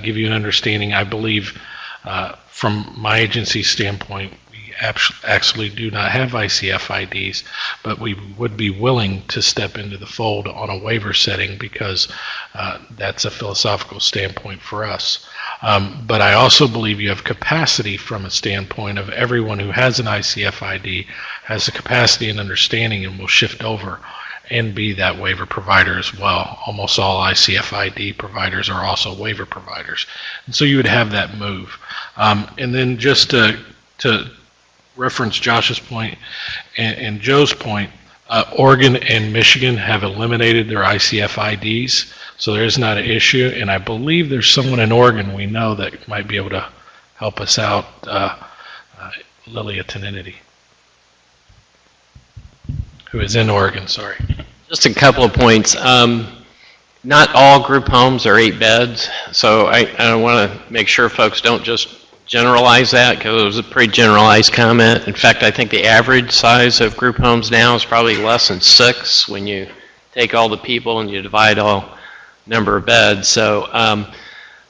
give you an understanding. I believe from my agency's standpoint, we actually do not have ICF IDs, but we would be willing to step into the fold on a waiver setting because that's a philosophical standpoint for us. But I also believe you have capacity from a standpoint of everyone who has an ICF ID has the capacity and understanding and will shift over and be that waiver provider as well. Almost all ICF ID providers are also waiver providers. And so you would have that move. And then just to reference Josh's point and Joe's point, Oregon and Michigan have eliminated their ICF IDs, so there is not an issue. And I believe there's someone in Oregon we know that might be able to help us out, Lilia Teninity, who is in Oregon, sorry. Just a couple of points. Not all group homes are 8 beds, so I want to make sure folks don't just generalize that because it was a pretty generalized comment. In fact, I think the average size of group homes now is probably less than 6 when you take all the people and you divide all number of beds. So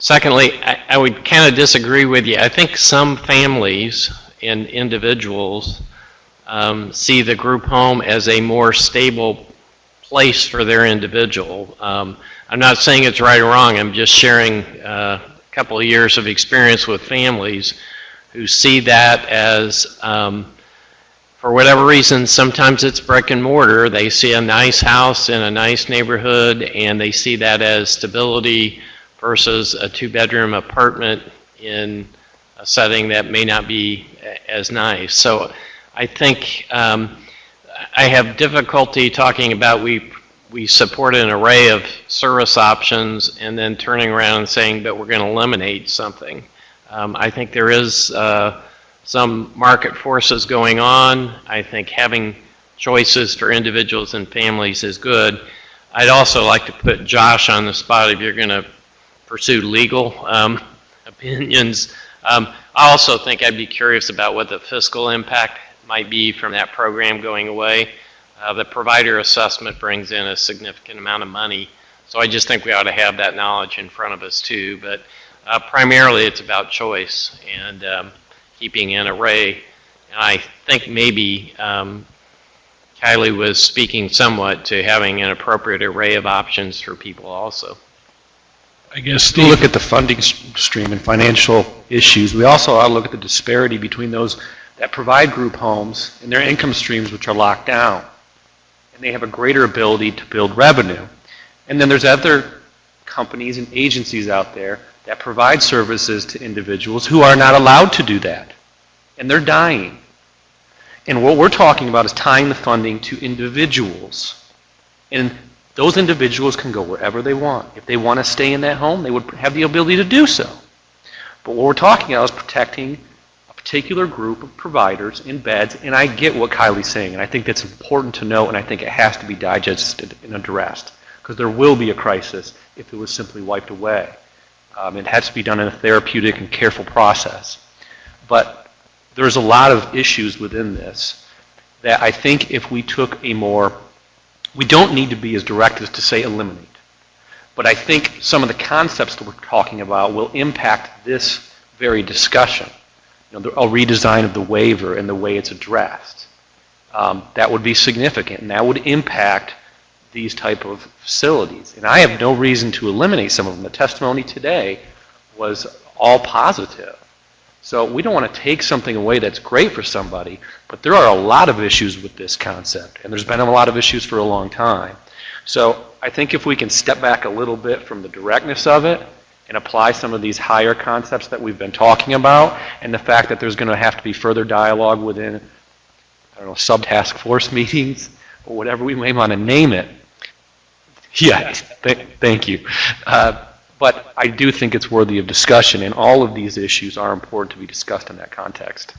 secondly, I would kind of disagree with you. I think some families and individuals see the group home as a more stable place for their individual. I'm not saying it's right or wrong. I'm just sharing a couple of years of experience with families who see that as, for whatever reason, sometimes it's brick and mortar. They see a nice house in a nice neighborhood and they see that as stability versus a 2-bedroom apartment in a setting that may not be as nice. So I think I have difficulty talking about we support an array of service options and then turning around and saying, but we're going to eliminate something. I think there is some market forces going on. I think having choices for individuals and families is good. I'd also like to put Josh on the spot if you're going to pursue legal opinions. I also think I'd be curious about what the fiscal impact might be from that program going away. The provider assessment brings in a significant amount of money, so I just think we ought to have that knowledge in front of us too. But primarily it's about choice and keeping an array. And I think maybe Kylie was speaking somewhat to having an appropriate array of options for people also. I guess, Steve, look at the funding stream and financial issues. We also ought to look at the disparity between those that provide group homes and their income streams, which are locked down. And they have a greater ability to build revenue. And then there's other companies and agencies out there that provide services to individuals who are not allowed to do that. And they're dying. And what we're talking about is tying the funding to individuals. And those individuals can go wherever they want. If they want to stay in that home, they would have the ability to do so. But what we're talking about is protecting particular group of providers in beds, and I get what Kylie's saying, and I think that's important to know, and I think it has to be digested and addressed, because there will be a crisis if it was simply wiped away. It has to be done in a therapeutic and careful process. But there's a lot of issues within this that I think if we took a more, we don't need to be as direct as to say eliminate, but I think some of the concepts that we're talking about will impact this very discussion. A redesign of the waiver and the way it's addressed. That would be significant, and that would impact these type of facilities. And I have no reason to eliminate some of them. The testimony today was all positive. So we don't want to take something away that's great for somebody, but there are a lot of issues with this concept, and there's been a lot of issues for a long time. So I think if we can step back a little bit from the directness of it and apply some of these higher concepts that we've been talking about, and the fact that there's going to have to be further dialogue within, I don't know, sub-task force meetings, or whatever we may want to name it. Yes, thank you. But I do think it's worthy of discussion, and all of these issues are important to be discussed in that context.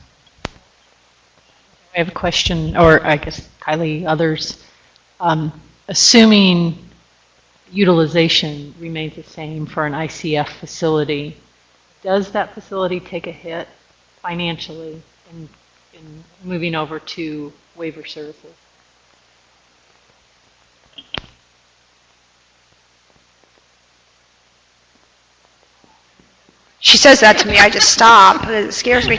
I have a question, or I guess Kylie, others. Assuming utilization remains the same for an ICF facility, does that facility take a hit financially in moving over to waiver services? She says that to me, I just stop. It scares me.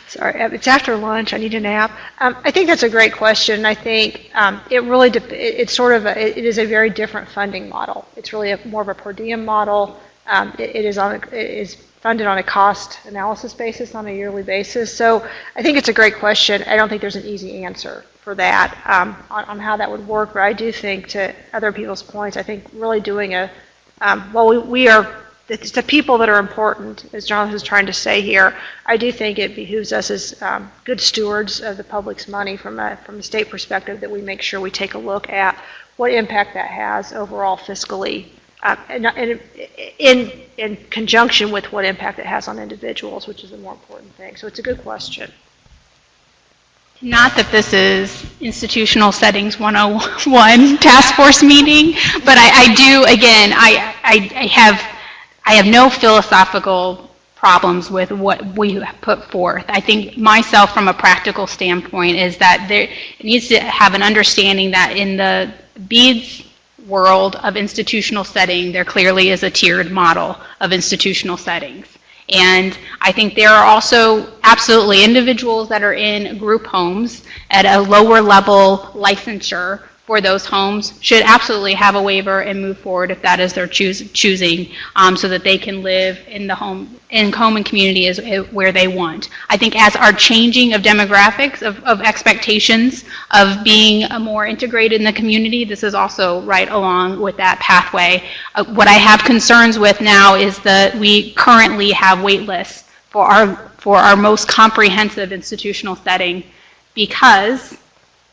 Sorry, it's after lunch. I need a nap. I think that's a great question. I think it really it is a very different funding model. It's really more of a per diem model. It is funded on a cost analysis basis on a yearly basis. So I think it's a great question. I don't think there's an easy answer for that on how that would work. But I do think, to other people's points, I think really doing it's the people that are important, as Jonathan is trying to say here. I do think it behooves us as good stewards of the public's money from a state perspective that we make sure we take a look at what impact that has overall fiscally, and in conjunction with what impact it has on individuals, which is a more important thing. So it's a good question. Not that this is institutional settings 101 task force meeting, but I do, again, I have no philosophical problems with what we have put forth. I think myself, from a practical standpoint, is that it needs to have an understanding that in the BEADS world of institutional setting, there clearly is a tiered model of institutional settings. And I think there are also absolutely individuals that are in group homes at a lower level licensure for those homes should absolutely have a waiver and move forward if that is their choosing, so that they can live in the home and community is where they want. I think as our changing of demographics, of expectations of being more integrated in the community, this is also right along with that pathway. What I have concerns with now is that we currently have wait lists for our most comprehensive institutional setting, because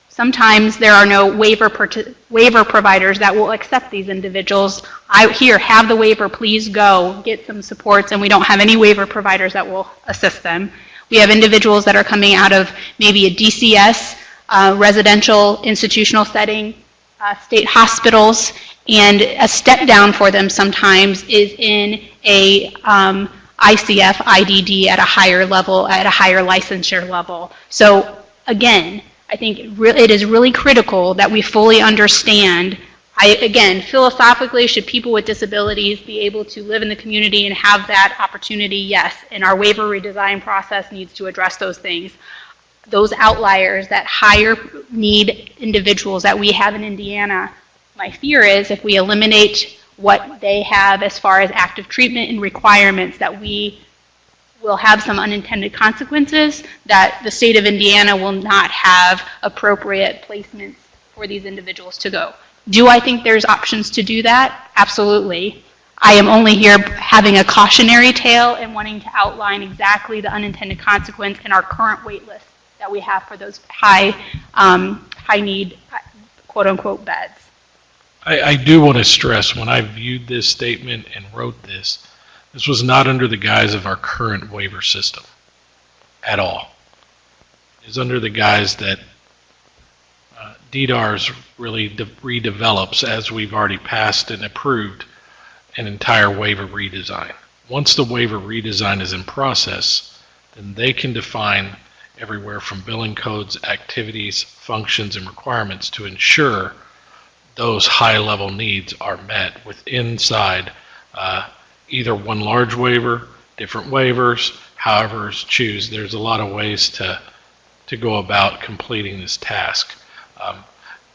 sometimes there are no waiver providers that will accept these individuals. Have the waiver, please go, get some supports, and we don't have any waiver providers that will assist them. We have individuals that are coming out of maybe a DCS, residential institutional setting, state hospitals, and a step down for them sometimes is in a ICF, IDD at a higher level, at a higher licensure level. So again, I think it is really critical that we fully understand. Again, philosophically, should people with disabilities be able to live in the community and have that opportunity? Yes, and our waiver redesign process needs to address those things. Those outliers, that higher need individuals that we have in Indiana, my fear is if we eliminate what they have as far as active treatment and requirements, that we will have some unintended consequences, that the state of Indiana will not have appropriate placements for these individuals to go. Do I think there's options to do that? Absolutely. I am only here having a cautionary tale and wanting to outline exactly the unintended consequence in our current wait list that we have for those high need, quote unquote, beds. I do want to stress, when I viewed this statement and wrote this was not under the guise of our current waiver system at all. It's under the guise that DDARS really redevelops, as we've already passed and approved, an entire waiver redesign. Once the waiver redesign is in process, then they can define everywhere from billing codes, activities, functions, and requirements to ensure those high-level needs are met with inside either one large waiver, different waivers, however choose. There's a lot of ways to go about completing this task.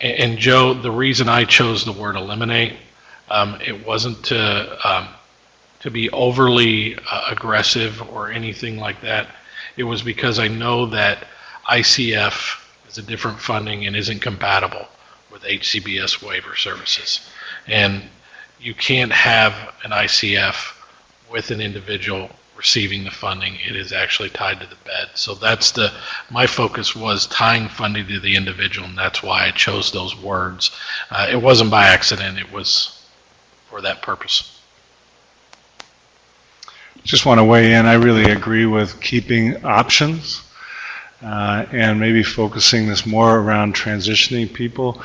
And Joe, the reason I chose the word eliminate, it wasn't to be overly aggressive or anything like that. It was because I know that ICF is a different funding and isn't compatible with HCBS waiver services. And you can't have an ICF with an individual receiving the funding. It is actually tied to the bed. So that's my focus was tying funding to the individual, and that's why I chose those words. It wasn't by accident, it was for that purpose. Just want to weigh in. I really agree with keeping options and maybe focusing this more around transitioning people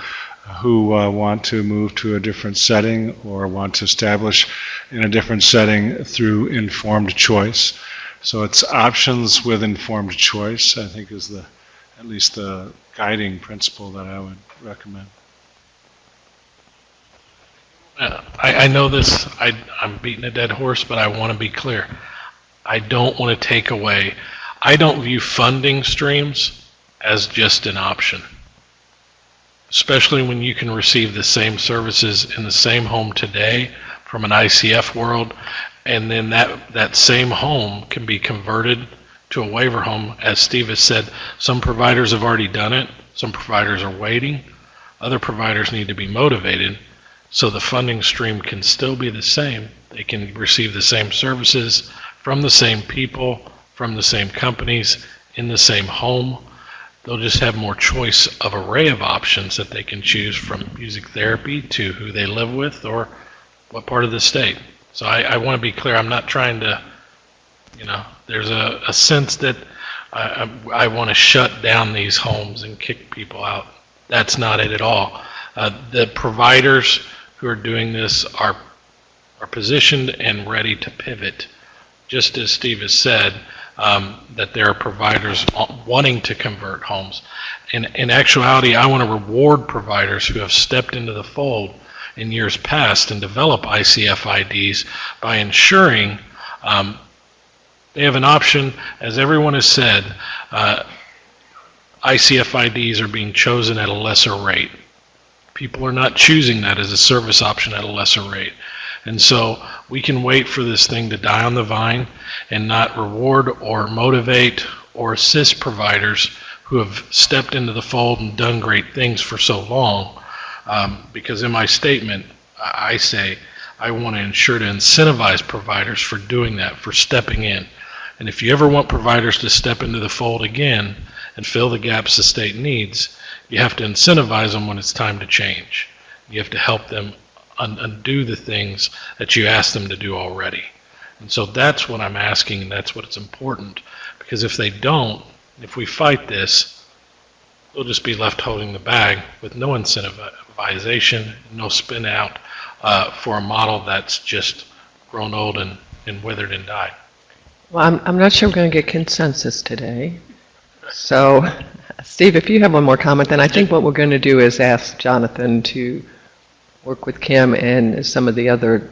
who want to move to a different setting or want to establish in a different setting through informed choice. So it's options with informed choice, I think, is at least the guiding principle that I would recommend. I know this, I'm beating a dead horse, but I want to be clear. I don't want to take away, I don't view funding streams as just an option, especially when you can receive the same services in the same home today from an ICF world, and then that same home can be converted to a waiver home. As Steve has said, some providers have already done it, some providers are waiting, other providers need to be motivated. So the funding stream can still be the same. They can receive the same services from the same people, from the same companies, in the same home. They'll just have more choice of array of options that they can choose, from music therapy to who they live with or what part of the state. So I want to be clear. I'm not trying to, there's a sense that I want to shut down these homes and kick people out. That's not it at all. The providers who are doing this are positioned and ready to pivot. Just as Steve has said, that there are providers wanting to convert homes. In actuality, I want to reward providers who have stepped into the fold in years past and develop ICF IDs by ensuring they have an option. As everyone has said, ICF IDs are being chosen at a lesser rate. People are not choosing that as a service option at a lesser rate. And so we can wait for this thing to die on the vine and not reward or motivate or assist providers who have stepped into the fold and done great things for so long. Because in my statement, I say I want to ensure to incentivize providers for doing that, for stepping in. And if you ever want providers to step into the fold again and fill the gaps the state needs, you have to incentivize them when it's time to change. You have to help them undo the things that you asked them to do already. And so that's what I'm asking, and that's what's important. Because if they don't, if we fight this, they'll just be left holding the bag with no incentivization, no spin out for a model that's just grown old and withered and died. Well, I'm not sure we're going to get consensus today. So, Steve, if you have one more comment, then I think what we're going to do is ask Jonathan to work with Kim and some of the other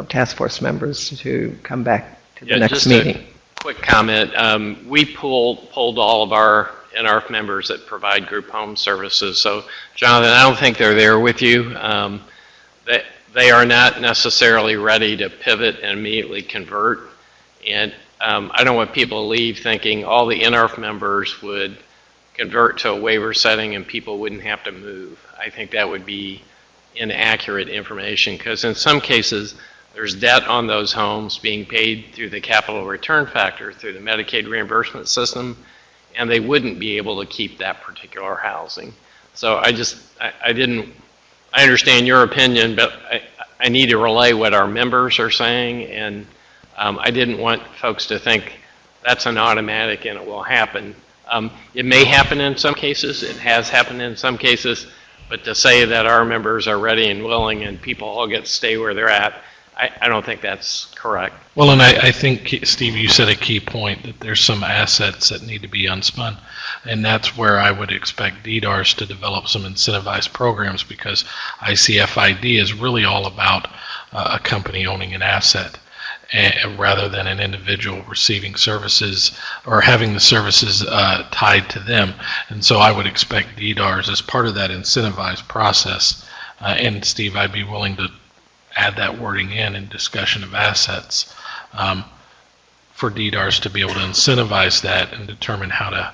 task force members to come back to the next meeting. Just a quick comment. We polled all of our NRF members that provide group home services. So, Jonathan, I don't think they're there with you. They are not necessarily ready to pivot and immediately convert. And I don't want people to leave thinking all the NRF members would convert to a waiver setting and people wouldn't have to move. I think that would be inaccurate information, because in some cases there's debt on those homes being paid through the capital return factor through the Medicaid reimbursement system, and they wouldn't be able to keep that particular housing. So I understand your opinion, but I need to relay what our members are saying, and I didn't want folks to think that's an automatic and it will happen. It may happen in some cases, it has happened in some cases, but to say that our members are ready and willing and people all get to stay where they're at, I don't think that's correct. Well, and I think, Steve, you said a key point, that there's some assets that need to be unspun. And that's where I would expect DDARS to develop some incentivized programs, because ICF ID is really all about a company owning an asset. rather than an individual receiving services or having the services tied to them. And so I would expect DDARs as part of that incentivized process. And Steve, I'd be willing to add that wording in discussion of assets for DDARs to be able to incentivize that and determine how to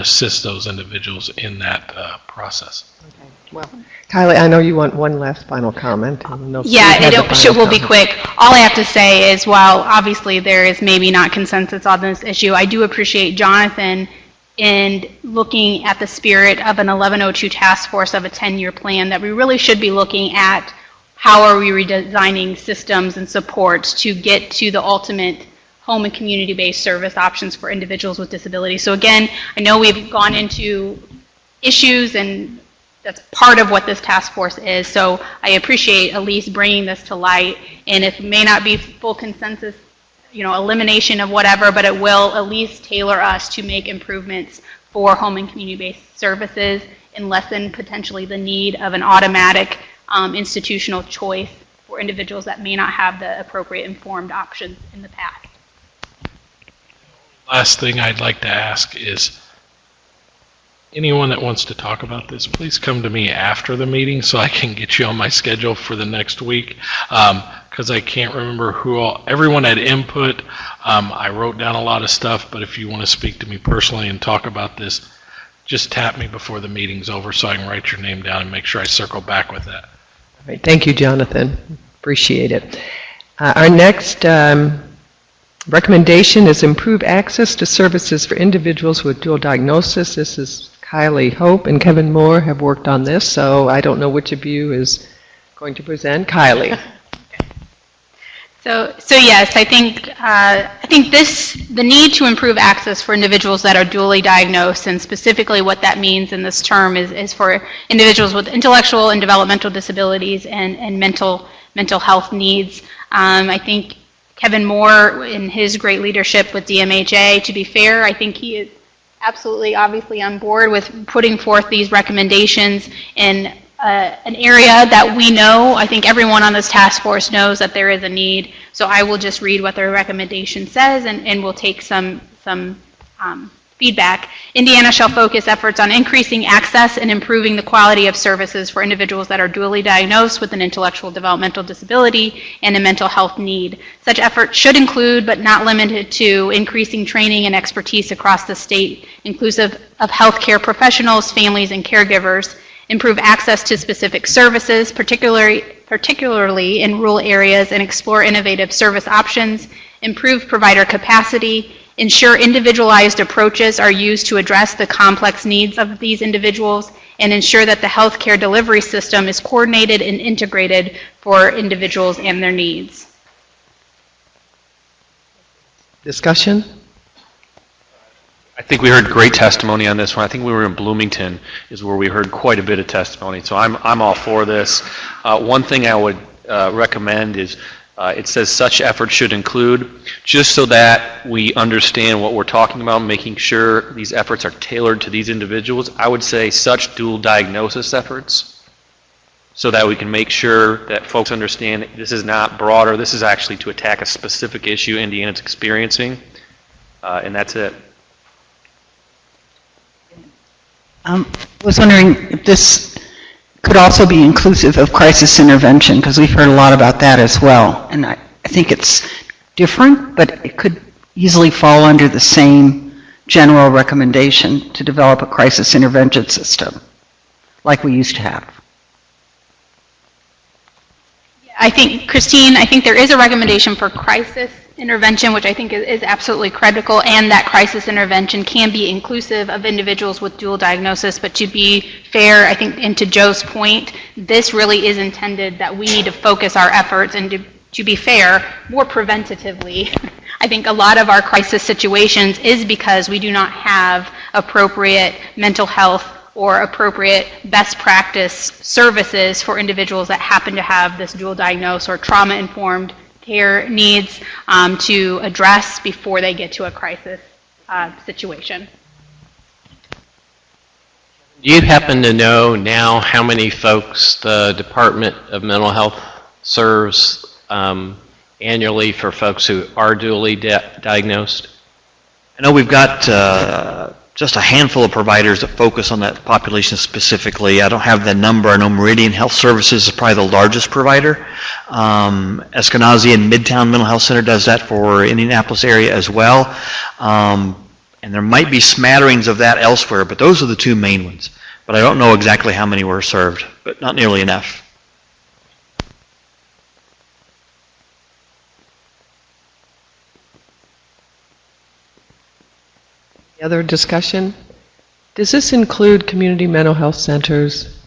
assist those individuals in that process. Okay. Well, Kylie, I know you want one last final comment. Yeah, it will be quick. All I have to say is, while obviously there is maybe not consensus on this issue, I do appreciate Jonathan in looking at the spirit of an 1102 task force of a 10-year plan, that we really should be looking at how are we redesigning systems and supports to get to the ultimate home and community-based service options for individuals with disabilities. So again, I know we've gone into issues, and that's part of what this task force is. So I appreciate at least bringing this to light. And if it may not be full consensus, elimination of whatever, but it will at least tailor us to make improvements for home and community-based services and lessen potentially the need of an automatic institutional choice for individuals that may not have the appropriate informed options in the past. Last thing I'd like to ask is, anyone that wants to talk about this, please come to me after the meeting so I can get you on my schedule for the next week, because I can't remember everyone had input. I wrote down a lot of stuff, but if you want to speak to me personally and talk about this, just tap me before the meeting's over so I can write your name down and make sure I circle back with that. All right, thank you, Jonathan. Appreciate it. Our next recommendation is improve access to services for individuals with dual diagnosis. This is Kylie Hope and Kevin Moore have worked on this, so I don't know which of you is going to present. Kylie. So yes, I think the need to improve access for individuals that are dually diagnosed, and specifically what that means in this term is for individuals with intellectual and developmental disabilities and mental health needs. I think Kevin Moore, in his great leadership with DMHA, to be fair, I think he is absolutely, obviously on board with putting forth these recommendations in an area that we know. I think everyone on this task force knows that there is a need. So I will just read what their recommendation says, and we'll take some feedback. Indiana shall focus efforts on increasing access and improving the quality of services for individuals that are dually diagnosed with an intellectual developmental disability and a mental health need. Such efforts should include, but not limited to, increasing training and expertise across the state, inclusive of healthcare professionals, families, and caregivers, improve access to specific services, particularly in rural areas, and explore innovative service options, improve provider capacity, ensure individualized approaches are used to address the complex needs of these individuals, and ensure that the healthcare delivery system is coordinated and integrated for individuals and their needs. Discussion? I think we heard great testimony on this one. I think we were in Bloomington is where we heard quite a bit of testimony. So I'm all for this. One thing I would recommend is it says such efforts should include, just so that we understand what we're talking about, making sure these efforts are tailored to these individuals. I would say such dual diagnosis efforts, so that we can make sure that folks understand this is not broader. This is actually to attack a specific issue Indiana's experiencing, and that's it. I was wondering if this could also be inclusive of crisis intervention, because we've heard a lot about that as well. And I think it's different, but it could easily fall under the same general recommendation to develop a crisis intervention system like we used to have. I think, Christine, there is a recommendation for crisis intervention, which I think is absolutely critical, and that crisis intervention can be inclusive of individuals with dual diagnosis. But to be fair, I think, and to Joe's point, this really is intended that we need to focus our efforts, and to be fair, more preventatively. I think a lot of our crisis situations is because we do not have appropriate mental health or appropriate best practice services for individuals that happen to have this dual diagnosis or trauma-informed care needs to address before they get to a crisis situation. Do you happen to know now how many folks the Department of Mental Health serves, and annually for folks who are dually diagnosed? I know we've got just a handful of providers that focus on that population specifically. I don't have the number. I know Meridian Health Services is probably the largest provider. Eskenazi and Midtown Mental Health Center does that for Indianapolis area as well. And there might be smatterings of that elsewhere, but those are the two main ones. But I don't know exactly how many were served, but not nearly enough. Other discussion? Does this include community mental health centers?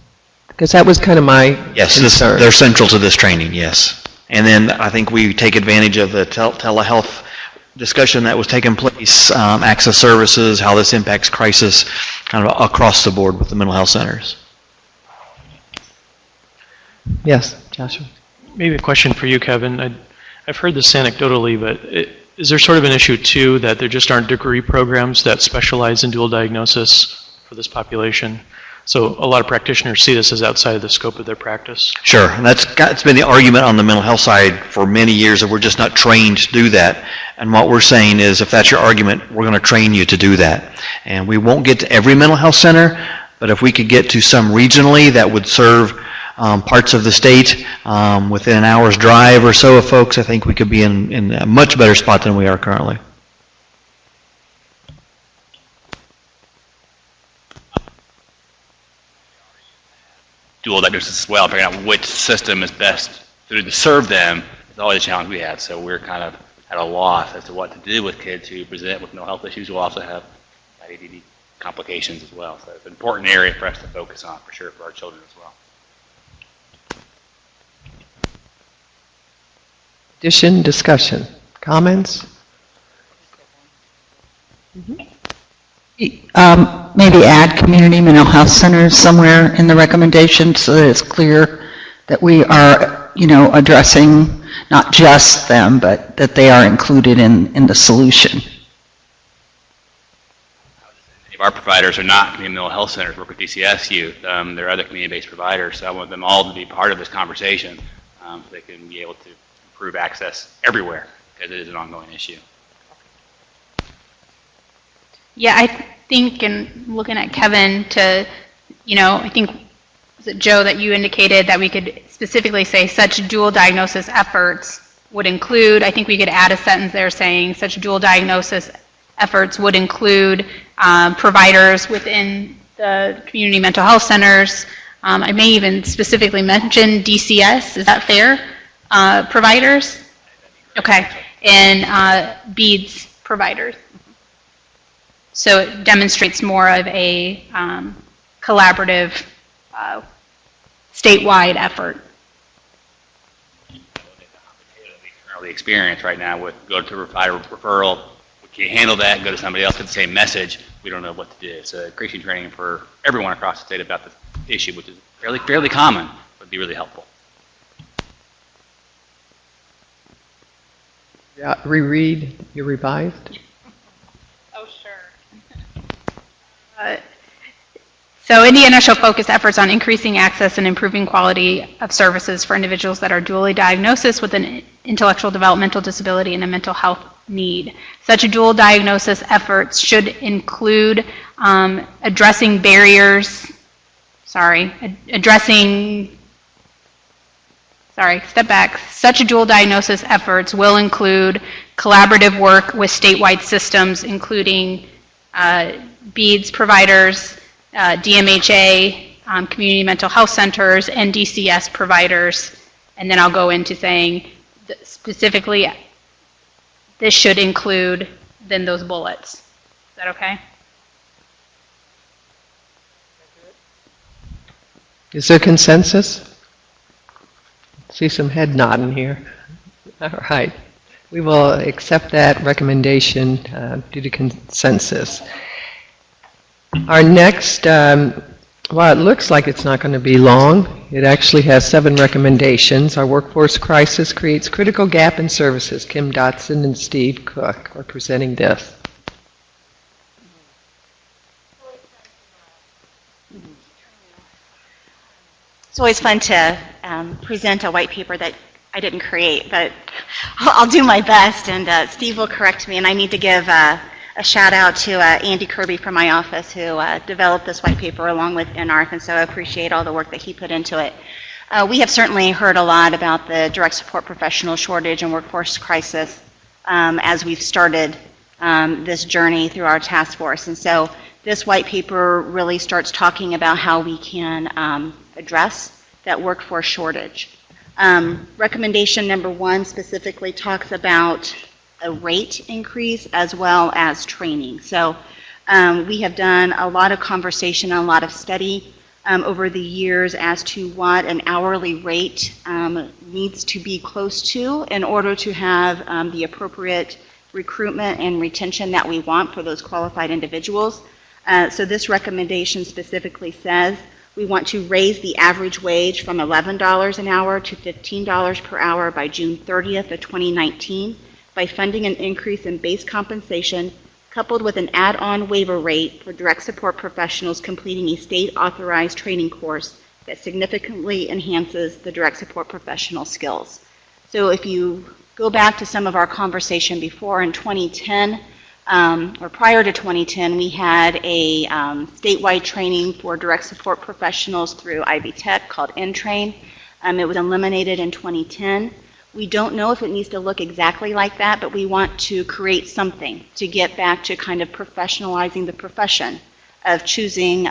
Because that was kind of my concern. They're central to this training, yes. And then I think we take advantage of the telehealth discussion that was taking place, access services, how this impacts crisis, kind of across the board with the mental health centers. Yes, Joshua. Maybe a question for you, Kevin. I've heard this anecdotally, but is there sort of an issue too that there just aren't degree programs that specialize in dual diagnosis for this population? So a lot of practitioners see this as outside of the scope of their practice. Sure, and it's been the argument on the mental health side for many years that we're just not trained to do that. And what we're saying is, if that's your argument, we're going to train you to do that. And we won't get to every mental health center, but if we could get to some regionally that would serve parts of the state within an hour's drive or so of folks, I think we could be in a much better spot than we are currently. Dual diagnosis as well, figuring out which system is best to serve them is always a challenge we have. So we're kind of at a loss as to what to do with kids who present with mental health issues who also have ADD complications as well. So it's an important area for us to focus on for sure for our children as well. Addition, discussion, comments? Maybe add community mental health centers somewhere in the recommendation so that it's clear that we are, addressing not just them, but that they are included in the solution. Many of our providers are not community mental health centers, work with DCS youth. There are other community-based providers, so I want them all to be part of this conversation so they can be able to improve access everywhere because it is an ongoing issue. Yeah, I think, and looking at Kevin to, I think, was it Joe that you indicated that we could specifically say such dual diagnosis efforts would include, I think we could add a sentence there saying such dual diagnosis efforts would include providers within the community mental health centers. I may even specifically mention DCS, is that fair? Providers? Okay, and BEADS providers. So it demonstrates more of a collaborative statewide effort. Currently experience right now with go to provider referral, we can't handle that, go to somebody else with the same message, we don't know what to do. It's increasing training for everyone across the state about this issue, which is fairly common, would be really helpful. Yeah, reread your revised. Oh, sure. So Indiana shall focus efforts on increasing access and improving quality of services for individuals that are dually diagnosed with an intellectual developmental disability and a mental health need. Such dual diagnosis efforts should include addressing barriers, step back. Such dual diagnosis efforts will include collaborative work with statewide systems, including BEADS providers, DMHA, community mental health centers, and DCS providers. And then I'll go into saying specifically this should include then those bullets. Is that okay? Is there consensus? See some head nodding here. All right. We will accept that recommendation due to consensus. Our next, well, it looks like it's not going to be long. It actually has 7 recommendations. Our workforce crisis creates critical gap in services. Kim Dotson and Steve Cook are presenting this. It's always fun to present a white paper that I didn't create, but I'll do my best, and Steve will correct me, and I need to give a shout out to Andy Kirby from my office who developed this white paper along with NARF, and so I appreciate all the work that he put into it. We have certainly heard a lot about the direct support professional shortage and workforce crisis as we've started this journey through our task force, and so this white paper really starts talking about how we can address that workforce shortage. Recommendation number 1 specifically talks about a rate increase as well as training. So we have done a lot of conversation and a lot of study over the years as to what an hourly rate needs to be close to in order to have the appropriate recruitment and retention that we want for those qualified individuals. So this recommendation specifically says we want to raise the average wage from $11 an hour to $15 per hour by June 30th of 2019 by funding an increase in base compensation coupled with an add-on waiver rate for direct support professionals completing a state-authorized training course that significantly enhances the direct support professional skills. So if you go back to some of our conversation before in 2010, or prior to 2010, we had a statewide training for direct support professionals through Ivy Tech called N-Train. It was eliminated in 2010. We don't know if it needs to look exactly like that, but we want to create something to get back to kind of professionalizing the profession of choosing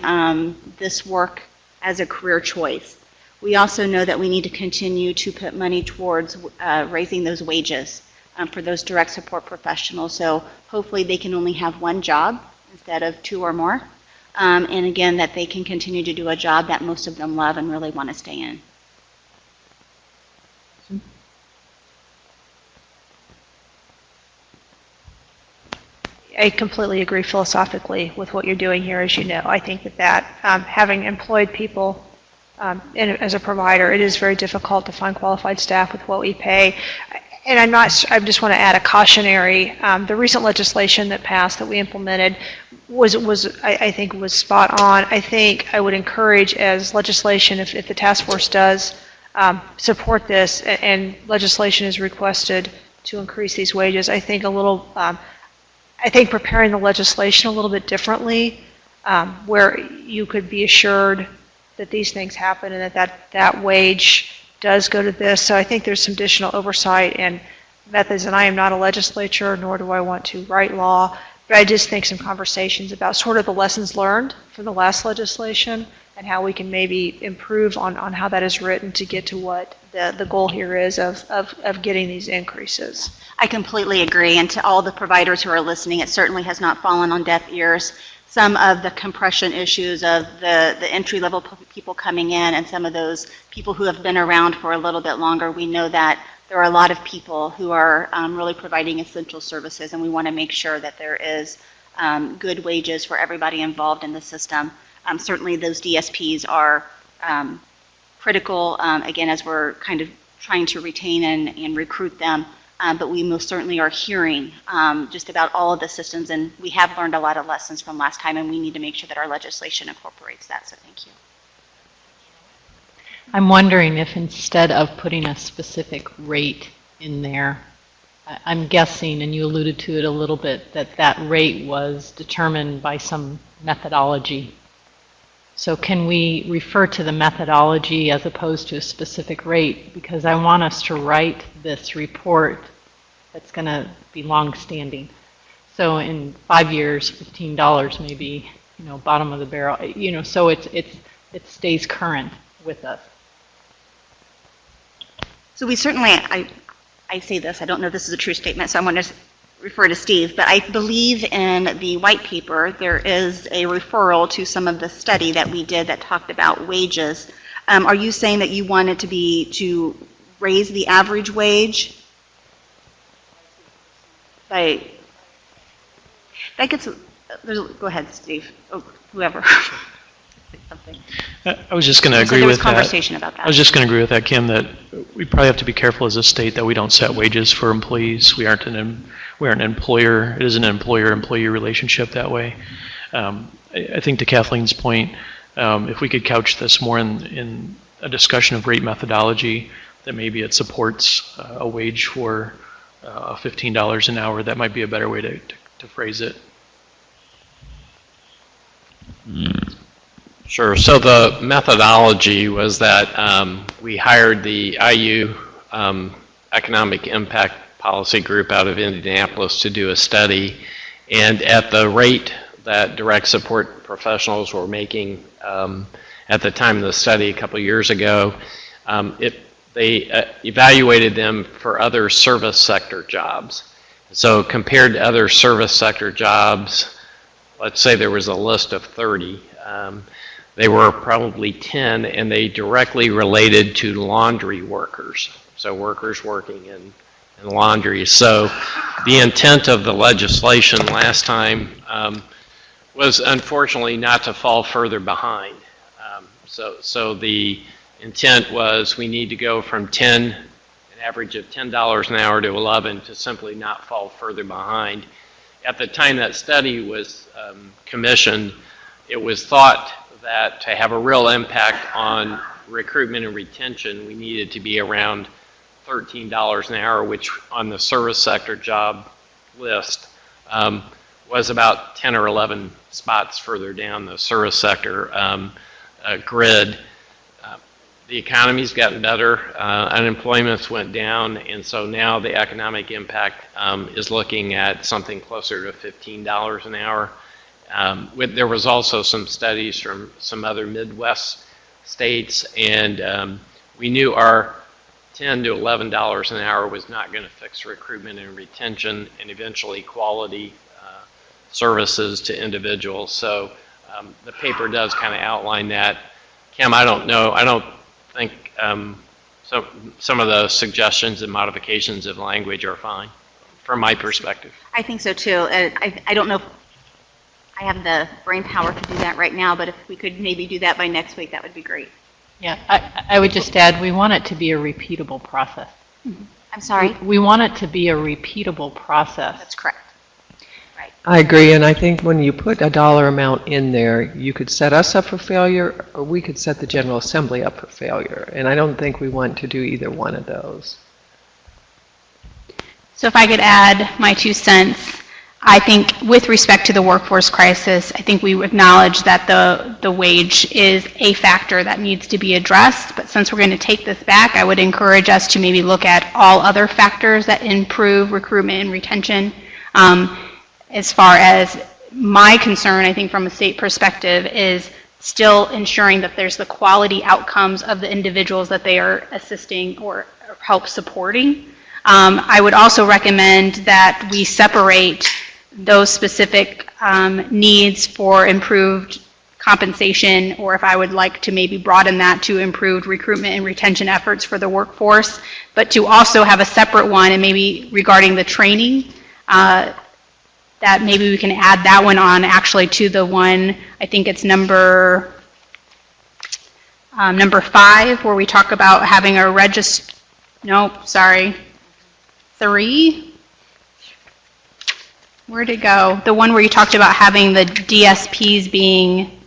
this work as a career choice. We also know that we need to continue to put money towards raising those wages for those direct support professionals. So hopefully they can only have one job instead of 2 or more. And again, that they can continue to do a job that most of them love and really want to stay in. I completely agree philosophically with what you're doing here, as you know. I think that having employed people as a provider, it is very difficult to find qualified staff with what we pay. And I just want to add a cautionary. The recent legislation that passed that we implemented I think was spot on. I think I would encourage as legislation, if the task force does support this and legislation is requested to increase these wages, I think I think preparing the legislation a little bit differently, where you could be assured that these things happen and that wage does go to this. So I think there's some additional oversight and methods, and I am not a legislator, nor do I want to write law, but I just think some conversations about sort of the lessons learned from the last legislation and how we can maybe improve on how that is written to get to what the goal here is of getting these increases. I completely agree, and to all the providers who are listening, it certainly has not fallen on deaf ears. Some of the compression issues of the entry-level people coming in and some of those people who have been around for a little bit longer, we know that there are a lot of people who are really providing essential services, and we want to make sure that there is good wages for everybody involved in the system. Certainly those DSPs are critical, again, as we're kind of trying to retain and recruit them. But we most certainly are hearing just about all of the systems, and we have learned a lot of lessons from last time, and we need to make sure that our legislation incorporates that, so thank you. I'm wondering if instead of putting a specific rate in there, I'm guessing, and you alluded to it a little bit, that rate was determined by some methodology. So can we refer to the methodology as opposed to a specific rate? Because I want us to write this report that's going to be long-standing. So in 5 years, $15 may be, bottom of the barrel. So it stays current with us. So we certainly, I say this, I don't know if this is a true statement, so I'm going to refer to Steve, but I believe in the white paper there is a referral to some of the study that we did that talked about wages. Are you saying that you wanted to raise the average wage? That gets, go ahead, Steve, whoever. Something. I was just going to agree with that. Conversation about that. I was just going to agree with that, Kim, that we probably have to be careful as a state that we don't set wages for employees. We aren't an employer. It is an employer-employee relationship that way. I think to Kathleen's point, if we could couch this more in a discussion of rate methodology, that maybe it supports a wage for $15 an hour. That might be a better way to phrase it. Sure. So the methodology was that we hired the IU Economic Impact Policy Group out of Indianapolis to do a study, and at the rate that direct support professionals were making at the time of the study a couple years ago, they evaluated them for other service sector jobs. So compared to other service sector jobs, let's say there was a list of 30, they were probably 10, and they directly related to laundry workers, so workers working in laundry. So the intent of the legislation last time was unfortunately not to fall further behind. So the intent was we need to go from an average of $10 an hour to 11 to simply not fall further behind. At the time that study was commissioned, it was thought that to have a real impact on recruitment and retention, we needed to be around $13 an hour, which on the service sector job list was about 10 or 11 spots further down the service sector grid. The economy's gotten better, unemployment's went down, and so now the economic impact is looking at something closer to $15 an hour. There was also some studies from some other Midwest states, and we knew our $10 to $11 an hour was not going to fix recruitment and retention and eventually quality services to individuals. So the paper does kind of outline that. Kim, I don't know. I don't think some of the suggestions and modifications of language are fine from my perspective. I think so too. I don't know if I have the brain power to do that right now, but if we could maybe do that by next week, that would be great. Yeah, I would just add, we want it to be a repeatable process. I'm sorry? We want it to be a repeatable process. That's correct. I agree, and I think when you put a dollar amount in there, you could set us up for failure, or we could set the General Assembly up for failure, and I don't think we want to do either one of those. So if I could add my 2 cents, I think with respect to the workforce crisis, I think we acknowledge that the wage is a factor that needs to be addressed, but since we're going to take this back, I would encourage us to maybe look at all other factors that improve recruitment and retention. As far as my concern, I think from a state perspective, is still ensuring that there's the quality outcomes of the individuals that they are assisting or help supporting. I would also recommend that we separate those specific needs for improved compensation, or if I would like to maybe broaden that to improved recruitment and retention efforts for the workforce, but to also have a separate one, and maybe regarding the training, that maybe we can add that one on actually to the one, I think it's number 5, where we talk about having a 3. Where'd it go? The one where you talked about having the DSPs being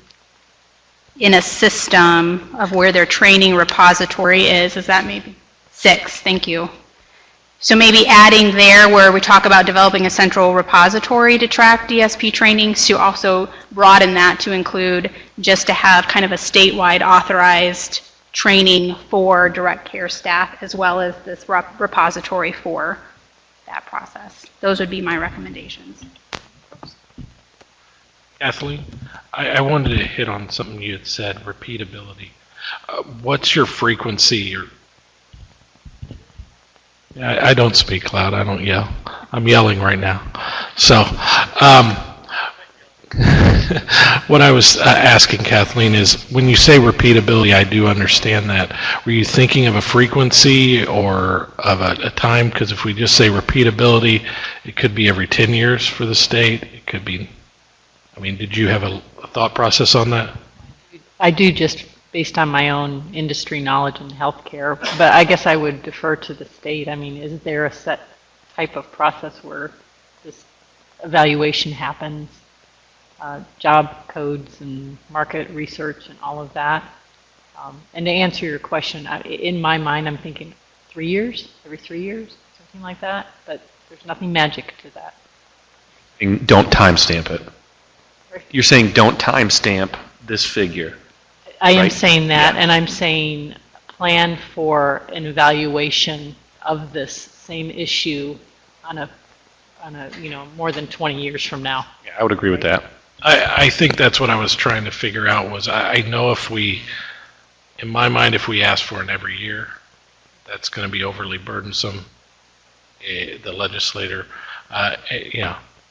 in a system of where their training repository is that maybe 6? Thank you. So maybe adding there where we talk about developing a central repository to track DSP trainings, to also broaden that to include just to have kind of a statewide authorized training for direct care staff, as well as this repository for that process. Those would be my recommendations. Kathleen, I wanted to hit on something you had said, repeatability. What's your frequency? I don't speak loud. I don't yell. I'm yelling right now. So what I was asking Kathleen is, when you say repeatability, I do understand that. Were you thinking of a frequency or of a time? Because if we just say repeatability, it could be every 10 years for the state. It could be, did you have a thought process on that? I do, just based on my own industry knowledge in healthcare, but I guess I would defer to the state. Is there a set type of process where this evaluation happens? Job codes and market research and all of that. And to answer your question, in my mind, I'm thinking 3 years, every 3 years, something like that, but there's nothing magic to that. Don't timestamp it. You're saying don't timestamp this figure. I am right? saying that, Yeah. and I'm saying plan for an evaluation of this same issue on a more than 20 years from now. Yeah, I would agree with that. I think that's what I was trying to figure out was I know if we, in my mind, if we ask for it every year, that's going to be overly burdensome. The legislator,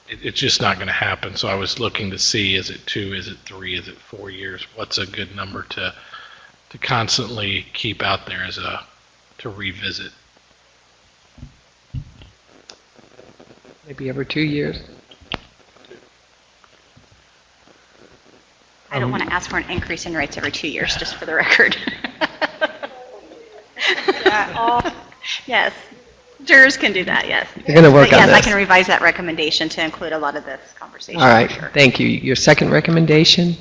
it's just not going to happen. So I was looking to see, is it 2, is it 3, is it 4 years? What's a good number to constantly keep out there to revisit? Maybe every 2 years. I don't want to ask for an increase in rates every 2 years, just for the record. Yes, jurors can do that, yes. You're going to work on Yes, I this. can revise that recommendation to include a lot of this conversation. All right, for sure. thank you. Your second recommendation?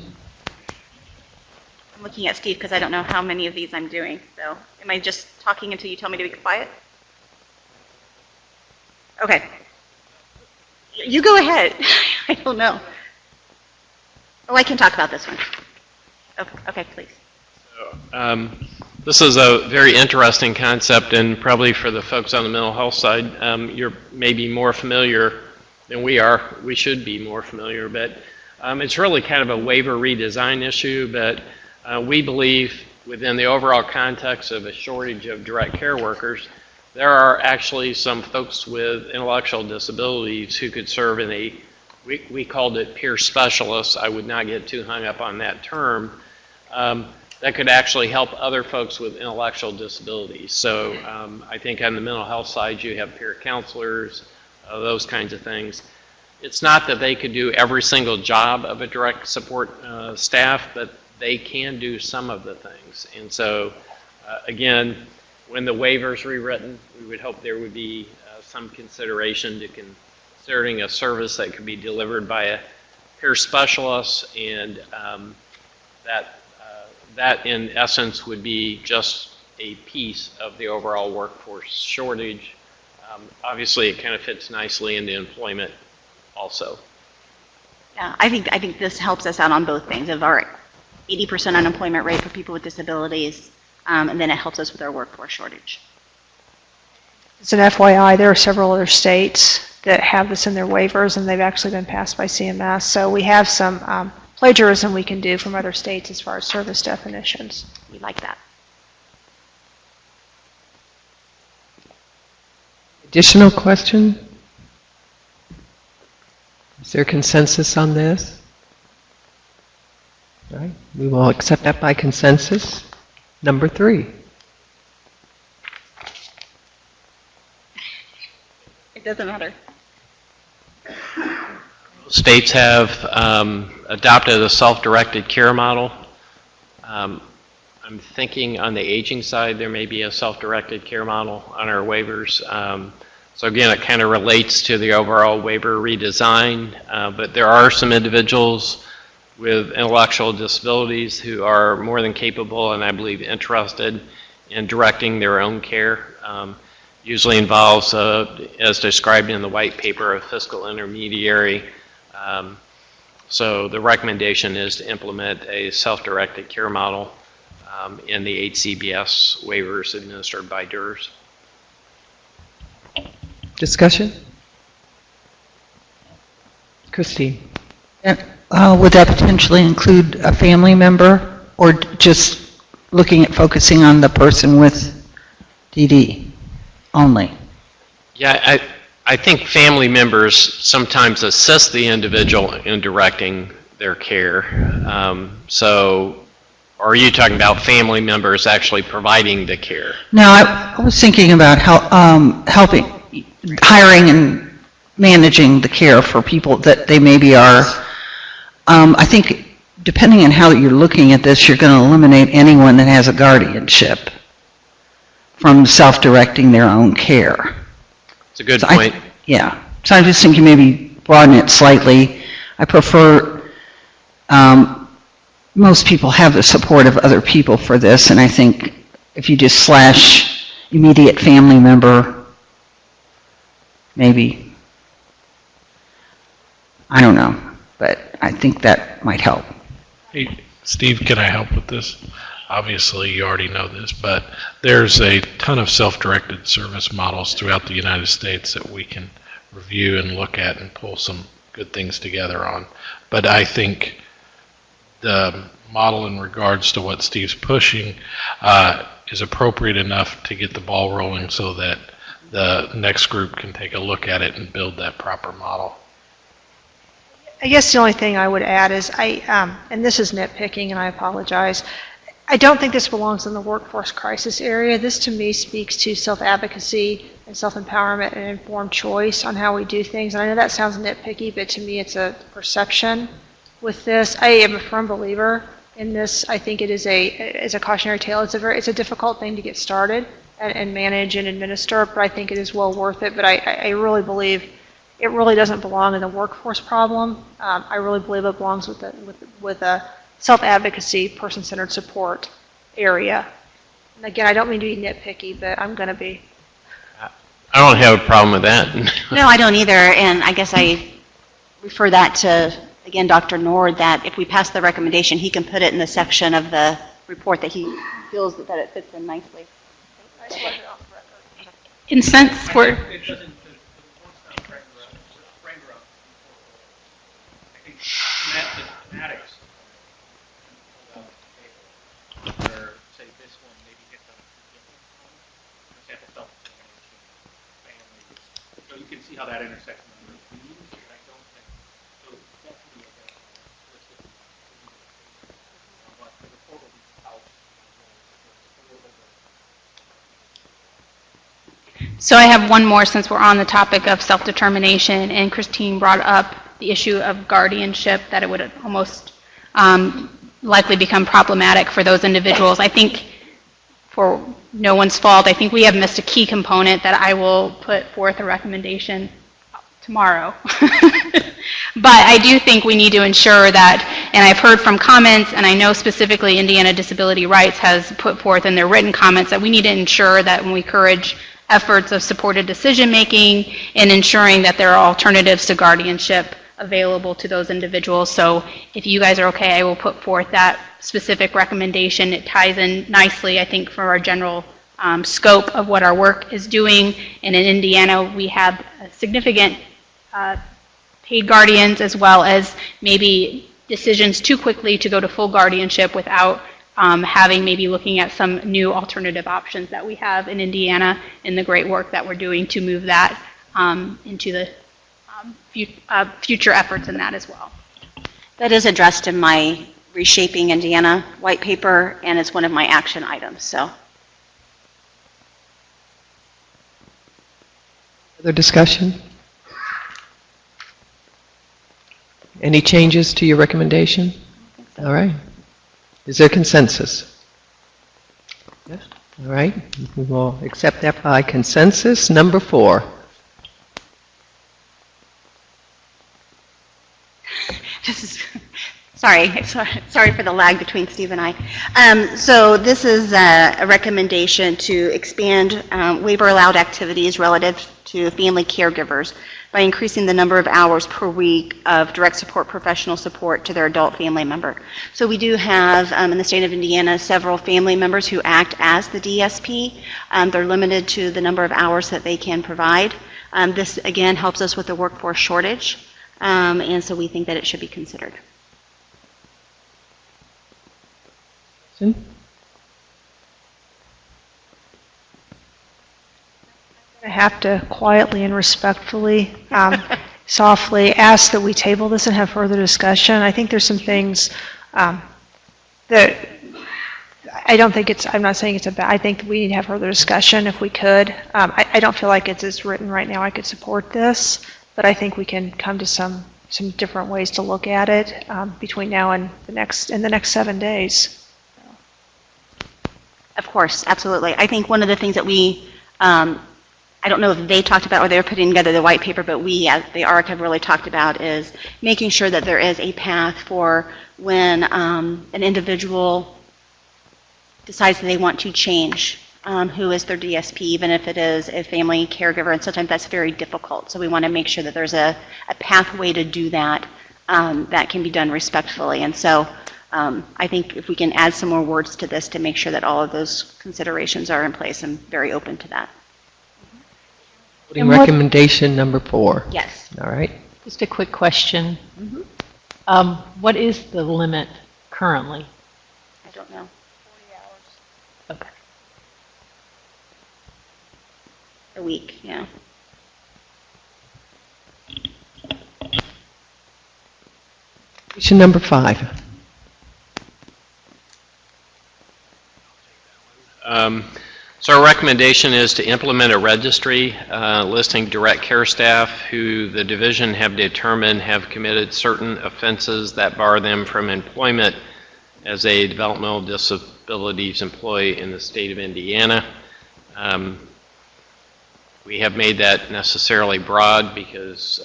I'm looking at Steve because I don't know how many of these I'm doing. So am I just talking until you tell me to be quiet? Okay. You go ahead. I don't know. Oh, I can talk about this one. Okay, please. This is a very interesting concept, and probably for the folks on the mental health side, you're maybe more familiar than we are. We should be more familiar, but it's really kind of a waiver redesign issue, but we believe within the overall context of a shortage of direct care workers, there are actually some folks with intellectual disabilities who could serve in we called it peer specialists. I would not get too hung up on that term. That could actually help other folks with intellectual disabilities. So I think on the mental health side, you have peer counselors, those kinds of things. It's not that they could do every single job of a direct support staff, but they can do some of the things. And so, again, when the waiver's rewritten, we would hope there would be some consideration to considering a service that could be delivered by a peer specialist, and that in essence would be just a piece of the overall workforce shortage. Obviously, it kind of fits nicely into employment also. Yeah, I think this helps us out on both things of our 80% unemployment rate for people with disabilities, and then it helps us with our workforce shortage. As an FYI, there are several other states that have this in their waivers, and they've actually been passed by CMS. So we have some plagiarism we can do from other states as far as service definitions. We like that. Additional question? Is there consensus on this? All right, we will accept that by consensus. Number 3. It doesn't matter. States have adopted a self-directed care model. I'm thinking on the aging side, there may be a self-directed care model on our waivers. So again, it kind of relates to the overall waiver redesign, but there are some individuals with intellectual disabilities who are more than capable and I believe interested in directing their own care. Usually involves, as described in the white paper, a fiscal intermediary. So the recommendation is to implement a self-directed care model in the HCBS waivers administered by DERS. Discussion? Christine? Would that potentially include a family member, or just looking at focusing on the person with DD only? Yeah, I think family members sometimes assist the individual in directing their care. So are you talking about family members actually providing the care? No, I was thinking about how helping, hiring and managing the care for people that they maybe are. I think depending on how you're looking at this, you're going to eliminate anyone that has a guardianship from self-directing their own care. It's a good point. Yeah. So I just think you maybe broaden it slightly. I prefer, most people have the support of other people for this, and I think if you just slash immediate family member, maybe. I don't know, but I think that might help. Hey, Steve, can I help with this? Obviously, you already know this, but there's a ton of self-directed service models throughout the United States that we can review and look at and pull some good things together on. But I think the model in regards to what Steve's pushing is appropriate enough to get the ball rolling so that the next group can take a look at it and build that proper model. I guess the only thing I would add is and this is nitpicking and I apologize, I don't think this belongs in the workforce crisis area. This to me speaks to self-advocacy and self-empowerment and informed choice on how we do things. And I know that sounds nitpicky, but to me it's a perception with this. I am a firm believer in this. I think it is a cautionary tale. It's a difficult thing to get started and manage and administer, but I think it is well worth it. But I really believe it really doesn't belong in the workforce problem. I really believe it belongs with a self-advocacy, person-centered support area. And again, I don't mean to be nitpicky, but I'm going to be. I don't have a problem with that. No, I don't either, and I guess I refer that to, again, Dr. Nord, that if we pass the recommendation, he can put it in the section of the report that he feels that it fits in nicely. In sense, we're... Where, say, this one maybe hits on, for example, self-determination, families. So you can see how that intersects with the reviews, but I don't think, so definitely a listed but the report will be out. So I have one more since we're on the topic of self-determination, and Christine brought up the issue of guardianship, that it would almost likely become problematic for those individuals. I think, for no one's fault, I think we have missed a key component that I will put forth a recommendation tomorrow. But I do think we need to ensure that, and I've heard from comments, and I know specifically Indiana Disability Rights has put forth in their written comments that we need to ensure that when we encourage efforts of supported decision-making and ensuring that there are alternatives to guardianship available to those individuals. So if you guys are okay, I will put forth that specific recommendation. It ties in nicely, I think, for our general scope of what our work is doing. And in Indiana, we have significant paid guardians, as well as maybe decisions too quickly to go to full guardianship without having maybe looking at some new alternative options that we have in Indiana and the great work that we're doing to move that into the future efforts in that as well. That is addressed in my Reshaping Indiana white paper, and it's one of my action items. So, Other discussion? Any changes to your recommendation? All right. Is there consensus? Yes. All right. We will accept that by consensus. Number 4. this is sorry for the lag between Steve and I. So this is a recommendation to expand waiver allowed activities relative to family caregivers by increasing the number of hours per week of direct support professional support to their adult family member. So we do have in the state of Indiana several family members who act as the DSP. They're limited to the number of hours that they can provide. This again helps us with the workforce shortage, and so we think that it should be considered. I have to quietly and respectfully, softly ask that we table this and have further discussion. I think there's some things that I don't think it's, I'm not saying it's a bad, I think we need to have further discussion if we could. I don't feel like it's as written right now I could support this, but I think we can come to some different ways to look at it between now and the next 7 days. Of course, absolutely. I think one of the things that we, I don't know if they talked about or they're putting together the white paper, but we as the ARC have really talked about is making sure that there is a path for when an individual decides that they want to change who is their DSP, even if it is a family caregiver, and sometimes that's very difficult. So we want to make sure that there's a pathway to do that that can be done respectfully. And so I think if we can add some more words to this to make sure that all of those considerations are in place, I'm very open to that. Voting recommendation number 4. Yes. All right. Just a quick question. What is the limit currently? I don't know. 40 hours. Okay. A week, yeah. Recommendation number 5. So our recommendation is to implement a registry listing direct care staff who the division have determined have committed certain offenses that bar them from employment as a developmental disabilities employee in the state of Indiana. We have made that necessarily broad because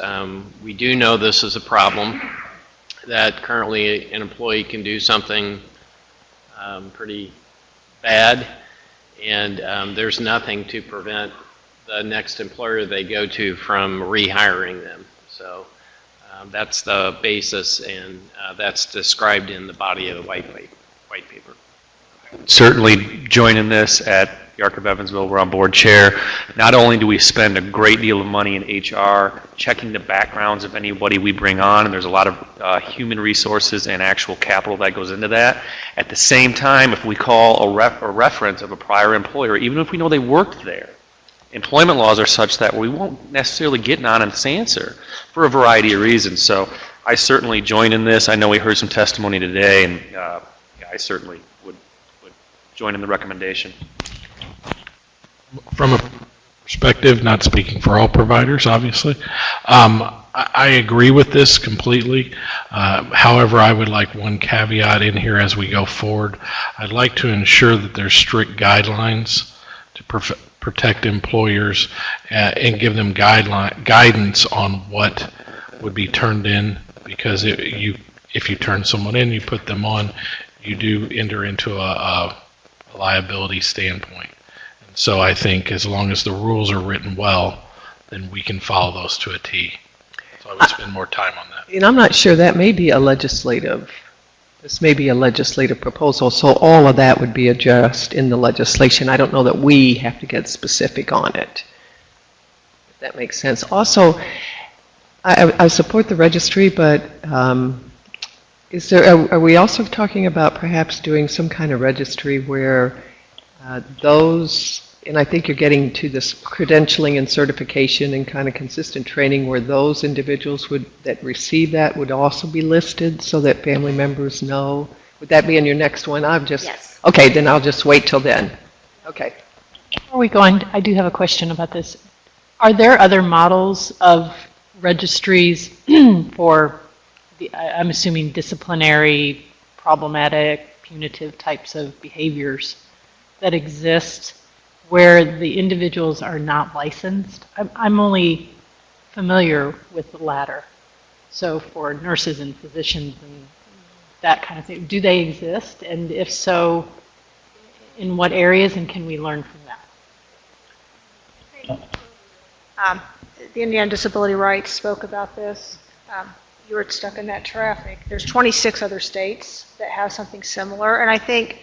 we do know this is a problem, that currently an employee can do something pretty bad, and there's nothing to prevent the next employer they go to from rehiring them. So that's the basis, and that's described in the body of the white paper. Certainly join in this at the Arc of Evansville. We're on board chair. Not only do we spend a great deal of money in HR checking the backgrounds of anybody we bring on, and there's a lot of human resources and actual capital that goes into that. At the same time, if we call a reference of a prior employer, even if we know they worked there, employment laws are such that we won't necessarily get an honest answer for a variety of reasons. So I certainly join in this. I know we heard some testimony today, and I certainly would join in the recommendation. From a perspective, not speaking for all providers, obviously, I agree with this completely. However, I would like one caveat in here as we go forward. I'd like to ensure that there's strict guidelines to protect employers and give them guidance on what would be turned in, because if you turn someone in, you put them on, you do enter into a liability standpoint. And so I think as long as the rules are written well, then we can follow those to a T. So I would spend more time on that. And I'm not sure, that may be this may be a legislative proposal, so all of that would be addressed in the legislation. I don't know that we have to get specific on it, if that makes sense. Also, I support the registry, but are we also talking about perhaps doing some kind of registry where those, and I think you're getting to this credentialing and certification and kind of consistent training, where those individuals that receive that would also be listed so that family members know? Would that be in your next one? Yes. Okay, then I'll just wait till then. Okay. Before we go on, I do have a question about this. Are there other models of registries for, I'm assuming, disciplinary, problematic, punitive types of behaviors that exist where the individuals are not licensed? I'm only familiar with the latter. So for nurses and physicians and that kind of thing, do they exist? And if so, in what areas, and can we learn from that? The Indiana Disability Rights spoke about this. You were stuck in that traffic. There's 26 other states that have something similar, and I think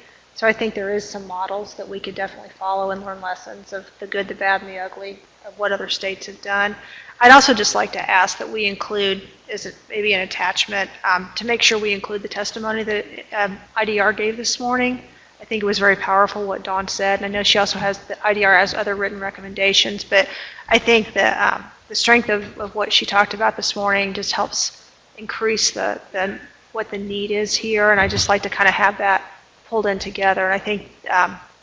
there is some models that we could definitely follow and learn lessons of the good, the bad, and the ugly of what other states have done. I'd also just like to ask that we include, maybe an attachment, to make sure we include the testimony that IDR gave this morning. I think it was very powerful what Dawn said, and I know she also has, the IDR has other written recommendations, but I think that the strength of what she talked about this morning just helps increase what the need is here, and I just like to kind of have that pulled in together. And I think,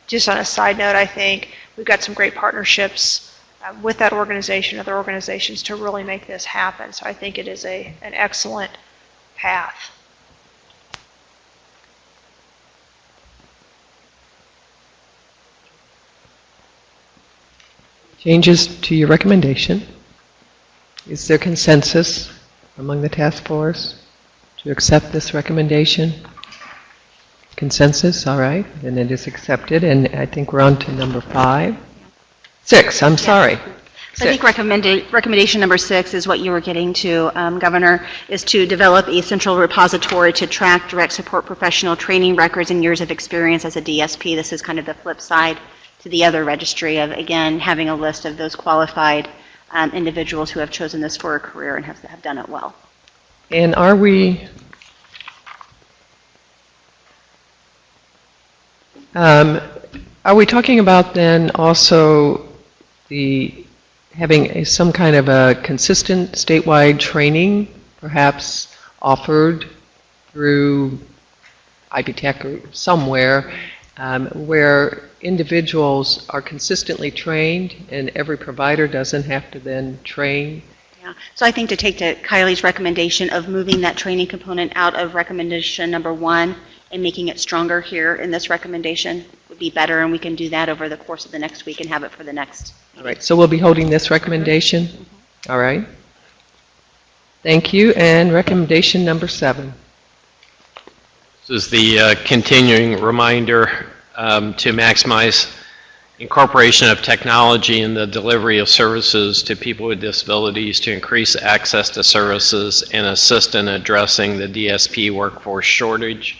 just on a side note, I think we've got some great partnerships with that organization, other organizations, to really make this happen. So I think it is an excellent path. Changes to your recommendation. Is there consensus among the task force to accept this recommendation? Consensus, all right, and it is accepted, and I think we're on to number 6, I'm sorry. So I think recommendation number 6 is what you were getting to, Governor, is to develop a central repository to track direct support professional training records and years of experience as a DSP. This is kind of the flip side to the other registry of, again, having a list of those qualified individuals who have chosen this for a career and have done it well. And are we talking about then also having some kind of a consistent statewide training, perhaps offered through IPTech or somewhere, where individuals are consistently trained and every provider doesn't have to then train? Yeah. So I think to take to Kylie's recommendation of moving that training component out of recommendation number 1 and making it stronger here in this recommendation would be better, and we can do that over the course of the next week and have it for the next. All right, so we'll be holding this recommendation? All right. Thank you, and recommendation number 7. This is the continuing reminder to maximize incorporation of technology in the delivery of services to people with disabilities to increase access to services and assist in addressing the DSP workforce shortage.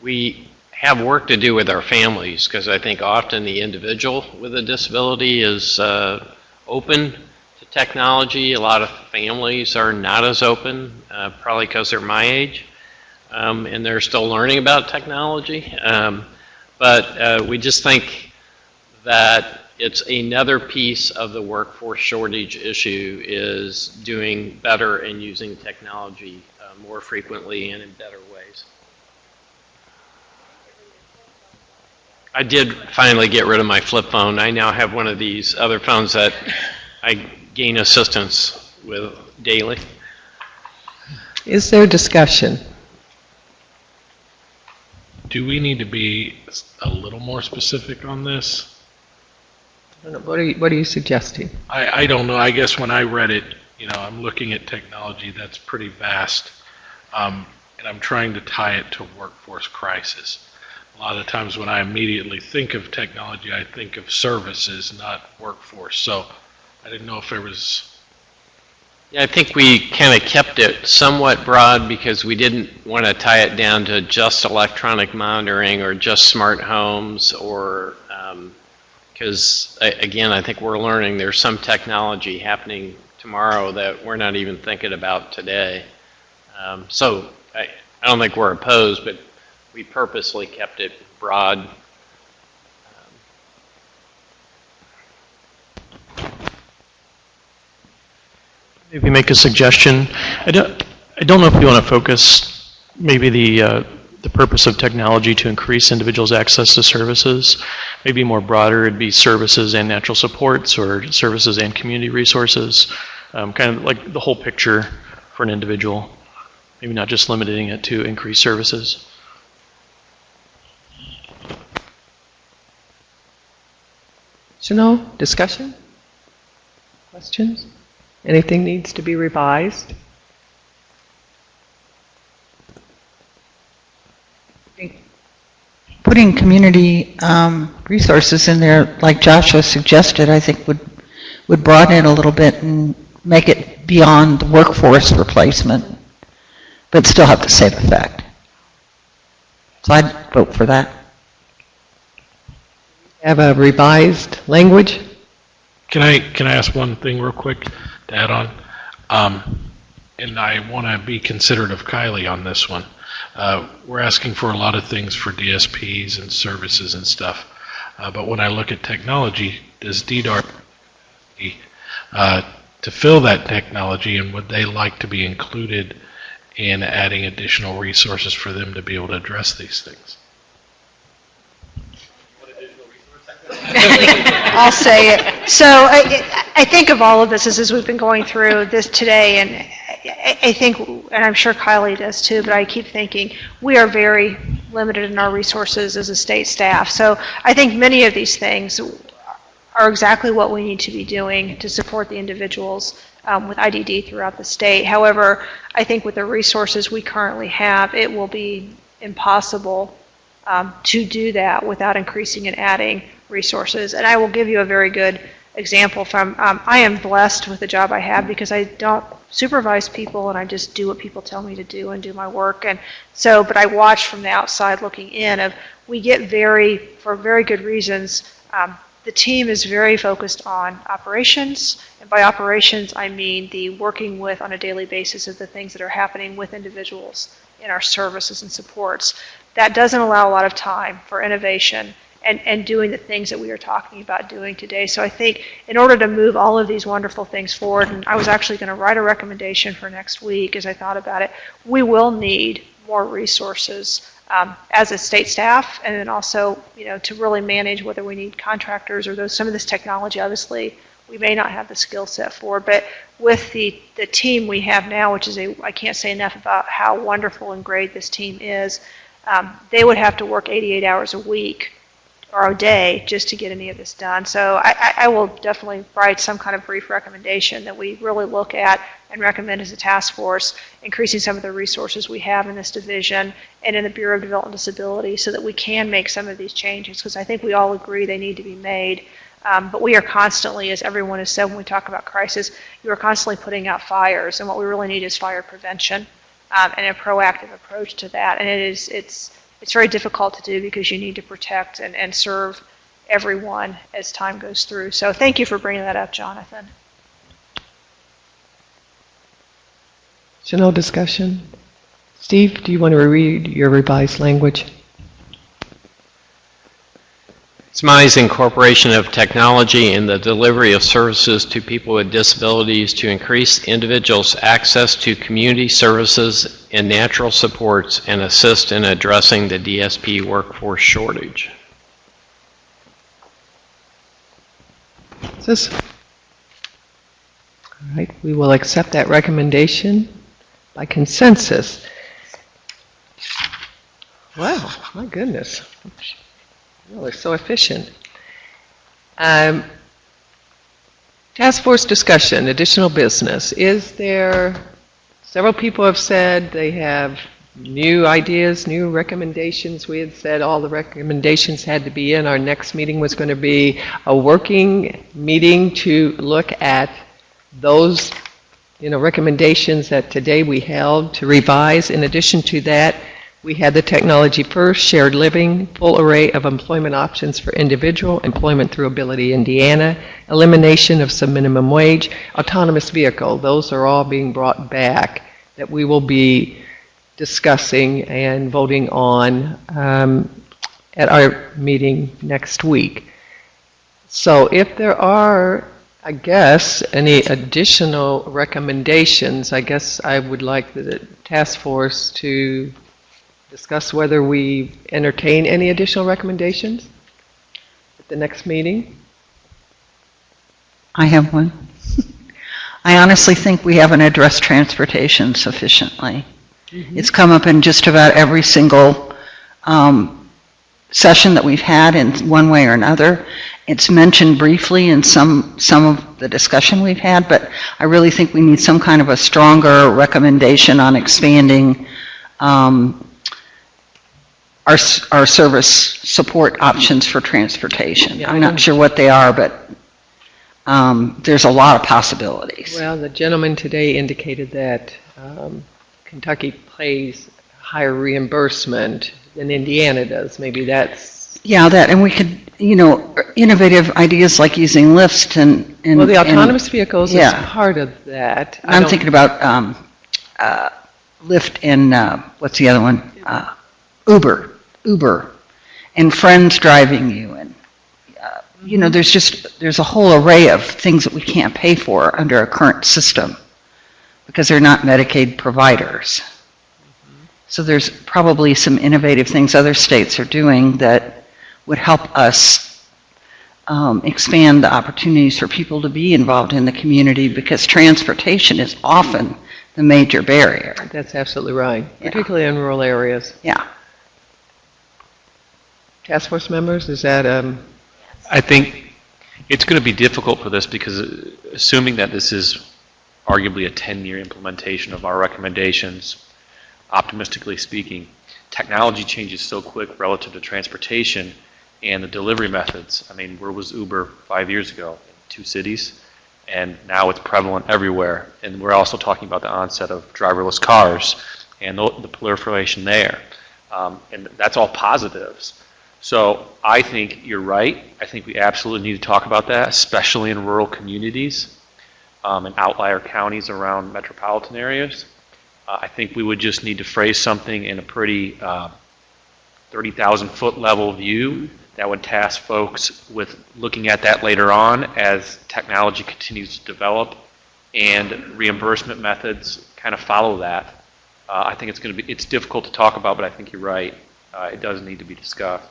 We have work to do with our families, because I think often the individual with a disability is open to technology. A lot of families are not as open, probably because they're my age, and they're still learning about technology. But we just think that it's another piece of the workforce shortage issue, is doing better and using technology more frequently and in better ways. I did finally get rid of my flip phone. I now have one of these other phones that I gain assistance with daily. Is there discussion? Do we need to be a little more specific on this? I don't know. What are you suggesting? I don't know. I guess when I read it, I'm looking at technology that's pretty vast, and I'm trying to tie it to workforce crisis. A lot of times when I immediately think of technology, I think of services, not workforce. So I didn't know if there was... Yeah, I think we kind of kept it somewhat broad because we didn't want to tie it down to just electronic monitoring or just smart homes, or because, again, I think we're learning there's some technology happening tomorrow that we're not even thinking about today. So I don't think we're opposed, but we purposely kept it broad. Maybe make a suggestion. I don't know if you want to focus maybe the purpose of technology to increase individuals' access to services. Maybe more broader, it'd be services and natural supports, or services and community resources. Kind of like the whole picture for an individual. Maybe not just limiting it to increased services. No discussion? Questions? Anything needs to be revised? Putting community resources in there, like Joshua suggested, I think would broaden it a little bit and make it beyond workforce replacement, but still have the same effect. So I'd vote for that. Have a revised language? Can I ask one thing real quick to add on? And I want to be considerate of Kylie on this one. We're asking for a lot of things for DSPs and services and stuff. But when I look at technology, does DDAR to fill that technology, and would they like to be included in adding additional resources for them to be able to address these things? I'll say it. So I think of all of this as we've been going through this today, and I think, and I'm sure Kylie does too, but I keep thinking we are very limited in our resources as a state staff. So I think many of these things are exactly what we need to be doing to support the individuals with IDD throughout the state. However, I think with the resources we currently have, it will be impossible to do that without increasing and adding resources. And I will give you a very good example from, I am blessed with the job I have because I don't supervise people and I just do what people tell me to do and do my work. And so, but I watch from the outside looking in of, we get for very good reasons, the team is very focused on operations, and by operations I mean the working with on a daily basis of the things that are happening with individuals in our services and supports. That doesn't allow a lot of time for innovation and doing the things that we are talking about doing today. So I think in order to move all of these wonderful things forward, and I was actually going to write a recommendation for next week as I thought about it, we will need more resources as a state staff, and then also, to really manage whether we need contractors or some of this technology, obviously, we may not have the skill set for. But with the team we have now, which is I can't say enough about how wonderful and great this team is, they would have to work 88 hours a week or a day just to get any of this done. So I will definitely write some kind of brief recommendation that we really look at and recommend as a task force, increasing some of the resources we have in this division and in the Bureau of Development and Disability so that we can make some of these changes, because I think we all agree they need to be made. But we are constantly, as everyone has said when we talk about crisis, you are constantly putting out fires, and what we really need is fire prevention and a proactive approach to that. And it's very difficult to do because you need to protect and serve everyone as time goes through. So thank you for bringing that up, Jonathan. So no discussion? Steve, do you want to read your revised language? SMI's incorporation of technology in the delivery of services to people with disabilities to increase individuals' access to community services and natural supports and assist in addressing the DSP workforce shortage. All right, we will accept that recommendation by consensus. Wow, my goodness. Really so efficient. Task force discussion, additional business. Is there, several people have said they have new ideas, new recommendations. We had said all the recommendations had to be in. Our next meeting was going to be a working meeting to look at those recommendations that today we held to revise. In addition to that, we had the technology first, shared living, full array of employment options for individual, employment through Ability Indiana, elimination of some minimum wage, autonomous vehicle. Those are all being brought back that we will be discussing and voting on at our meeting next week. So if there are, I guess, any additional recommendations, I guess I would like the task force to discuss whether we entertain any additional recommendations at the next meeting. I have one. I honestly think we haven't addressed transportation sufficiently. Mm-hmm. It's come up in just about every single session that we've had in one way or another. It's mentioned briefly in some of the discussion we've had, but I really think we need some kind of a stronger recommendation on expanding our service support options for transportation. Yeah, I'm not sure what they are, but there's a lot of possibilities. Well, the gentleman today indicated that Kentucky pays higher reimbursement than Indiana does. Maybe that's... Yeah, that, and we could, innovative ideas like using lifts and well, the autonomous vehicles is part of that. I'm thinking about Lyft and, what's the other one? Uber, and friends driving you, and there's a whole array of things that we can't pay for under our current system because they're not Medicaid providers. Mm-hmm. So there's probably some innovative things other states are doing that would help us expand the opportunities for people to be involved in the community, because transportation is often the major barrier. That's absolutely right, particularly in rural areas. Yeah. Task force members, is that... I think it's going to be difficult for this because assuming that this is arguably a 10-year implementation of our recommendations, optimistically speaking, technology changes so quick relative to transportation and the delivery methods. I mean, where was Uber 5 years ago? In 2 cities. And now it's prevalent everywhere. And we're also talking about the onset of driverless cars and the proliferation there. And that's all positives. So I think you're right. I think we absolutely need to talk about that, especially in rural communities and outlier counties around metropolitan areas. I think we would just need to phrase something in a pretty 30,000 foot level view that would task folks with looking at that later on as technology continues to develop and reimbursement methods kind of follow that. I think it's difficult to talk about, but I think you're right. It does need to be discussed.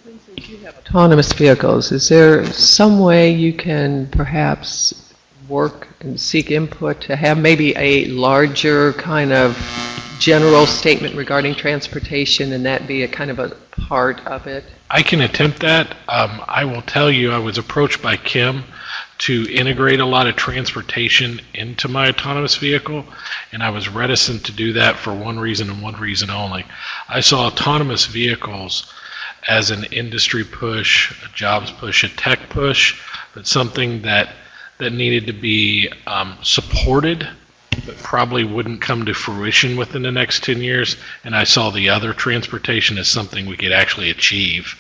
Since you have autonomous vehicles, is there some way you can perhaps work and seek input to have maybe a larger kind of general statement regarding transportation and that be a kind of a part of it? I can attempt that. I will tell you, I was approached by Kim to integrate a lot of transportation into my autonomous vehicle, and I was reticent to do that for one reason and one reason only. I saw autonomous vehicles as an industry push, a jobs push, a tech push, but something that needed to be supported, but probably wouldn't come to fruition within the next 10 years. And I saw the other transportation as something we could actually achieve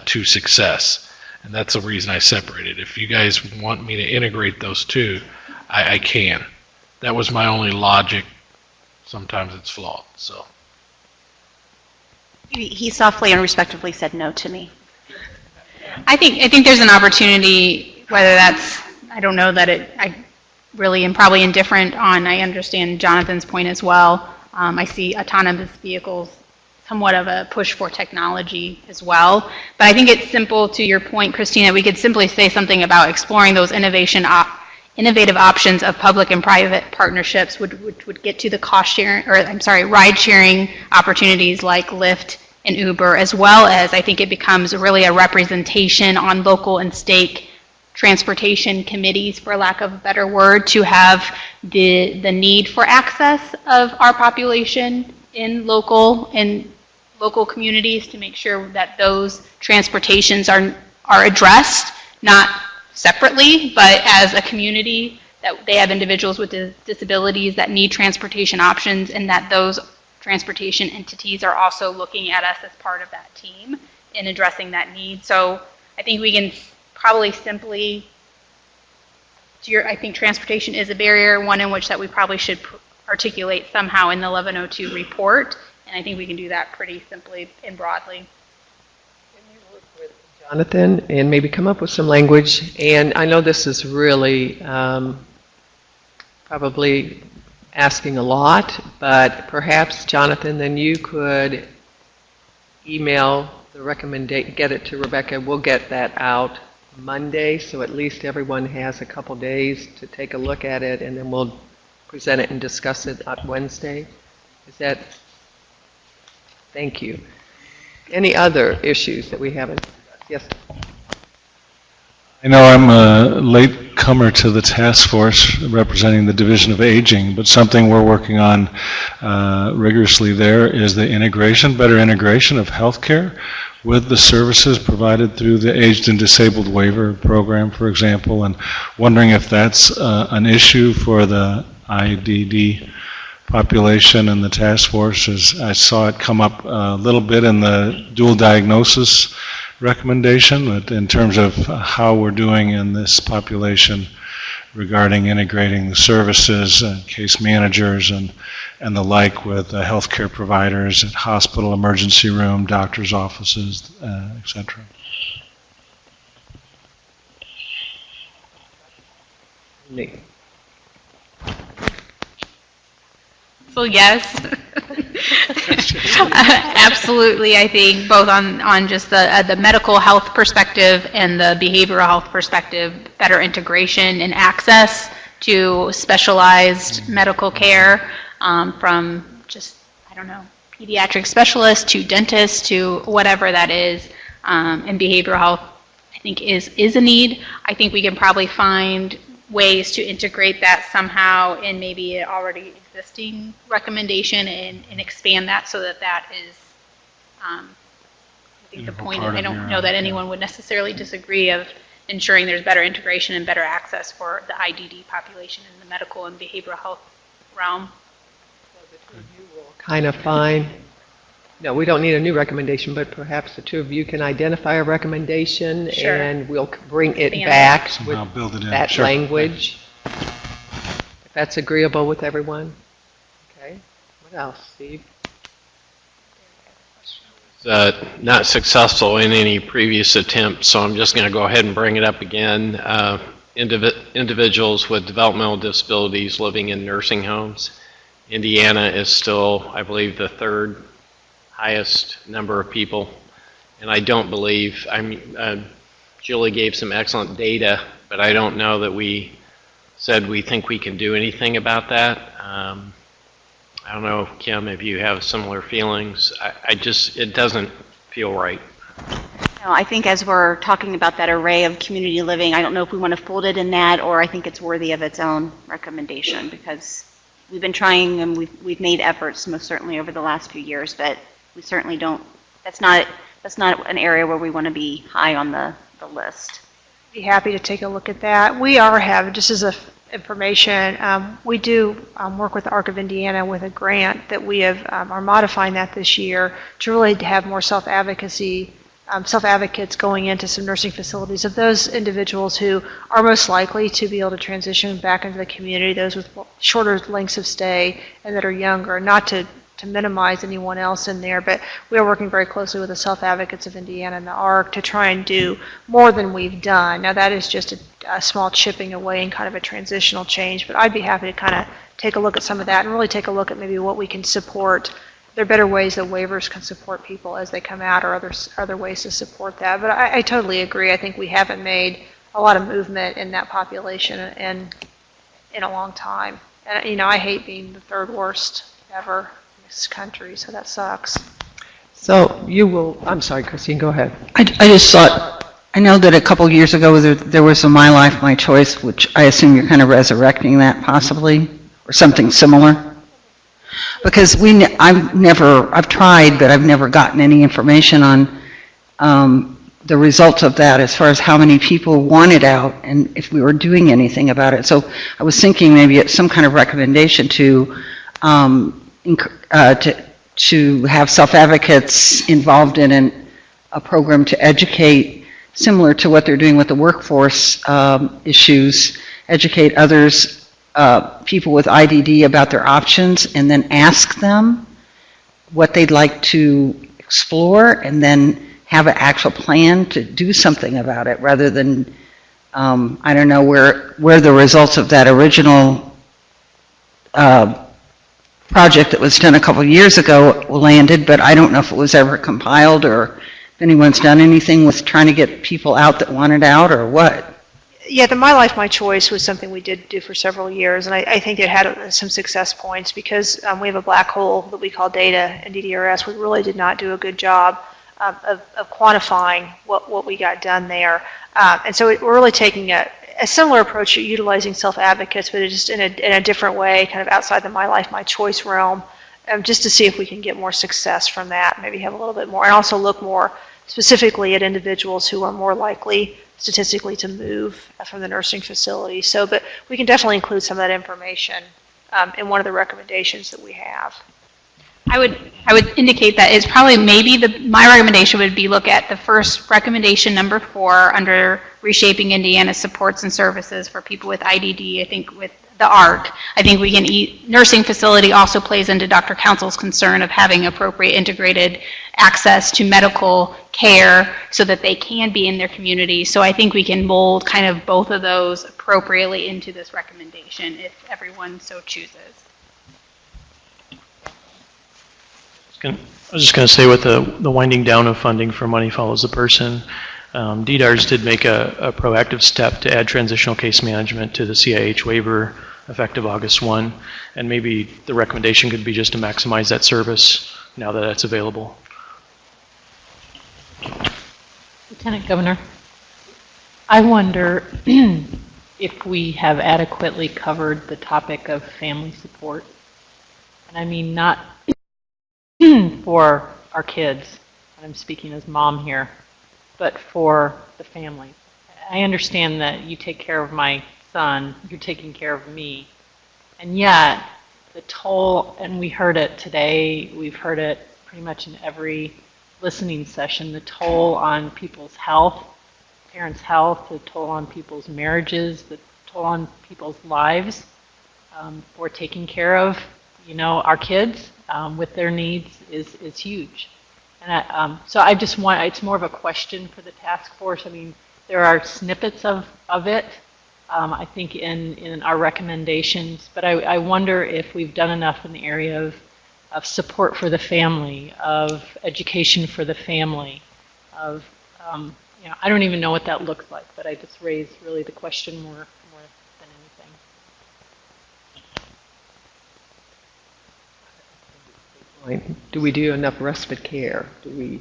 to success. And that's the reason I separated. If you guys want me to integrate those two, I can. That was my only logic. Sometimes it's flawed, so. He softly and respectfully said no to me. I think there's an opportunity, whether that's, I don't know that I really am probably indifferent on, I understand Jonathan's point as well. I see autonomous vehicles somewhat of a push for technology as well. But I think it's simple, to your point, Christina, we could simply say something about exploring those innovative options of public and private partnerships would get to the cost sharing, or I'm sorry, ride sharing opportunities like Lyft and Uber, as well as I think it becomes really a representation on local and state transportation committees, for lack of a better word, to have the need for access of our population in local communities to make sure that those transportations are addressed, not separately, but as a community, that they have individuals with disabilities that need transportation options, and that those transportation entities are also looking at us as part of that team in addressing that need. So I think we can probably simply, I think transportation is a barrier, one in which that we probably should articulate somehow in the 1102 report, and I think we can do that pretty simply and broadly. Jonathan, and maybe come up with some language. And I know this is really probably asking a lot, but perhaps, Jonathan, then you could email the recommendation, get it to Rebecca. We'll get that out Monday, so at least everyone has a couple days to take a look at it, and then we'll present it and discuss it on Wednesday. Is that? Thank you. Any other issues that we haven't? Yes. I know I'm a latecomer to the task force representing the Division of Aging, but something we're working on rigorously there is the better integration of healthcare with the services provided through the Aged and Disabled Waiver Program, for example, and wondering if that's an issue for the IDD population and the task force. As I saw it come up a little bit in the dual diagnosis recommendation, but in terms of how we're doing in this population regarding integrating the services, case managers and the like with healthcare providers at hospital, emergency room, doctor's offices, etc. So yes, absolutely. I think both on just the medical health perspective and the behavioral health perspective, better integration and access to specialized medical care from just, I don't know, pediatric specialists to dentists to whatever that is, and behavioral health I think is a need. I think we can probably find ways to integrate that somehow in maybe an already existing recommendation and expand that so that that is, I think the point, I don't know that anyone would necessarily disagree of ensuring there's better integration and better access for the IDD population in the medical and behavioral health realm. Kind of fine. No, we don't need a new recommendation, but perhaps the two of you can identify a recommendation Sure. and we'll bring it Expand back it. with I'll build it in. that Sure. language. If that's agreeable with everyone. Okay. What else, Steve? Not successful in any previous attempt, so I'm just going to go ahead and bring it up again. Individuals with developmental disabilities living in nursing homes. Indiana is still, I believe, the third highest number of people, and I don't believe, Julie gave some excellent data, but I don't know that we said we think we can do anything about that. I don't know, Kim, if you have similar feelings. It doesn't feel right. No, I think as we're talking about that array of community living, I don't know if we want to fold it in that, or I think it's worthy of its own recommendation, because we've been trying and we've made efforts most certainly over the last few years, but we certainly don't, that's not an area where we want to be high on the list. Be happy to take a look at that. We have, just as information, we do work with the ARC of Indiana with a grant that we are modifying that this year to really have more self-advocacy, self-advocates going into some nursing facilities of those individuals who are most likely to be able to transition back into the community, those with shorter lengths of stay and that are younger, not to minimize anyone else in there, but we are working very closely with the self-advocates of Indiana and the ARC to try and do more than we've done. Now that is just a small chipping away and kind of a transitional change, but I'd be happy to kind of take a look at some of that and really take a look at maybe what we can support. There are better ways that waivers can support people as they come out, or other ways to support that. But I totally agree. I think we haven't made a lot of movement in that population in a long time. And I hate being the third worst ever in this country, so that sucks. So you will, I'm sorry, Christine, go ahead. I just thought, I know that a couple years ago there was a My Life, My Choice, which I assume you're kind of resurrecting that possibly, or something similar. Because I've tried, but I've never gotten any information on the results of that as far as how many people wanted out and if we were doing anything about it. So I was thinking maybe it's some kind of recommendation to have self-advocates involved in a program to educate, similar to what they're doing with the workforce issues, educate others, people with IDD about their options, and then ask them what they'd like to explore, and then have an actual plan to do something about it, rather than, I don't know where the results of that original project that was done a couple of years ago landed, but I don't know if it was ever compiled, or if anyone's done anything with trying to get people out that wanted out, or what. Yeah, the My Life, My Choice was something we did do for several years, and I think it had some success points because we have a black hole that we call data in DDRS. We really did not do a good job of quantifying what we got done there. And so we're really taking a similar approach to utilizing self-advocates, but just in a different way, kind of outside the My Life, My Choice realm, just to see if we can get more success from that, maybe have a little bit more, and also look more specifically at individuals who are more likely statistically to move from the nursing facility. So, but we can definitely include some of that information in one of the recommendations that we have. I would indicate that it's probably my recommendation would be look at the first recommendation, number 4, under reshaping Indiana supports and services for people with IDD. I think with the ARC, I think we can nursing facility also plays into Dr. Council's concern of having appropriate integrated access to medical care so that they can be in their community. So I think we can mold kind of both of those appropriately into this recommendation if everyone so chooses. I was just going to say with the winding down of funding for Money Follows the Person, DDARS did make a proactive step to add transitional case management to the CIH waiver effective August 1, and maybe the recommendation could be just to maximize that service now that it's available. Lieutenant Governor, I wonder if we have adequately covered the topic of family support. And I mean not for our kids, and I'm speaking as mom here, but for the family. I understand that you take care of my son, you're taking care of me, and yet the toll, and we heard it today, we've heard it pretty much in every listening session, the toll on people's health, parents' health, the toll on people's marriages, the toll on people's lives for taking care of, our kids with their needs is huge. And so I just want, it's more of a question for the task force. I mean, there are snippets of it, I think, in our recommendations, but I wonder if we've done enough in the area of support for the family, of education for the family, of, I don't even know what that looks like, but I just raised really the question more than anything. Do we do enough respite care? Do we?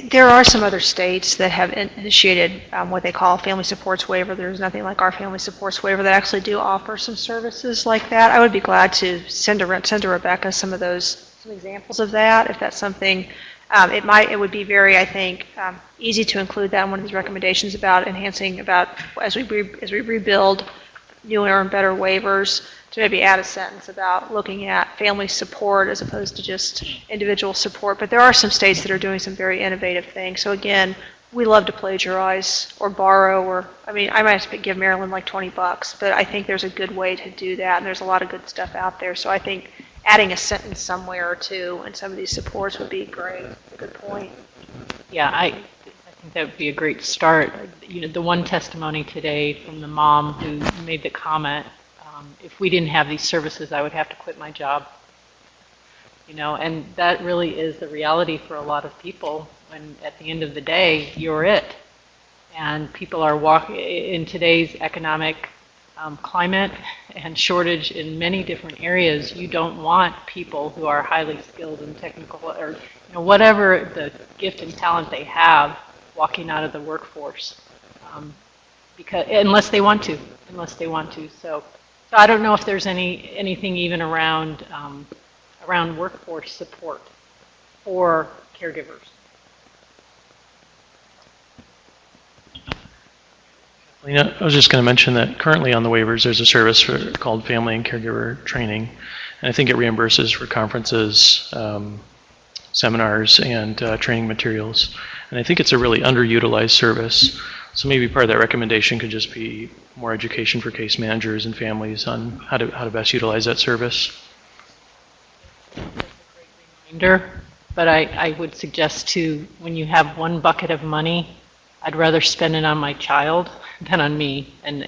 There are some other states that have initiated what they call a family supports waiver. There's nothing like our family supports waiver that actually do offer some services like that. I would be glad to send to Rebecca some examples of that, if that's something. It would be very, I think, easy to include that in one of these recommendations about enhancing, as we rebuild newer and better waivers, to maybe add a sentence about looking at family support as opposed to just individual support. But there are some states that are doing some very innovative things. So again, we love to plagiarize or borrow, I might have to give Maryland like $20, but I think there's a good way to do that, and there's a lot of good stuff out there. So I think adding a sentence somewhere or two in some of these supports would be great. Good point. Yeah, I think that would be a great start. The one testimony today from the mom who made the comment, if we didn't have these services, I would have to quit my job. And that really is the reality for a lot of people, when at the end of the day, you're it. And people are in today's economic climate and shortage in many different areas. You don't want people who are highly skilled and technical, or whatever the gift and talent they have, walking out of the workforce, unless they want to. So I don't know if there's anything even around workforce support for caregivers. I was just going to mention that currently on the waivers there's a service called Family and Caregiver Training, and I think it reimburses for conferences, seminars, and training materials. And I think it's a really underutilized service. So maybe part of that recommendation could just be more education for case managers and families on how to best utilize that service. That's a great reminder, but I would suggest too, when you have one bucket of money, I'd rather spend it on my child than on me. And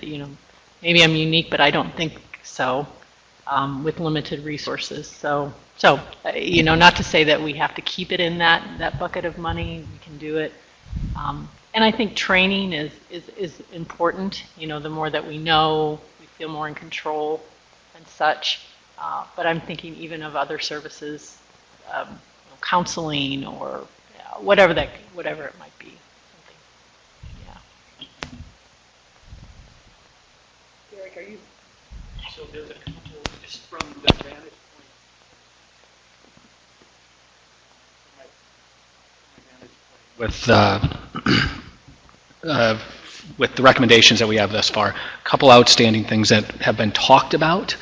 maybe I'm unique, but I don't think so, with limited resources. So not to say that we have to keep it in that bucket of money. We can do it. And I think training is important. The more that we know, we feel more in control and such. But I'm thinking even of other services, counseling or whatever it might be. Derek, are you? So there's a couple, just from the vantage point. With the recommendations that we have thus far, a couple outstanding things that have been talked about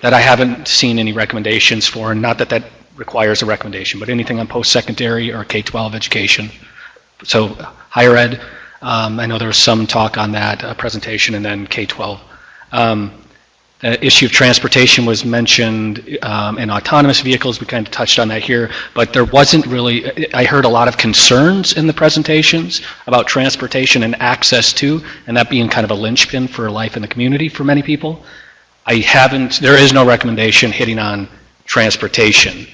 that I haven't seen any recommendations for, and not that that requires a recommendation, but anything on post-secondary or K-12 education. So higher ed, I know there was some talk on that presentation, and then K-12. The issue of transportation was mentioned, and autonomous vehicles, we kind of touched on that here, but there wasn't really, I heard a lot of concerns in the presentations about transportation and access to, and that being kind of a linchpin for life in the community for many people. There is no recommendation hitting on transportation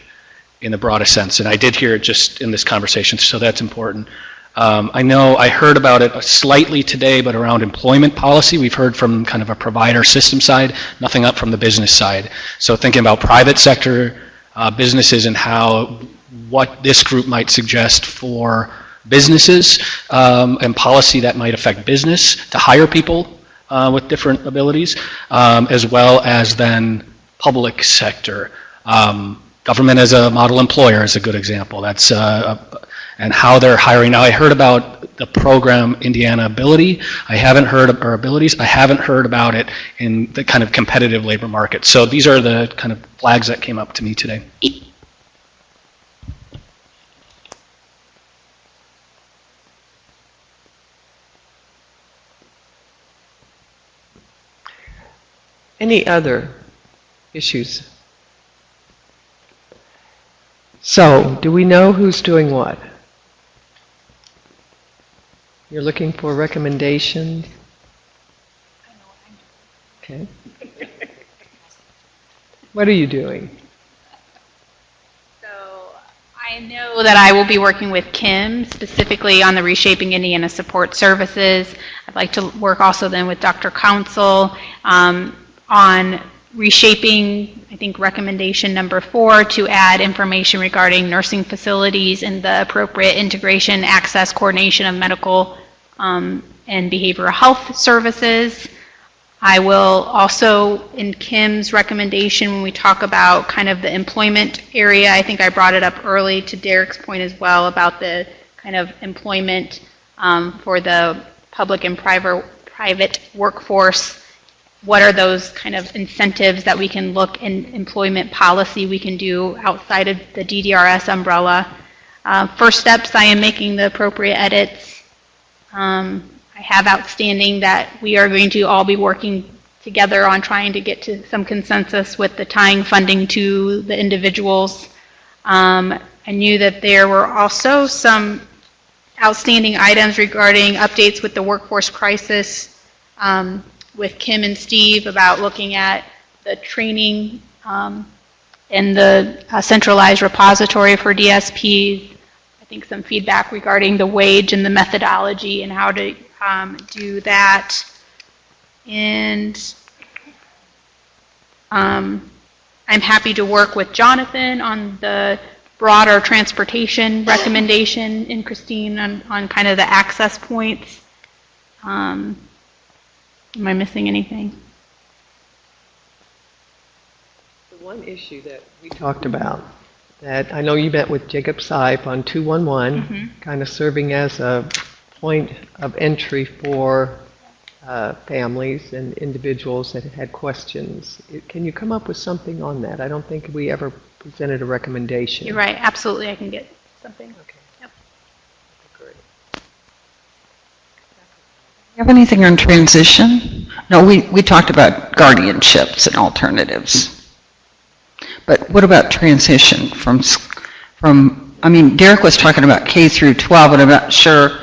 in the broadest sense, and I did hear it just in this conversation, so that's important. I know I heard about it slightly today, but around employment policy, we've heard from kind of a provider system side, nothing up from the business side. So thinking about private sector businesses and what this group might suggest for businesses and policy that might affect business to hire people with different abilities, as well as then public sector. Government as a model employer is a good example. That's and how they're hiring. Now, I heard about the program Indiana Ability. I haven't heard of, or Abilities. I haven't heard about it in the kind of competitive labor market. So these are the kind of flags that came up to me today. Any other issues? So, do we know who's doing what? You're looking for recommendations? Okay. What are you doing? I know that I will be working with Kim specifically on the Reshaping Indiana Support Services. I'd like to work also then with Dr. Council on reshaping, I think, recommendation number 4 to add information regarding nursing facilities and the appropriate integration, access, coordination of medical and behavioral health services. I will also, in Kim's recommendation, when we talk about kind of the employment area, I think I brought it up early to Derek's point as well about the kind of employment for the public and private workforce. What are those kind of incentives that we can look in employment policy we can do outside of the DDRS umbrella? First steps, I am making the appropriate edits. I have outstanding that we are going to all be working together on trying to get to some consensus with the tying funding to the individuals. I knew that there were also some outstanding items regarding updates with the workforce crisis with Kim and Steve about looking at the training and the centralized repository for DSPs. I think some feedback regarding the wage and the methodology and how to do that. And I'm happy to work with Jonathan on the broader transportation recommendation and Christine on kind of the access points. Am I missing anything? The one issue that we talked about, that I know you met with Jacob Sipe on 211, kind of serving as a point of entry for families and individuals that had questions. Can you come up with something on that? I don't think we ever presented a recommendation. You're right, absolutely, I can get something. Okay. Yep. Great. You have anything on transition? No, we talked about guardianships and alternatives. But what about transition from, I mean, Derek was talking about K through 12, but I'm not sure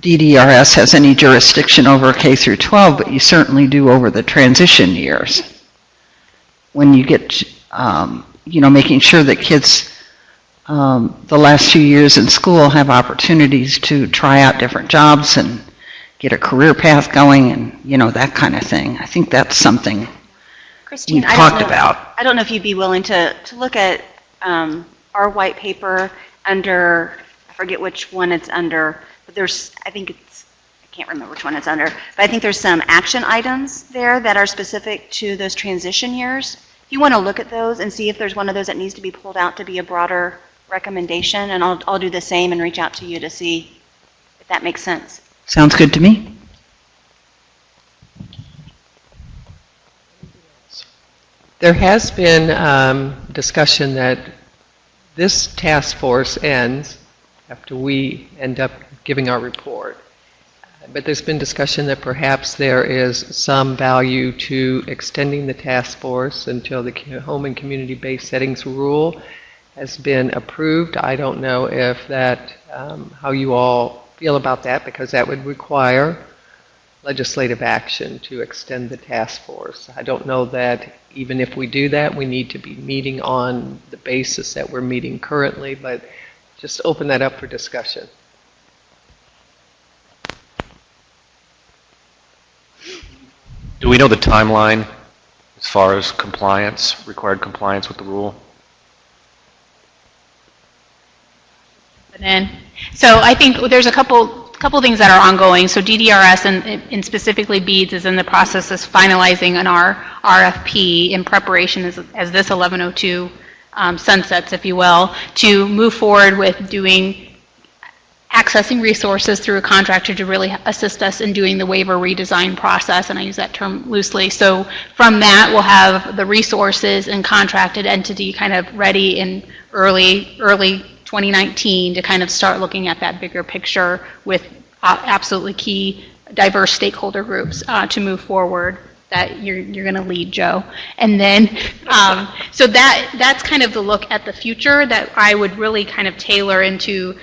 DDRS has any jurisdiction over K through 12, but you certainly do over the transition years. When you get, making sure that kids the last few years in school have opportunities to try out different jobs and get a career path going and, that kind of thing. I think that's something Christine, we've talked about. I don't know if you'd be willing to look at our white paper under, I forget which one it's under, but I can't remember which one it's under, but I think there's some action items there that are specific to those transition years. If you want to look at those and see if there's one of those that needs to be pulled out to be a broader recommendation, and I'll do the same and reach out to you to see if that makes sense. Sounds good to me. There has been discussion that this task force ends after we end up giving our report. But there's been discussion that perhaps there is some value to extending the task force until the home and community-based settings rule has been approved. I don't know if that, how you all feel about that, because that would require legislative action to extend the task force. I don't know that even if we do that, we need to be meeting on the basis that we're meeting currently, but just open that up for discussion. Do we know the timeline as far as compliance, required compliance with the rule? So I think there's a couple couple things that are ongoing. So DDRS and specifically BEADS is in the process of finalizing an RFP in preparation as this 1102 sunsets, if you will, to move forward with accessing resources through a contractor to really assist us in doing the waiver redesign process, and I use that term loosely. So from that, we'll have the resources and contracted entity kind of ready in early 2019 to kind of start looking at that bigger picture with absolutely key diverse stakeholder groups to move forward that you're going to lead, Joe. And then, so that's kind of the look at the future that I would really kind of tailor into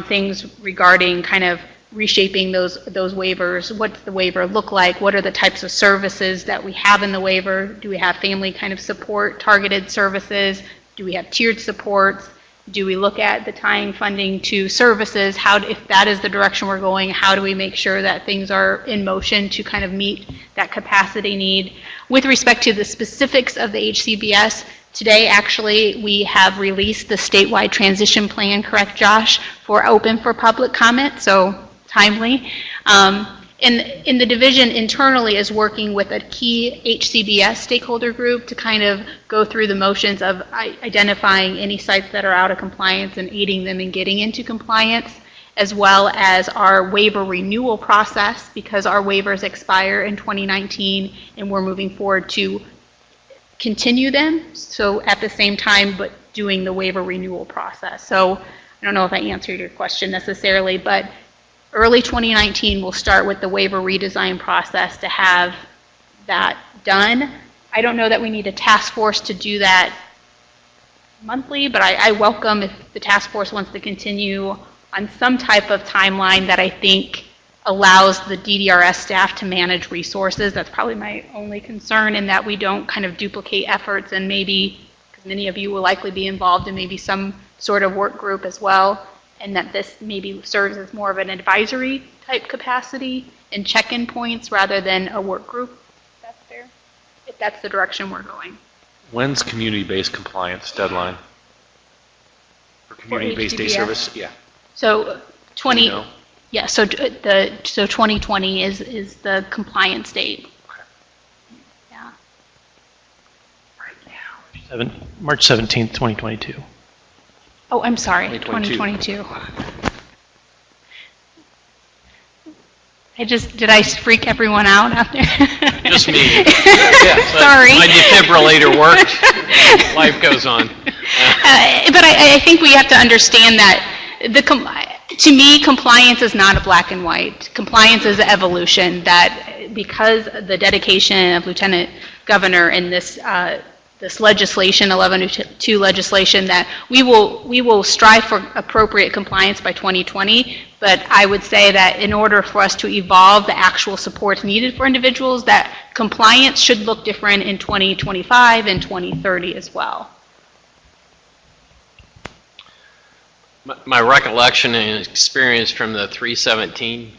things regarding kind of reshaping those waivers. What's the waiver look like? What are the types of services that we have in the waiver? Do we have family kind of support, targeted services? Do we have tiered supports? Do we look at the tying funding to services? If that is the direction we're going, how do we make sure that things are in motion to kind of meet that capacity need? With respect to the specifics of the HCBS, today actually we have released the statewide transition plan, correct Josh, open for public comment, so timely. And the division internally is working with a key HCBS stakeholder group to kind of go through the motions of identifying any sites that are out of compliance and aiding them in getting into compliance, as well as our waiver renewal process, because our waivers expire in 2019 and we're moving forward to continue them. So at the same time, but doing the waiver renewal process. So I don't know if I answered your question necessarily, but early 2019, we'll start with the waiver redesign process to have that done. I don't know that we need a task force to do that monthly, but I welcome if the task force wants to continue on some type of timeline that I think allows the DDRS staff to manage resources. That's probably my only concern, in that we don't kind of duplicate efforts, and maybe, because many of you will likely be involved in maybe some sort of work group as well, and that this maybe serves as more of an advisory type capacity and check-in points rather than a work group. That's fair, if that's the direction we're going. When's community-based compliance deadline? For community-based day service? Yeah. So 20, yeah, so 2020 is the compliance date. Okay. Yeah. March 17th, 2022. Oh, I'm sorry, 2022. 2022. Did I freak everyone out there? Just me. Yeah, so sorry. My defibrillator worked. Life goes on. But I think we have to understand that to me, compliance is not a black and white. Compliance is an evolution, that because the dedication of Lieutenant Governor in this legislation, 1102 legislation, that we will strive for appropriate compliance by 2020, but I would say that in order for us to evolve the actual supports needed for individuals, that compliance should look different in 2025 and 2030 as well. My recollection and experience from the 317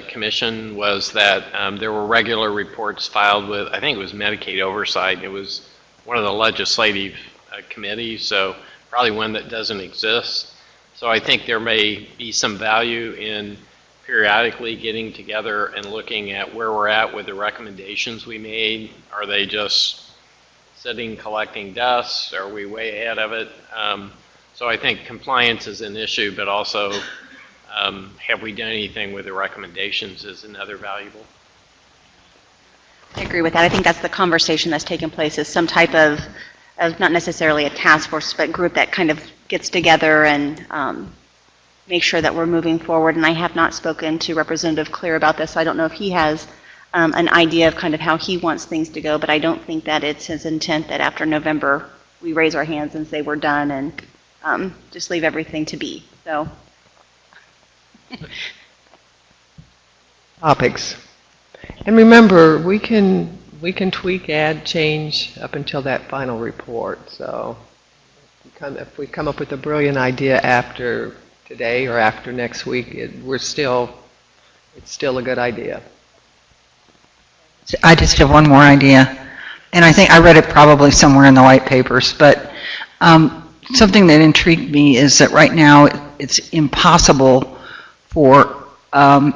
Commission was that there were regular reports filed with, I think it was Medicaid Oversight. It was one of the legislative committees, so probably one that doesn't exist. So I think there may be some value in periodically getting together and looking at where we're at with the recommendations we made. Are they just sitting collecting dust? Are we way ahead of it? So I think compliance is an issue, but also have we done anything with the recommendations is another valuable. I agree with that. I think that's the conversation that's taken place, is some type of not necessarily a task force, but group that kind of gets together and make sure that we're moving forward. And I have not spoken to Representative Clear about this. I don't know if he has an idea of kind of how he wants things to go, but I don't think that it's his intent that after November we raise our hands and say we're done and just leave everything to be. So. Topics. And remember, we can tweak, add, change up until that final report. So if we come up with a brilliant idea after today or after next week, it's still a good idea. I just have one more idea, and I think I read it probably somewhere in the white papers, but something that intrigued me is that right now it's impossible for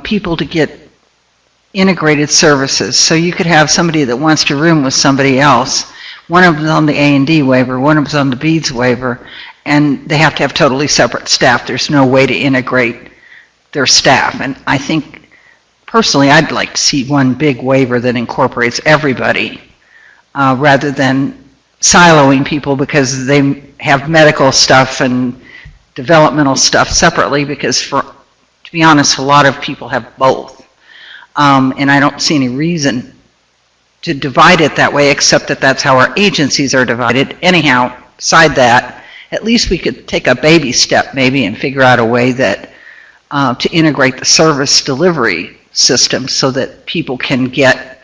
people to get integrated services. So you could have somebody that wants to room with somebody else. One of them's on the A&D waiver, one of them's on the BEADS waiver, and they have to have totally separate staff. There's no way to integrate their staff. And I think, personally, I'd like to see one big waiver that incorporates everybody rather than siloing people because they have medical stuff and developmental stuff separately, because to be honest, a lot of people have both. And I don't see any reason to divide it that way, except that that's how our agencies are divided. Anyhow, beside that, at least we could take a baby step maybe and figure out a way that to integrate the service delivery system so that people can get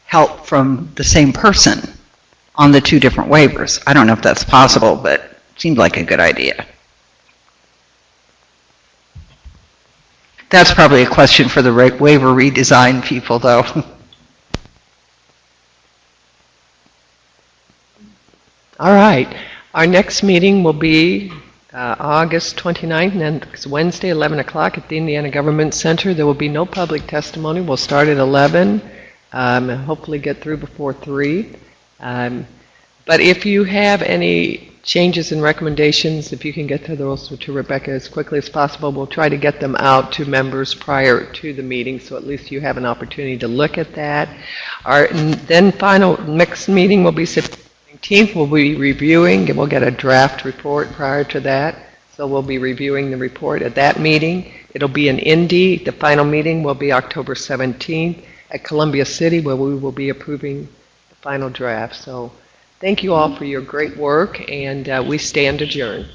help from the same person on the two different waivers. I don't know if that's possible, but it seemed like a good idea. That's probably a question for the waiver redesign people, though. All right. Our next meeting will be August 29th, and it's Wednesday, 11 o'clock at the Indiana Government Center. There will be no public testimony. We'll start at 11 and hopefully get through before 3. But if you have any changes and recommendations, if you can get to those to Rebecca as quickly as possible, we'll try to get them out to members prior to the meeting, so at least you have an opportunity to look at that. Our then final next meeting will be September 19th. We'll be reviewing, and we'll get a draft report prior to that. So we'll be reviewing the report at that meeting. It'll be in Indy. The final meeting will be October 17th at Columbia City, where we will be approving the final draft. So thank you all for your great work, and we stand adjourned.